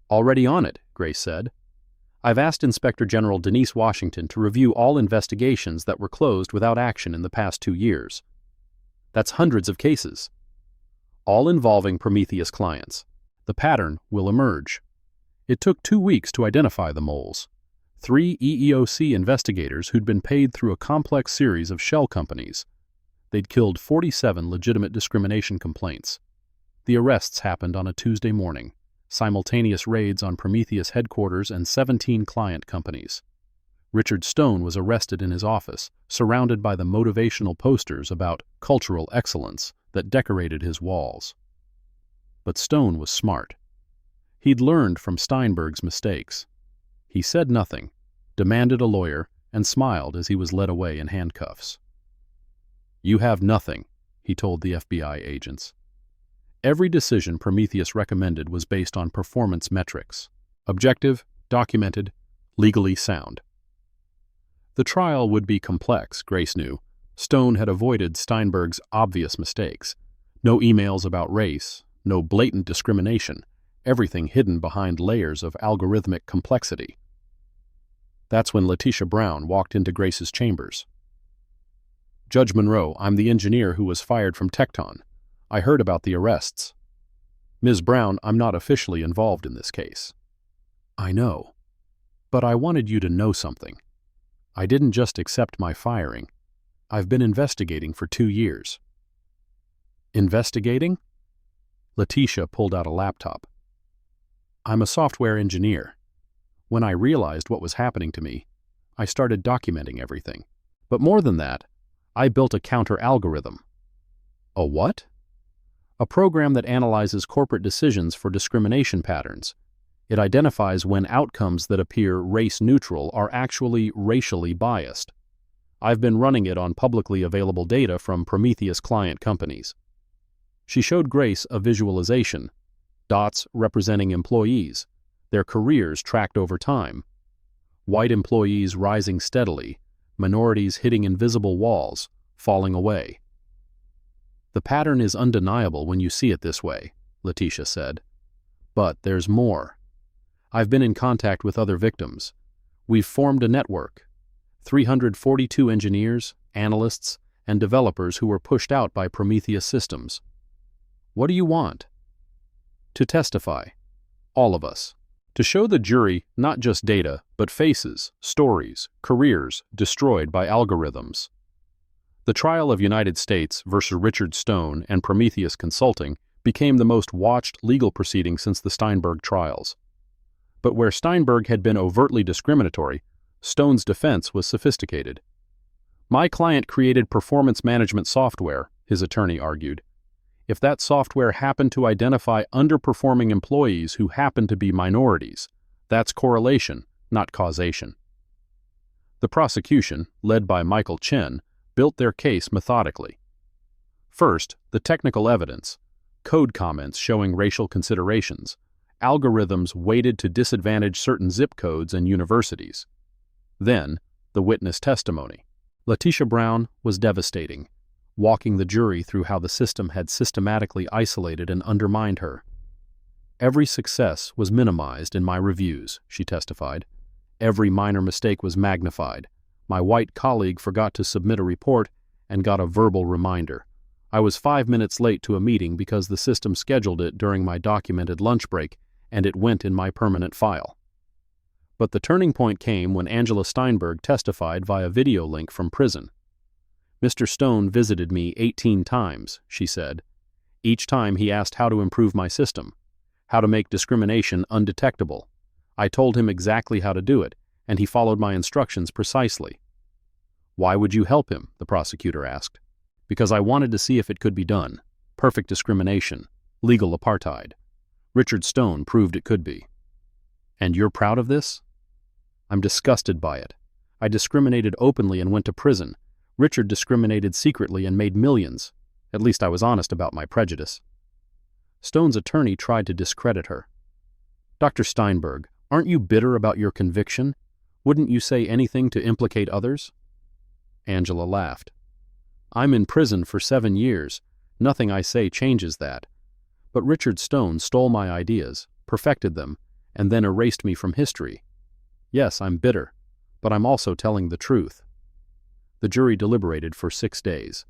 Already on it, Grace said. I've asked Inspector General Denise Washington to review all investigations that were closed without action in the past 2 years. That's hundreds of cases. All involving Prometheus clients. The pattern will emerge. It took 2 weeks to identify the moles. 3 EEOC investigators who'd been paid through a complex series of shell companies. They'd killed 47 legitimate discrimination complaints. The arrests happened on a Tuesday morning, simultaneous raids on Prometheus headquarters and 17 client companies. Richard Stone was arrested in his office, surrounded by the motivational posters about cultural excellence that decorated his walls. But Stone was smart. He'd learned from Steinberg's mistakes. He said nothing, demanded a lawyer, and smiled as he was led away in handcuffs. "You have nothing," he told the FBI agents. Every decision Prometheus recommended was based on performance metrics. Objective, documented, legally sound. The trial would be complex, Grace knew. Stone had avoided Steinberg's obvious mistakes. No emails about race, no blatant discrimination, everything hidden behind layers of algorithmic complexity. That's when Letitia Brown walked into Grace's chambers. "Judge Monroe, I'm the engineer who was fired from Tecton. I heard about the arrests." "Ms. Brown, I'm not officially involved in this case." "I know. But I wanted you to know something. I didn't just accept my firing. I've been investigating for 2 years." "Investigating?" Letitia pulled out a laptop. "I'm a software engineer. When I realized what was happening to me, I started documenting everything. But more than that, I built a counter-algorithm." "A what?" "A program that analyzes corporate decisions for discrimination patterns. It identifies when outcomes that appear race-neutral are actually racially biased. I've been running it on publicly available data from Prometheus client companies." She showed Grace a visualization, dots representing employees, their careers tracked over time. White employees rising steadily, minorities hitting invisible walls, falling away. "The pattern is undeniable when you see it this way," Letitia said. "But there's more. I've been in contact with other victims. We've formed a network. 342 engineers, analysts, and developers who were pushed out by Prometheus systems. What do you want?" "To testify. All of us. To show the jury not just data, but faces, stories, careers destroyed by algorithms." The trial of United States versus Richard Stone and Prometheus Consulting became the most watched legal proceeding since the Steinberg trials. But where Steinberg had been overtly discriminatory, Stone's defense was sophisticated. "My client created performance management software," his attorney argued. "If that software happened to identify underperforming employees who happened to be minorities, that's correlation, not causation." The prosecution, led by Michael Chen, built their case methodically. First, the technical evidence, code comments showing racial considerations, algorithms weighted to disadvantage certain zip codes and universities. Then, the witness testimony. Letitia Brown was devastating, walking the jury through how the system had systematically isolated and undermined her. "Every success was minimized in my reviews," she testified. "Every minor mistake was magnified. My white colleague forgot to submit a report and got a verbal reminder. I was 5 minutes late to a meeting because the system scheduled it during my documented lunch break, and it went in my permanent file." But the turning point came when Angela Steinberg testified via video link from prison. "Mr. Stone visited me 18 times, she said. Each time he asked how to improve my system, how to make discrimination undetectable. I told him exactly how to do it, and he followed my instructions precisely." "Why would you help him?" the prosecutor asked. "Because I wanted to see if it could be done. Perfect discrimination. Legal apartheid. Richard Stone proved it could be." "And you're proud of this?" "I'm disgusted by it. I discriminated openly and went to prison. Richard discriminated secretly and made millions. At least I was honest about my prejudice." Stone's attorney tried to discredit her. "Dr. Steinberg, aren't you bitter about your conviction? Wouldn't you say anything to implicate others?" Angela laughed. "I'm in prison for 7 years. Nothing I say changes that. But Richard Stone stole my ideas, perfected them, and then erased me from history. Yes, I'm bitter, but I'm also telling the truth." The jury deliberated for 6 days.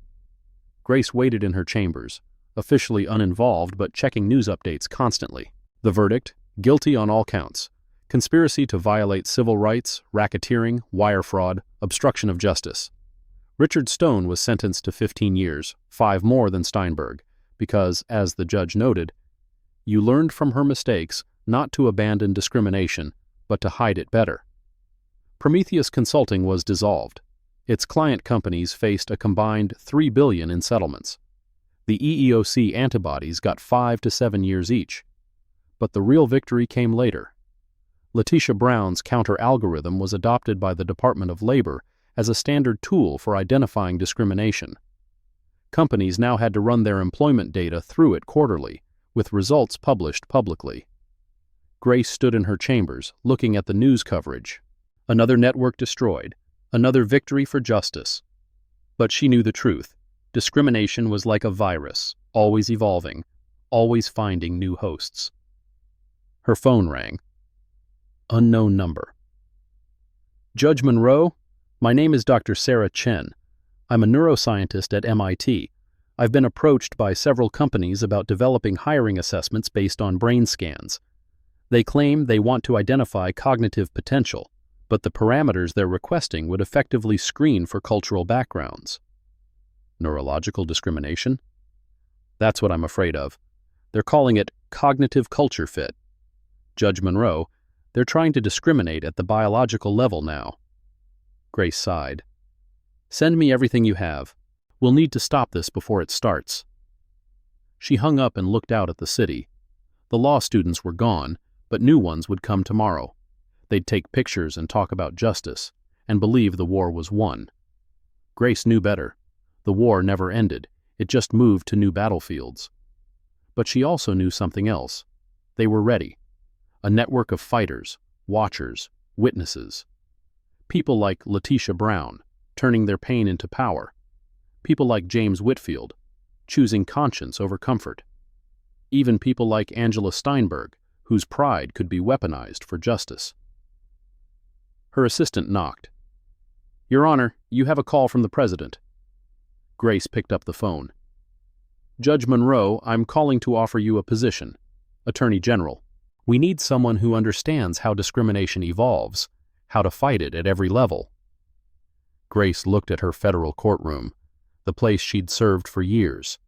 Grace waited in her chambers, officially uninvolved but checking news updates constantly. The verdict: guilty on all counts. Conspiracy to violate civil rights, racketeering, wire fraud, obstruction of justice. Richard Stone was sentenced to 15 years, 5 more than Steinberg, because, as the judge noted, you learned from her mistakes not to abandon discrimination, but to hide it better. Prometheus Consulting was dissolved. Its client companies faced a combined $3 billion in settlements. The EEOC antibodies got 5 to 7 years each. But the real victory came later. Letitia Brown's counter-algorithm was adopted by the Department of Labor as a standard tool for identifying discrimination. Companies now had to run their employment data through it quarterly, with results published publicly. Grace stood in her chambers, looking at the news coverage. Another network destroyed, another victory for justice. But she knew the truth. Discrimination was like a virus, always evolving, always finding new hosts. Her phone rang. Unknown number. Judge Monroe, my name is Dr. Sarah Chen. I'm a neuroscientist at MIT. I've been approached by several companies about developing hiring assessments based on brain scans. They claim they want to identify cognitive potential, but the parameters they're requesting would effectively screen for cultural backgrounds. Neurological discrimination? That's what I'm afraid of. They're calling it cognitive culture fit. Judge Monroe, they're trying to discriminate at the biological level now. Grace sighed. Send me everything you have. We'll need to stop this before it starts. She hung up and looked out at the city. The law students were gone, but new ones would come tomorrow. They'd take pictures and talk about justice, and believe the war was won. Grace knew better. The war never ended. It just moved to new battlefields. But she also knew something else. They were ready. A network of fighters, watchers, witnesses. People like Letitia Brown, turning their pain into power. People like James Whitfield, choosing conscience over comfort. Even people like Angela Steinberg, whose pride could be weaponized for justice. Her assistant knocked. Your Honor, you have a call from the President. Grace picked up the phone. Judge Monroe, I'm calling to offer you a position. Attorney General. We need someone who understands how discrimination evolves, how to fight it at every level. Grace looked at her federal courtroom, the place she'd served for years.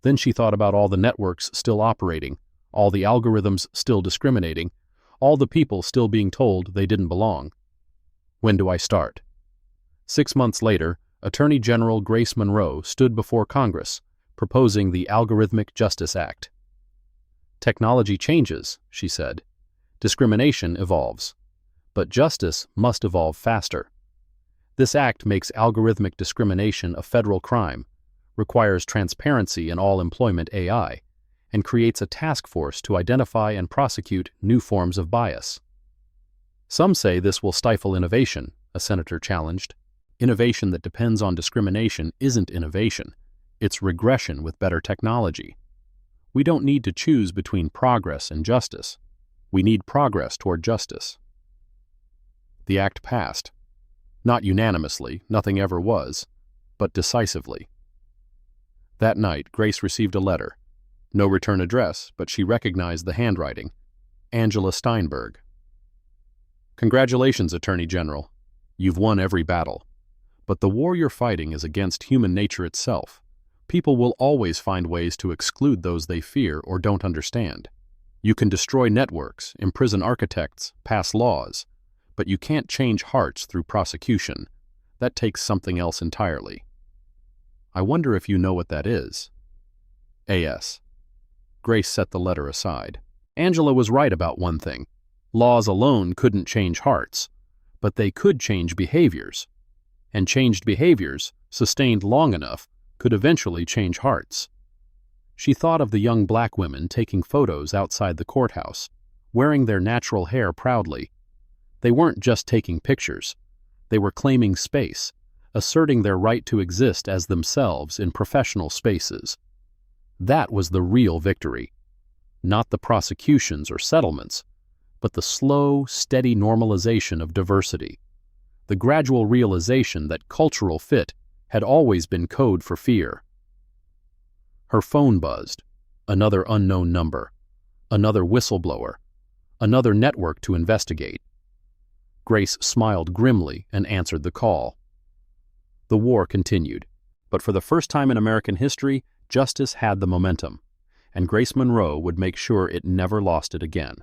Then she thought about all the networks still operating, all the algorithms still discriminating, all the people still being told they didn't belong. When do I start? 6 months later, Attorney General Grace Monroe stood before Congress, proposing the Algorithmic Justice Act. Technology changes, she said. Discrimination evolves. But justice must evolve faster. This act makes algorithmic discrimination a federal crime, requires transparency in all employment AI, and creates a task force to identify and prosecute new forms of bias. Some say this will stifle innovation, a senator challenged. Innovation that depends on discrimination isn't innovation. It's regression with better technology. We don't need to choose between progress and justice. We need progress toward justice. The act passed. Not unanimously, nothing ever was, but decisively. That night, Grace received a letter. No return address, but she recognized the handwriting. Angela Steinberg. Congratulations, Attorney General. You've won every battle. But the war you're fighting is against human nature itself. People will always find ways to exclude those they fear or don't understand. You can destroy networks, imprison architects, pass laws, but you can't change hearts through prosecution. That takes something else entirely. I wonder if you know what that is. A.S. Grace set the letter aside. Angela was right about one thing. Laws alone couldn't change hearts, but they could change behaviors. And changed behaviors, sustained long enough, could eventually change hearts. She thought of the young black women taking photos outside the courthouse, wearing their natural hair proudly. They weren't just taking pictures. They were claiming space, asserting their right to exist as themselves in professional spaces. That was the real victory. Not the prosecutions or settlements, but the slow, steady normalization of diversity. The gradual realization that cultural fit had always been code for fear. Her phone buzzed. Another unknown number. Another whistleblower. Another network to investigate. Grace smiled grimly and answered the call. The war continued, but for the first time in American history, justice had the momentum, and Grace Monroe would make sure it never lost it again.